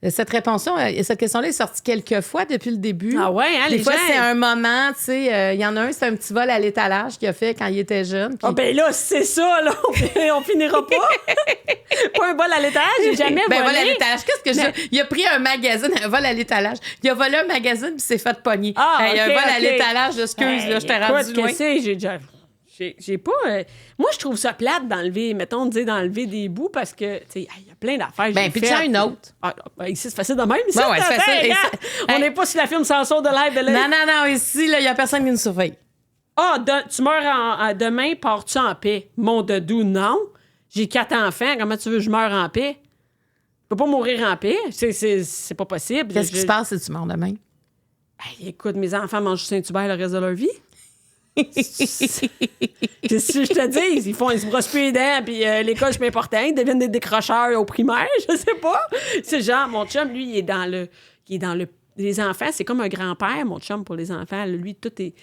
Cette cette question-là est sortie quelques fois depuis le début. Ah ouais, hein, Des les fois, gens... c'est un moment, tu sais, il y en a un, c'est un petit vol à l'étalage qu'il a fait quand il était jeune. Ah ben là, c'est ça, là, on finira pas. Pas un vol à l'étage, j'ai jamais volé. Vol à l'étalage. Qu'est-ce que Mais- il a pris un magazine, un vol à l'étalage. Il a volé un magazine puis s'est fait pogner. Ah, Un OK, vol à OK. l'étalage, excuse, là, je t'ai rendu Écoute, loin. qu'est-ce que j'ai déjà... J'ai pas... Moi, je trouve ça plate d'enlever, mettons, d'enlever des bouts parce que, tu sais, il y a plein d'affaires que Ben, j'ai puis faites. tu as une autre. Ah, ben, ici, c'est facile de même. Ici, Ouais, ouais, c'est t'as facile. fait, Et regarde. ça- On n'est pas sur la film sans son de live de Non, non, non, ici, là, il y a personne qui nous surveille. Ah, tu meurs demain, pars-tu en paix? Mon dodou, non. J'ai 4 enfants, comment tu veux que je meure en paix? Je peux pas mourir en paix. C'est pas possible. Qu'est-ce qui se passe si tu meurs demain? Hey, écoute, mes enfants mangent du Saint-Hubert le reste de leur vie. Qu'est-ce que je te dis? Ils se brossent plus les dents, puis l'école, c'est pas important. Ils deviennent des décrocheurs au primaire, je sais pas. C'est genre, mon chum, lui, il est dans le... Les enfants, c'est comme un grand-père, mon chum, pour les enfants. Lui, tout est...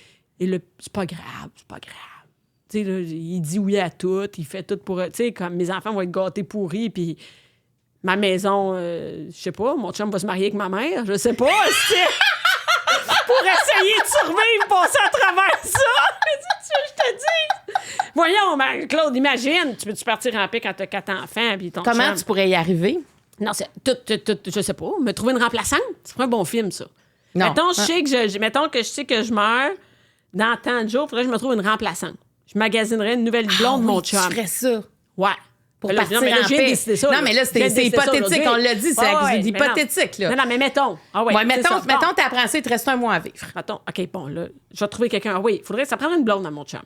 c'est pas grave, c'est pas grave. Tu sais, là, il dit oui à tout, il fait tout pour... Tu sais, comme mes enfants vont être gâtés pourris, puis ma maison, je sais pas, mon chum va se marier avec ma mère, je sais pas. Pour essayer de survivre, passer à travers ça. Je te dis. Voyons, Claude, imagine, tu peux-tu partir en paix quand t'as 4 enfants, puis ton Comment chum... tu pourrais y arriver? Non, c'est tout, je sais pas. Me trouver une remplaçante, c'est pas un bon film, ça. Non. Mettons, mettons que je sais que je meurs dans tant de jours, il faudrait que je me trouve une remplaçante. Je magasinerais une nouvelle blonde de mon chum. Tu ferais ça. Ouais. Pour Mais là, partir non, mais là, en je viens de paix. décider ça, Non, mais là, Je viens de c'est décider ça hypothétique. aujourd'hui. On l'a dit, c'est Ouais, ouais, mais hypothétique, là. Non, mais mettons. Ah ouais, Ouais, c'est ça. mettons, t'apprends ça, il te reste un mois à vivre. Attends, OK, bon, là, je vais trouver quelqu'un. Oui, ça prendrait une blonde à mon chum.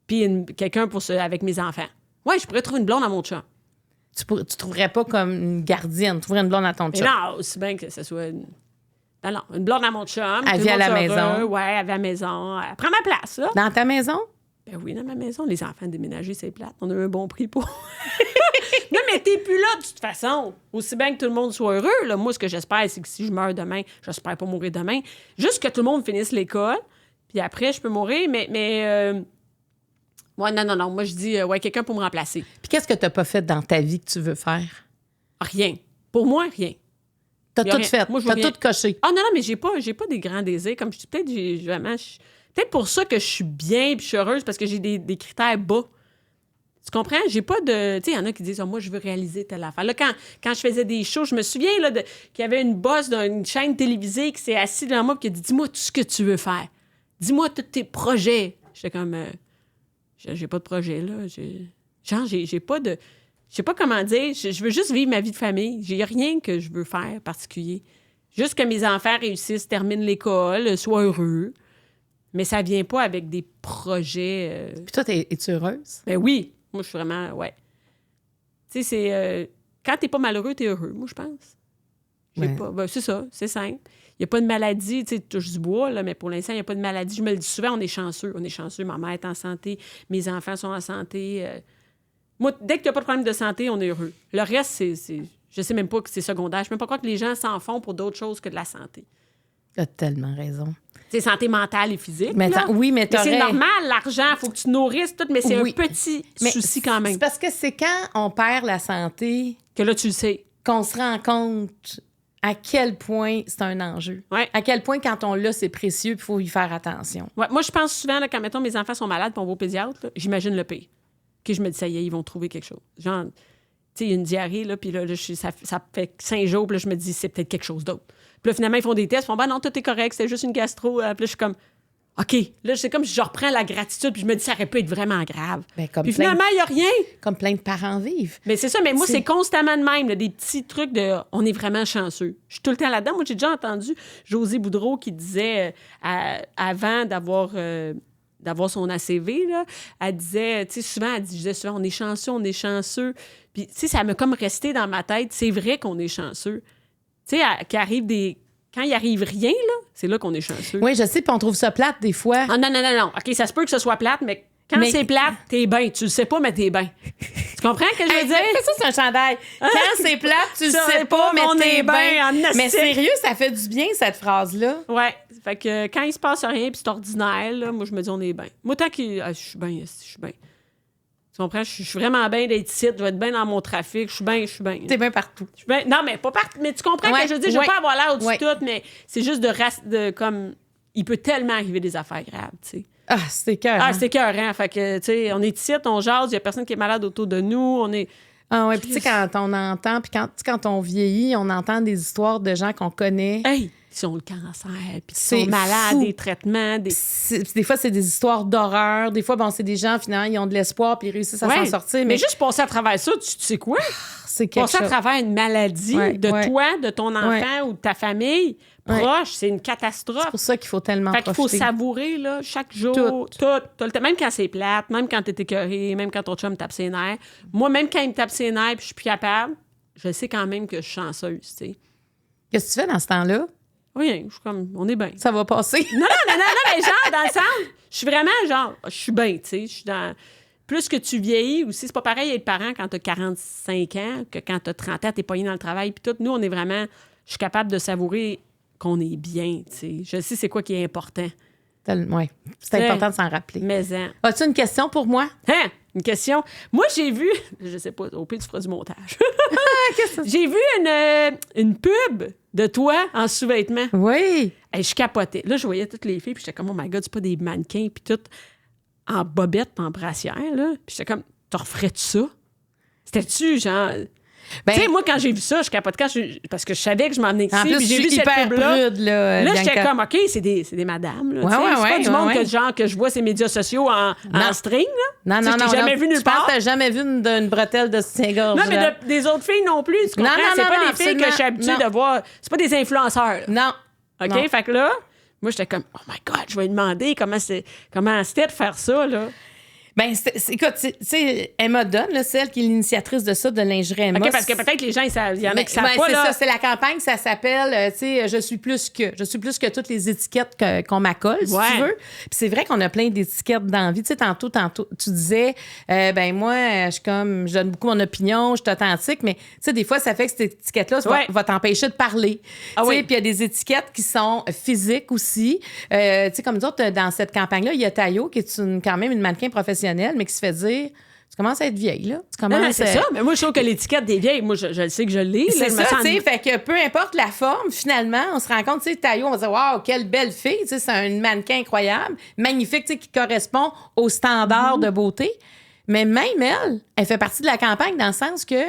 Puis quelqu'un avec mes enfants. Ouais, je pourrais trouver une blonde à mon chum. Tu trouverais pas comme une gardienne, tu trouverais une blonde à ton Mais chum. non, aussi bien que ce soit une... Non, une blonde à mon chum. Elle tout le vit à monde la soit maison. heureux. Ouais, elle vit à la maison. Elle prend ma place, là. Dans ta maison? Ben oui, dans ma maison. Les enfants déménagés, c'est plate. On a eu un bon prix pour... Non, mais t'es plus là, de toute façon. Aussi bien que tout le monde soit heureux, là. Moi, ce que j'espère, c'est que si je meurs demain, j'espère pas mourir demain. Juste que tout le monde finisse l'école. Puis après, je peux mourir, mais ouais, non. Moi, je dis, ouais, quelqu'un pour me remplacer. Puis qu'est-ce que t'as pas fait dans ta vie que tu veux faire? Rien. Pour moi, rien. T'as Y a tout rien. fait. Moi, je veux T'as rien. tout coché. Ah non, mais j'ai pas des grands désirs. Comme je dis, peut-être peut-être pour ça que je suis bien puis je suis heureuse, parce que j'ai des critères bas. Tu comprends? J'ai pas de... Tu sais, il y en a qui disent, moi, je veux réaliser telle affaire. Là, quand je faisais des shows, je me souviens là, qu'il y avait une boss d'une chaîne télévisée qui s'est assise devant moi et qui a dit, dis-moi tout ce que tu veux faire. Dis-moi tous tes projets. J'étais comme, j'ai pas de projet, là. J'ai pas de... Je sais pas comment dire. Je veux juste vivre ma vie de famille. J'ai rien que je veux faire particulier. Juste que mes enfants réussissent, terminent l'école, soient heureux. Mais ça vient pas avec des projets... Puis toi, es-tu heureuse? Ben oui. Moi, je suis vraiment... Ouais. Tu sais, c'est... quand t'es pas malheureux, t'es heureux, moi, je pense. Ouais. Ben, c'est ça. C'est simple. Il n'y a pas de maladie. Tu sais, tu touches du bois, là, mais pour l'instant, il n'y a pas de maladie. Je me le dis souvent, on est chanceux. On est chanceux. Ma mère est en santé. Mes enfants sont en santé. Moi, dès qu'il n'y a pas de problème de santé, on est heureux. Le reste, c'est... Je sais même pas que c'est secondaire. Je ne sais même pas quoi que les gens s'en font pour d'autres choses que de la santé. T'as tellement raison. C'est santé mentale et physique. Mais là. oui, mais Mais t'aurais... c'est normal, l'argent, il faut que tu nourrisses tout, mais c'est Oui. un petit Mais souci quand même. C'est parce que c'est quand on perd la santé Que là, tu le sais. qu'on se rend compte à quel point c'est un enjeu. Ouais. À quel point, quand on l'a, c'est précieux, il faut y faire attention. Ouais, moi, je pense souvent, là, quand, mettons, mes enfants sont malades, puis on va au pédiatre, là, j'imagine le pire. Que je me dis, ça y est, ils vont trouver quelque chose. Genre, il y a une diarrhée, là, puis là, ça fait 5 jours, puis là, je me dis, c'est peut-être quelque chose d'autre. Puis là, finalement, ils font des tests, ils font, non, tout est correct, c'était juste une gastro. Puis là, je suis comme, OK. Là, c'est comme si je reprends la gratitude, puis je me dis, ça aurait pu être vraiment grave. Puis finalement, il n'y a rien. Comme plein de parents vivent. Mais c'est ça, mais moi, c'est constamment de même, là, des petits trucs de, on est vraiment chanceux. Je suis tout le temps là-dedans. Moi, j'ai déjà entendu Josée Boudreau qui disait, avant d'avoir son ACV, là, elle disait, tu sais, souvent, je disais souvent, on est chanceux. Puis, tu sais, ça m'a comme resté dans ma tête. C'est vrai qu'on est chanceux. Tu sais, quand il arrive rien, là, c'est là qu'on est chanceux. Oui, je sais, puis on trouve ça plate des fois. Ah, non. OK, ça se peut que ce soit plate, mais quand c'est plate, t'es bien. Tu le sais pas, mais t'es bien. Tu comprends ce que je veux dire? Ça, c'est un chandail. Quand c'est plate, tu le sais pas, mais t'es bien. Mais sérieux, ça fait du bien, cette phrase-là. Ouais. Fait que quand il se passe rien, puis c'est ordinaire, là, moi, je me dis, on est bien. Moi, tant que je suis bien, Tu comprends? Je suis vraiment bien d'être ici, je vais être bien dans mon trafic, je suis bien. T'es bien partout. Non, mais pas partout. Mais tu comprends que je veux dire, je veux pas avoir l'air au-dessus de tout, mais c'est juste comme... Il peut tellement arriver des affaires graves, tu sais. Ah, c'est écœurant. C'est écœurant. Fait que, tu sais, on est ici, on jase, il y a personne qui est malade autour de nous, on est... Ah ouais, puis tu sais, quand on entend, puis quand on vieillit, on entend des histoires de gens qu'on connaît. Hey! Ils ont le cancer, puis ils sont malades, des traitements. Des fois, c'est des histoires d'horreur. Des fois, c'est des gens, finalement, ils ont de l'espoir puis ils réussissent à s'en sortir. Mais juste passer à travers ça, tu sais quoi? C'est quelque chose. Passer à travers une maladie toi, de ton enfant ou de ta famille proche, c'est une catastrophe. C'est pour ça qu'il faut tellement profiter. Fait qu'il faut savourer, là, chaque jour, tout. Même quand c'est plate, même quand t'es écœuré, même quand ton chum tape ses nerfs. Moi, même quand il me tape ses nerfs puis je suis plus capable, je sais quand même que je suis chanceuse, tu sais. Qu'est-ce que tu fais dans ce temps-là? Oui, je suis comme, on est bien. Ça va passer. Non, mais genre, dans le sens, je suis vraiment genre, je suis bien, tu sais, je suis dans... Plus que tu vieillis aussi, c'est pas pareil être parent quand t'as 45 ans que quand t'as 30 ans, t'es pogné dans le travail, puis tout. Nous, on est vraiment... Je suis capable de savourer qu'on est bien, tu sais. Je sais c'est quoi qui est important. Oui, c'est important de s'en rappeler. Mais as-tu une question pour moi? Hein? Une question? Moi, j'ai vu... Je sais pas, au pire, tu feras du montage. J'ai vu une pub de toi en sous-vêtements. Oui. Hey, je capotais. Là, je voyais toutes les filles, puis j'étais comme, oh my God, c'est pas des mannequins, puis tout en bobette, en brassière, là. Puis j'étais comme, t'en referais-tu ça? C'était-tu, genre... tu sais, moi, quand j'ai vu ça, je capotais parce que je savais que je m'en venais ici, puis j'ai vu cette pub-là. Là, j'étais comme, OK, c'est des madames, là. C'est pas du monde que je vois ces médias sociaux en string, là. Non, j'ai jamais vu nulle part. Je pense que t'as jamais vu une bretelle de soutien-gorge. Non, mais des autres filles non plus, tu comprends? C'est pas des filles que je suis habituée de voir. C'est pas des influenceurs, là. Non. OK? Fait que là, moi, j'étais comme, oh my God, je vais lui demander comment c'était de faire ça, là. Ben, écoute, tu sais, Emma Dunn, là, c'est elle qui est l'initiatrice de ça, de lingerie Emma. OK, parce que peut-être les gens, il y en a qui savent pas, c'est là. ça, c'est la campagne, ça s'appelle, tu sais, je suis plus que toutes les étiquettes qu'on m'accole, si tu veux. Puis c'est vrai qu'on a plein d'étiquettes dans la vie. Tu sais, tantôt, tu disais, moi, je donne beaucoup mon opinion, je suis authentique, mais tu sais, des fois, ça fait que cette étiquette-là va t'empêcher de parler. Tu sais, puis il y a des étiquettes qui sont physiques aussi. Tu sais, comme nous autres, dans cette campagne-là, il y a Tayo, qui est quand même une mannequin professionnelle, mais qui se fait dire, tu commences à être vieille, là. C'est ça, mais moi, je trouve que l'étiquette des vieilles, moi, je le sais que je l'ai. C'est ça, tu sais, fait que peu importe la forme, finalement, on se rend compte, tu sais, Tayo, on va dire, waouh, quelle belle fille, tu sais, c'est un mannequin incroyable, magnifique, tu sais, qui correspond aux standards de beauté. Mais même elle fait partie de la campagne dans le sens que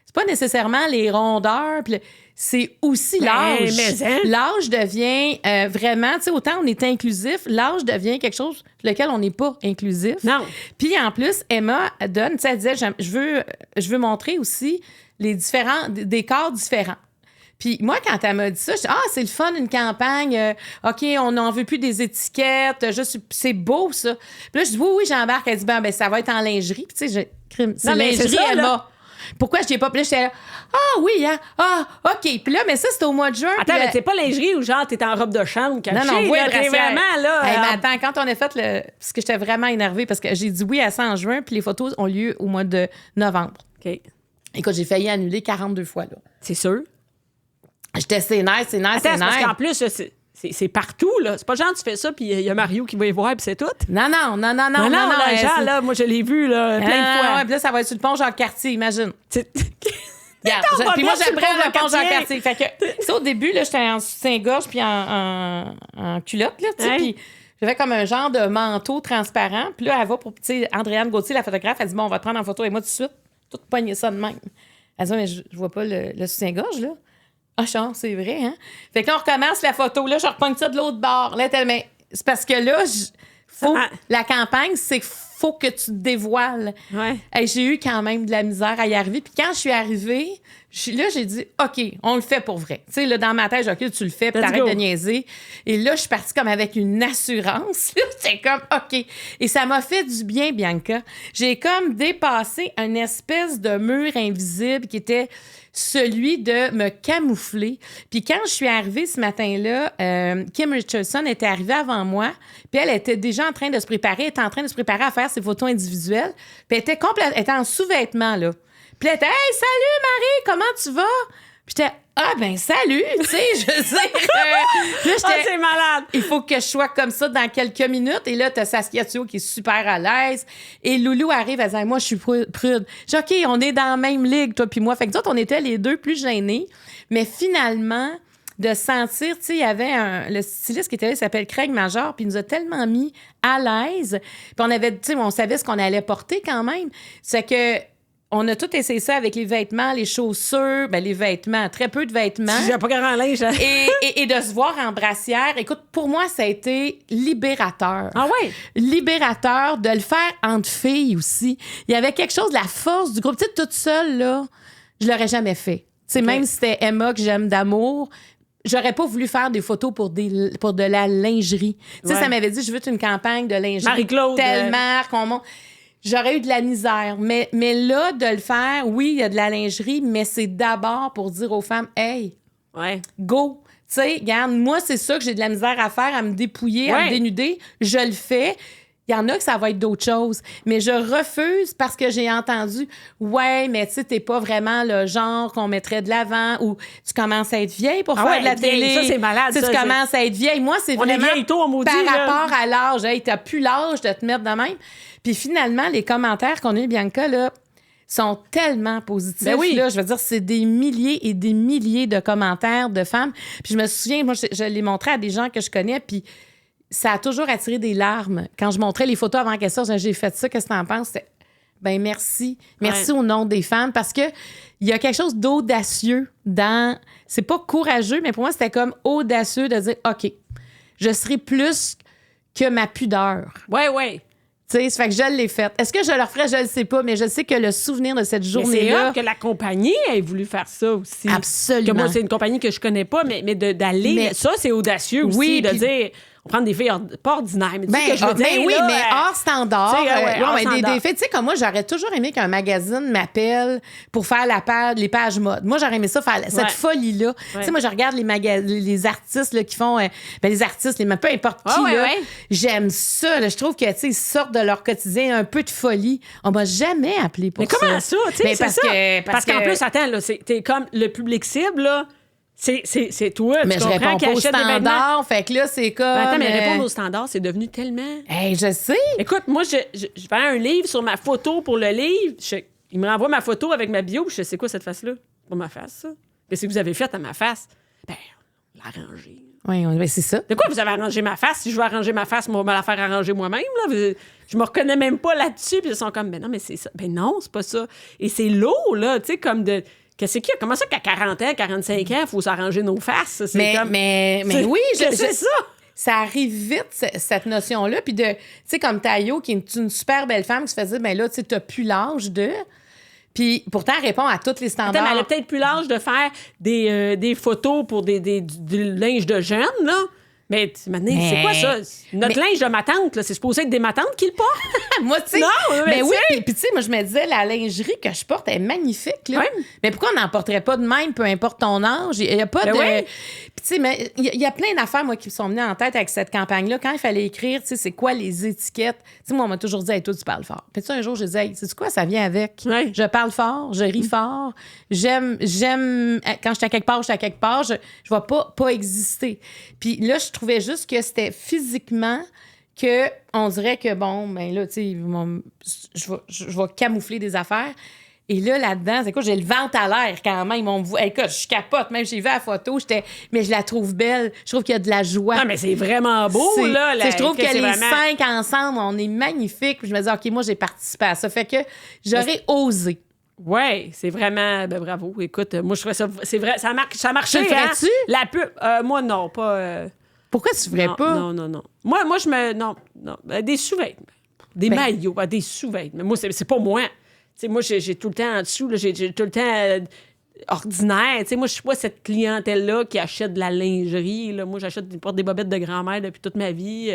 c'est pas nécessairement les rondeurs, puis c'est aussi l'âge. L'âge devient vraiment, tu sais, autant on est inclusif, l'âge devient quelque chose pour lequel on n'est pas inclusif. Non. Puis en plus, Emma donne, tu sais, elle disait, je veux montrer aussi des corps différents. Puis moi, quand elle m'a dit ça, je dis, c'est le fun, une campagne. OK, on n'en veut plus des étiquettes. C'est beau, ça. Puis là, je dis, oui, j'embarque. Elle dit, ben, ça va être en lingerie. Puis tu sais, c'est lingerie, Emma. Pourquoi je t'ai pas... Puis là, j'étais là, oui, hein? OK. Puis là, mais ça, c'était au mois de juin. Attends, mais t'es pas lingerie ou genre t'es en robe de chambre cachée? Non, oui, t'es vraiment, là... mais attends, quand on a fait parce que j'étais vraiment énervée, parce que j'ai dit oui à ça en juin, puis les photos ont lieu au mois de novembre. OK. Écoute, j'ai failli annuler 42 fois, là. C'est sûr? J'étais sénère. Parce qu'en plus, c'est partout, là. C'est pas genre, tu fais ça, puis il y a Mario qui va y voir, puis c'est tout. Non. Genre, là, moi, je l'ai vu, là, plein de fois. Puis là, ça va être sur le pont Jacques-Cartier, imagine. Regarde, puis moi, j'apprends le pont Jacques-Cartier. Fait que, au début, là, j'étais en soutien-gorge puis en culotte, là, tu sais, puis j'avais comme un genre de manteau transparent. Puis là, elle va pour, tu sais, Andréane Gauthier, la photographe, elle dit, bon, on va te prendre en photo avec moi tout de suite. tout pogné ça de même. Elle dit, mais je vois pas le soutien-gorge, là. Ah, chance, c'est vrai, hein? Fait que là, on recommence la photo. Là, je repogne ça de l'autre bord. Là, mais c'est parce que là, la campagne, c'est qu'il faut que tu te dévoiles. Ouais. Hey, j'ai eu quand même de la misère à y arriver. Puis quand je suis arrivée, là, j'ai dit, OK, on le fait pour vrai. Tu sais, là, dans ma tête, OK, tu le fais, puis t'arrêtes de niaiser. Et là, je suis partie comme avec une assurance. J'étais comme, OK. Et ça m'a fait du bien, Bianca. J'ai comme dépassé une espèce de mur invisible qui était celui de me camoufler. Puis quand je suis arrivée ce matin-là, Kim Richardson était arrivée avant moi, puis elle était déjà en train de se préparer, elle était en train de se préparer à faire ses photos individuelles, puis elle était en sous-vêtements, là. Puis elle était « Hey, salut Marie, comment tu vas? » Puis j'étais « Ah, ben salut! » Tu sais, je veux dire... là, c'est malade! Il faut que je sois comme ça dans quelques minutes. Et là, t'as Saskia Thuot qui est super à l'aise. Et Loulou arrive, elle dit « Moi, je suis prude. » Je dis « OK, on est dans la même ligue, toi puis moi. » Fait que nous autres, on était les deux plus gênés. Mais finalement... de sentir, tu sais, il y avait le styliste qui était là, il s'appelle Craig Major, puis il nous a tellement mis à l'aise. Puis on avait, tu sais, on savait ce qu'on allait porter quand même. C'est que on a tout essayé ça avec les vêtements, les chaussures, les vêtements, très peu de vêtements. J'ai pas grand linge. Hein? Et de se voir en brassière. Écoute, pour moi, ça a été libérateur. Ah ouais? Libérateur de le faire entre filles aussi. Il y avait quelque chose de la force du groupe. Tu sais, toute seule, là, je l'aurais jamais fait. Tu sais, même si c'était Emma que j'aime d'amour, j'aurais pas voulu faire des photos pour de la lingerie. Tu sais, ça m'avait dit, je veux une campagne de lingerie. Marie-Claude. Telle marque, on monte. J'aurais eu de la misère. Mais là, de le faire, oui, il y a de la lingerie, mais c'est d'abord pour dire aux femmes, hey, go. Tu sais, regarde, moi, c'est ça que j'ai de la misère à faire, à me dépouiller, à me dénuder. Je le fais. Il y en a que ça va être d'autres choses. Mais je refuse parce que j'ai entendu, ouais, mais tu sais, t'es pas vraiment le genre qu'on mettrait de l'avant ou tu commences à être vieille pour faire de la télé. Ça, c'est malade. Tu commences à être vieille. Moi, c'est vraiment par rapport à l'âge. Hey, t'as plus l'âge de te mettre de même. Puis finalement, les commentaires qu'on a eu, Bianca, là, sont tellement positifs. Ben oui. Là, je veux dire, c'est des milliers et des milliers de commentaires de femmes. Puis je me souviens, moi, je les montrais à des gens que je connais, puis ça a toujours attiré des larmes. Quand je montrais les photos avant qu'elle sorte, j'ai fait ça, qu'est-ce que t'en penses? C'était, ben merci. Merci au nom des femmes, parce que il y a quelque chose d'audacieux dans... C'est pas courageux, mais pour moi, c'était comme audacieux de dire, OK, je serai plus que ma pudeur. Ouais. Tu sais, ça fait que je l'ai faite. Est-ce que je le referais? Je le sais pas, mais je sais que le souvenir de cette journée-là... C'est que la compagnie ait voulu faire ça aussi. Absolument. Que moi, c'est une compagnie que je connais pas, mais d'aller... Mais ça, c'est audacieux aussi, de dire... On prend des filles pas ordinaires, mais tu sais que je veux dire, oui, là, mais hors standard. hors standard. Des filles, tu sais, comme moi, j'aurais toujours aimé qu'un magazine m'appelle pour faire les pages mode. Moi, j'aurais aimé ça, faire cette folie-là. Tu sais, moi, je regarde les artistes là, qui font... les artistes, peu importe qui, là, j'aime ça. Là, je trouve que, tu sais, ils sortent de leur quotidien un peu de folie. On m'a jamais appelé pour ça. Mais comment ça? Tu sais, c'est ça. Parce qu'en plus, attends, là, t'es comme le public cible, là. C'est toi, mais je réponds pas au standard, fait que là, c'est comme... Attends, mais répondre au standard, c'est devenu tellement... Hey, je sais! Écoute, moi, je fais un livre sur ma photo pour le livre. Il me renvoie ma photo avec ma bio, puis je sais, c'est quoi cette face-là? Pour ma face, ça? Qu'est-ce que vous avez fait à ma face? Ben, on l'a arrangée. Oui, c'est ça. De quoi vous avez arrangé ma face? Si je veux arranger ma face, moi, on va la faire arranger moi-même, là. Je me reconnais même pas là-dessus, puis ils sont comme, ben non, mais c'est ça. Ben non, c'est pas ça. Et c'est lourd, là, tu sais, comme de... Qu'est-ce qu'il y a? Comment ça qu'à 40 ans, 45 ans, il faut s'arranger nos faces? Mais oui, c'est ça. Ça arrive vite, cette notion-là. Puis tu sais, comme Tayo, qui est une super belle femme, qui se fait dire, ben là, tu sais, t'as plus l'âge de... Puis pourtant, elle répond à tous les standards. Attends, mais elle a peut-être plus l'âge de faire des photos pour du linge de jeunes, là. Mais maintenant, c'est quoi ça? Notre linge de ma tante, là, c'est supposé être des matantes qui le portent? Moi, tu sais. Non, mais oui, puis tu sais, moi, je me disais, la lingerie que je porte est magnifique, là. Oui. Mais pourquoi on n'en porterait pas de même, peu importe ton âge? Il n'y a pas de. Oui. Puis tu sais, mais il y a plein d'affaires, moi, qui me sont venues en tête avec cette campagne-là. Quand il fallait écrire, tu sais, c'est quoi les étiquettes? Tu sais, moi, on m'a toujours dit, hey, toi, tu parles fort. Puis tu sais, un jour, je disais, hey, c'est quoi, ça vient avec? Oui. Je parle fort, je ris fort. J'aime. Quand je suis à quelque part, je ne vais pas exister. Puis là, je trouvais juste que c'était physiquement que on dirait que, bon, ben là, tu sais, je vais camoufler des affaires. Et là-dedans, c'est quoi? J'ai le ventre à l'air quand même. Écoute, je capote. Même j'ai vu la photo, mais je la trouve belle. Je trouve qu'il y a de la joie. Non, mais c'est vraiment beau, là. Je trouve que les vraiment... 5 ensemble, on est magnifiques. Puis je me dis, OK, moi, j'ai participé à ça. Fait que j'aurais osé. Oui, c'est vraiment... Ben, bravo. Écoute, moi, je ferais ça... C'est vrai, ça marchait, Tu le hein? ferais-tu? La pub... moi, non, pas... Pourquoi tu ferais non, pas? Non. Moi, je me... Non. Des sous-vêtements. Des maillots, des sous-vêtements. Moi, c'est pas moi. Tu sais, moi, j'ai tout le temps en dessous, là, j'ai tout le temps... ordinaire. Tu sais, moi, je suis pas cette clientèle-là qui achète de la lingerie. Là. Moi, porte des bobettes de grand-mère depuis toute ma vie.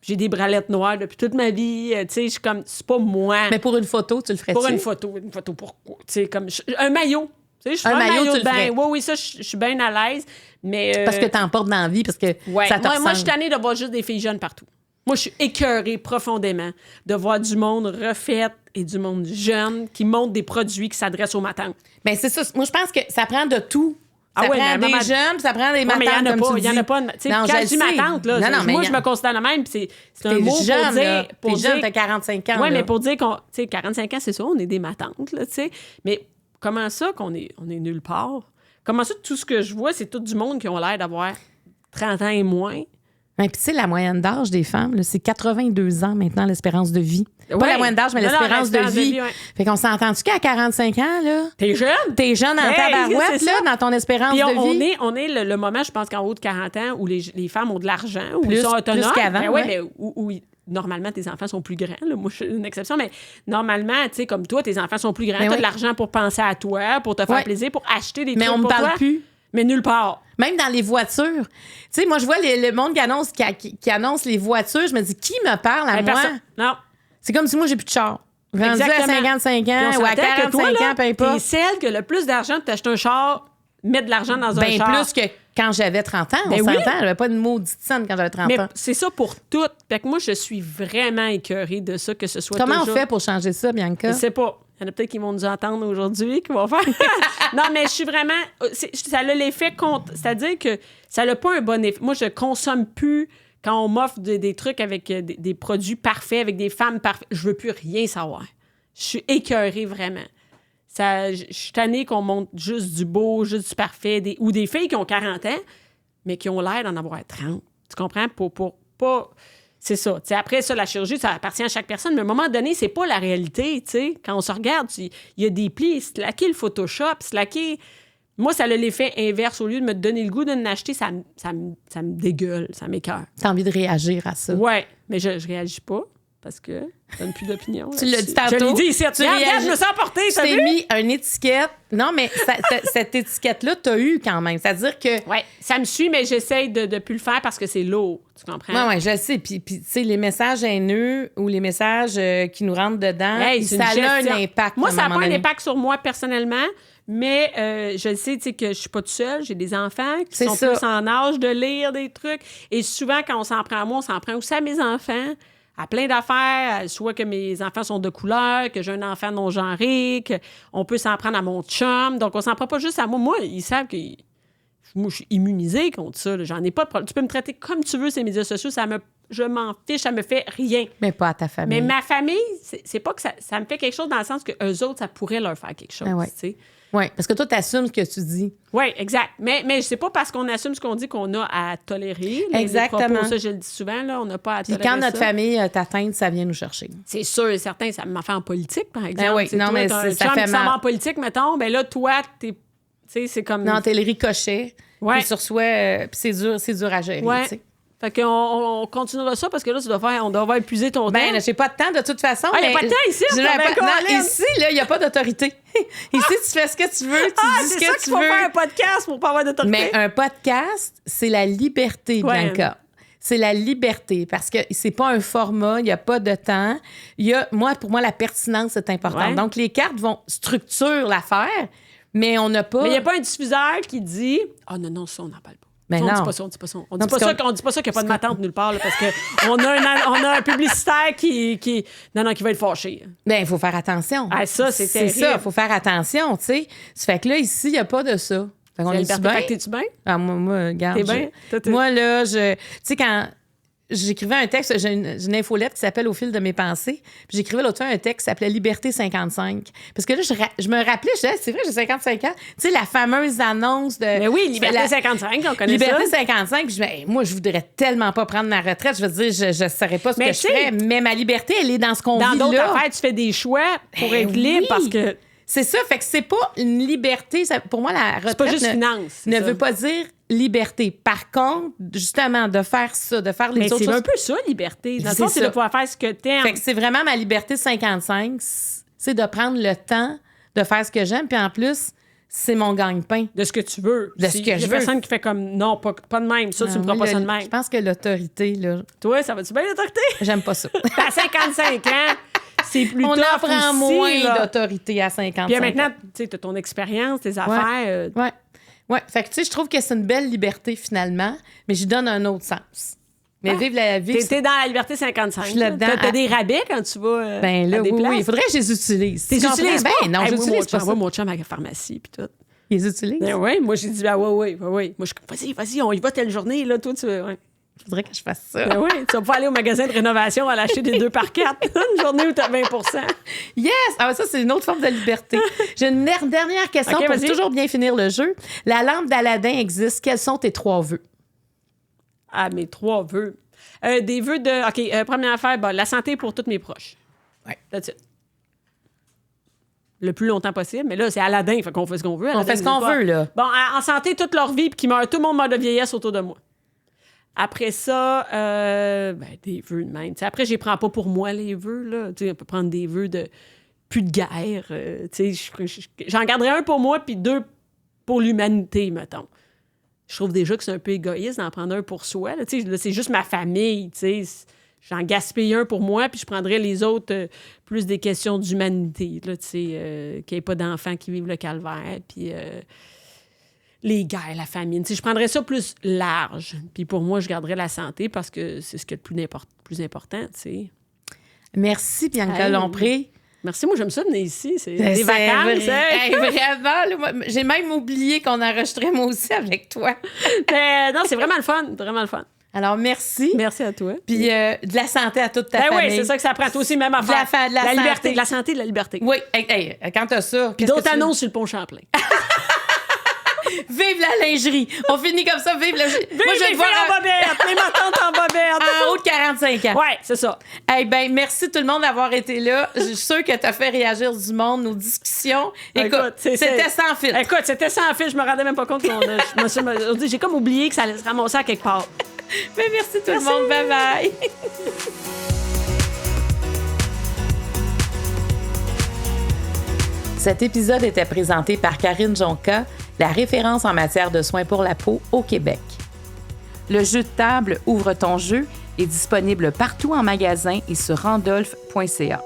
J'ai des bralettes noires depuis toute ma vie. Tu sais, je suis comme... C'est pas moi. Mais pour une photo, tu le ferais-tu? Pour une photo pourquoi? Tu sais, comme... Un maillot. Tu sais, je Un maillot, tu le ferais? Oui, ça, je suis bien à l'aise. Mais... Parce que t'en portes dans la vie, parce que ça te moi, je suis tannée de voir juste des filles jeunes partout. Moi, je suis écœurée profondément de voir du monde refait et du monde jeune qui montre des produits qui s'adressent aux matantes. Bien, c'est ça. Moi, je pense que ça prend de tout. Ça prend des jeunes, puis ça prend des matantes, comme tu dis. Il y en a pas. Tu sais, quand je dis matante, là, moi, je me considère la même, puis c'est un mot jeune, pour dire... T'es jeune, t'as 45 ans. Oui, mais pour dire qu'on... Tu sais, 45 ans, c'est ça, on est des matantes, là, tu sais. Mais comment ça qu'on est nulle part? Comment ça, tout ce que je vois, c'est tout du monde qui ont l'air d'avoir 30 ans et moins? Puis tu sais, la moyenne d'âge des femmes, là, c'est 82 ans maintenant, l'espérance de vie. Pas la moyenne d'âge, mais l'espérance de vie. Fait qu'on s'entend-tu qu'à 45 ans, là... T'es jeune? T'es jeune en tabarouette, là, dans ton espérance de vie. On est le moment, je pense, qu'en haut de 40 ans, où les femmes ont de l'argent, où ils sont autonomes. Plus qu'avant, mais où normalement, tes enfants sont plus grands. Là. Moi, je suis une exception, mais normalement, tu sais, comme toi, tes enfants sont plus grands. T'as de l'argent pour penser à toi, pour te faire plaisir, pour acheter des trucs pour toi. Mais on me parle plus. Mais nulle part. Même dans les voitures. Tu sais, moi, je vois le monde qui annonce les voitures. Je me dis, qui me parle à moi? Personne. Non. C'est comme si moi, j'ai plus de char. Rendu à 55 ans ou à 45 ans, peu importe. T'es celle qui a le plus d'argent pour t'acheter un char, mettre de l'argent dans un char. Bien plus que quand j'avais 30 ans. On s'entend. J'avais pas de maudite scène quand j'avais 30 ans. C'est ça pour tout. Fait que moi, je suis vraiment écœurée de ça, que ce soit Comment toujours... on fait pour changer ça, Bianca? Je sais pas. Il y en a peut-être qui vont nous entendre aujourd'hui, qui vont faire... Non, mais je suis vraiment... Ça a l'effet contre... C'est-à-dire que ça n'a pas un bon effet. Moi, je consomme plus quand on m'offre des trucs avec des produits parfaits, avec des femmes parfaites. Je veux plus rien savoir. Je suis écœurée, vraiment. Je suis tannée qu'on monte juste du beau, juste du parfait, ou des filles qui ont 40 ans, mais qui ont l'air d'en avoir 30. Tu comprends? Pour pas... C'est ça. T'sais, après ça, la chirurgie, ça appartient à chaque personne, mais à un moment donné, c'est pas la réalité. T'sais. Quand on se regarde, il y a des plis, slacker le Photoshop, slacker... Moi, ça a l'effet inverse. Au lieu de me donner le goût de l'acheter, ça me dégueule, ça m'écoeure. T'as envie de réagir à ça. Oui, mais je réagis pas parce que je donne plus d'opinion. Tu l'as dit tantôt. Je l'ai dit ici. Regarde, je me sens portée, tu t'es mis une étiquette. Non, mais cette étiquette-là, t'as eu quand même. C'est-à-dire que... Oui, ça me suit, mais j'essaye de plus le faire parce que c'est lourd. Tu comprends? Oui, je sais. Puis tu sais, les messages haineux ou les messages qui nous rentrent dedans, ça a un impact. Moi, ça n'a pas un impact sur moi personnellement, mais je sais que je suis pas toute seule. J'ai des enfants qui sont plus en âge de lire des trucs. Et souvent, quand on s'en prend à moi, on s'en prend aussi à mes enfants. À plein d'affaires, soit que mes enfants sont de couleur, que j'ai un enfant non-genré, qu'on peut s'en prendre à mon chum. Donc, on s'en prend pas juste à moi. Moi, ils savent que moi, je suis immunisée contre ça. Là. J'en ai pas de problème. Tu peux me traiter comme tu veux, ces médias sociaux. Je m'en fiche, ça me fait rien. Mais pas à ta famille. Mais ma famille, c'est pas que ça me fait quelque chose dans le sens que eux autres, ça pourrait leur faire quelque chose. Oui, parce que toi, tu assumes ce que tu dis. Oui, exact. Mais c'est pas parce qu'on assume ce qu'on dit qu'on a à tolérer. Exactement. Les propos, ça, je le dis souvent, là, on n'a pas à tolérer. Puis quand notre famille t'atteint, ça vient nous chercher. C'est sûr et certain. Ça m'en fait en politique, par exemple. Oui, non, mais ça fait mal. En politique, mettons, ben là, toi, tu sais, c'est comme... Non, t'es le ricochet. Ouais. Puis sur soi, puis c'est dur à gérer, ouais. tu sais. Fait qu'on continuera ça parce que là, on doit avoir épuisé ton temps. Ben, j'ai pas de temps de toute façon. Il n'y a pas de temps ici. Ici, là, il n'y a pas d'autorité. Ici, tu fais ce que tu veux, tu dis ce que tu veux. C'est ça qu'il faut faire un podcast pour pas avoir d'autorité. Mais un podcast, c'est la liberté, Bianca. C'est la liberté parce que c'est pas un format, il n'y a pas de temps. Pour moi, la pertinence est importante. Ouais. Donc, les cartes vont structurer l'affaire, mais on n'a pas... Mais il n'y a pas un diffuseur qui dit « Ah non, ça, on n'en parle pas. » Mais on non. dit pas ça, on dit pas ça. On dit pas ça qu'il n'y a pas de matante nulle part, là, parce qu'on a un publicitaire qui va être fâché. Bien, il faut faire attention. Ah, ça, c'est terrible. C'est ça, il faut faire attention, tu sais. Ça fait que là, ici, il n'y a pas de ça. Fait qu'on est-tu bien? T'es-tu bien? Ah, moi, regarde. T'es bien? Moi, là, tu sais, quand j'écrivais un texte, j'ai une infolette qui s'appelle Au fil de mes pensées. Puis j'écrivais l'autre fois un texte qui s'appelait Liberté 55. Parce que là, je me rappelais, je disais, c'est vrai, j'ai 55 ans. Tu sais, la fameuse annonce de... Mais oui, Liberté 55, on connaît Liberté ça. Liberté 55. Puis moi, je voudrais tellement pas prendre ma retraite. Je veux dire, je ne saurais pas ce que je ferais. Mais ma liberté, elle est dans ce qu'on vit là. Dans d'autres affaires, tu fais des choix pour être libre parce que... C'est ça, fait que c'est pas une liberté. Pour moi, la retraite pas juste finance, ne ça. veut pas dire liberté. Par contre, justement, de faire ça, de faire les Mais autres c'est choses... un peu ça, liberté. Dans le C'est fond, c'est ça. de pouvoir faire ce que t'aimes. Fait que c'est vraiment ma liberté 55, c'est de prendre le temps de faire ce que j'aime, puis en plus, c'est mon gagne-pain. De ce que tu veux. De ce que je veux. Il y a personne qui fait comme, non, pas de même. Ça, tu me feras pas ça de même. Je pense que l'autorité, là, Toi, ça va-tu bien, l'autorité? j'aime pas ça. À 55 ans, c'est plus On tough en prend aussi, moins là. d'autorité à 55 Puis ans. maintenant, tu sais, t'as ton expérience, tes affaires. Ouais. Fait que, tu sais, je trouve que c'est une belle liberté, finalement, mais j'y donne un autre sens. Mais vivre la vie... T'es dans la liberté 55. Je suis là-dedans. T'as des rabais quand tu vas Ben là, à des oui, places. il faudrait que je les utilise. Tu les utilises pas? Ben non, Hey, je moi, n'utilise pas ça. Moi, mon chum à la pharmacie, puis tout. Ils les utilisent? Ben oui, moi, j'ai dit, ouais. Moi, je dis, vas-y, on y va telle journée, là, toi, tu veux. Ouais. Il faudrait que je fasse ça. Ben oui, tu vas pas aller au magasin de rénovation à l'acheter des 2x4. Une journée où t'as 20 Yes! Ah, ça, c'est une autre forme de liberté. J'ai une dernière question OK, pour vas-y. toujours bien finir le jeu. La lampe d'Aladin existe. Quels sont tes 3 vœux? Ah, mes 3 vœux. Des vœux de. OK, première affaire, la santé pour tous mes proches. Ouais. That's it. Le plus longtemps possible. Mais là, c'est Aladdin, fait qu'on fait ce qu'on veut. Aladdin fait ce qu'on nous dit pas. veut, là. Bon, en santé toute leur vie, puis qu'ils meurent, tout le monde meurt de vieillesse autour de moi. Après ça, des vœux de même. T'sais, après, je les prends pas pour moi, les vœux, là. T'sais, on peut prendre des vœux de plus de guerre. J'en garderai un pour moi, puis 2 pour l'humanité, mettons. Je trouve déjà que c'est un peu égoïste d'en prendre un pour soi. Là, c'est juste ma famille. J'en gaspille un pour moi, puis je prendrais les autres plus des questions d'humanité. Là, qu'il n'y ait pas d'enfants qui vivent le calvaire, puis les guerres, la famine. Je prendrais ça plus large. Puis pour moi, je garderais la santé parce que c'est ce qui est le plus important. T'sais. Merci, Bianca Lompré. Merci, moi j'aime ça venir ici. C'est Ben, des vacances. Hey, vraiment, là, moi, j'ai même oublié qu'on enregistrait moi aussi avec toi. Non, c'est vraiment le fun. Vraiment le fun. Alors, merci. Merci à toi. Puis de la santé à toute ta famille. Oui, c'est ça que ça prend. Toi aussi, même affaire. De la liberté. santé. De la santé, de la liberté. Oui, hey, quand t'as ça... Puis d'autres annonces sur le pont Champlain. Vive la lingerie! On finit comme ça, vive la lingerie! Vive moi, je les filles en bobette! Les matantes en bobette! En haut de 45 ans. Ouais, c'est ça. Eh bien, merci tout le monde d'avoir été là. Je suis sûre que tu as fait réagir du monde, nos discussions. Écoute, c'était sans filtre. Écoute, c'était sans filtre. Je me rendais même pas compte qu'on a... J'ai comme oublié que ça allait se ramasser à quelque part. Mais merci tout le monde. Bye-bye! Cet épisode était présenté par Karine Jonca, la référence en matière de soins pour la peau au Québec. Le jeu de table Ouvre ton jeu est disponible partout en magasin et sur randolph.ca.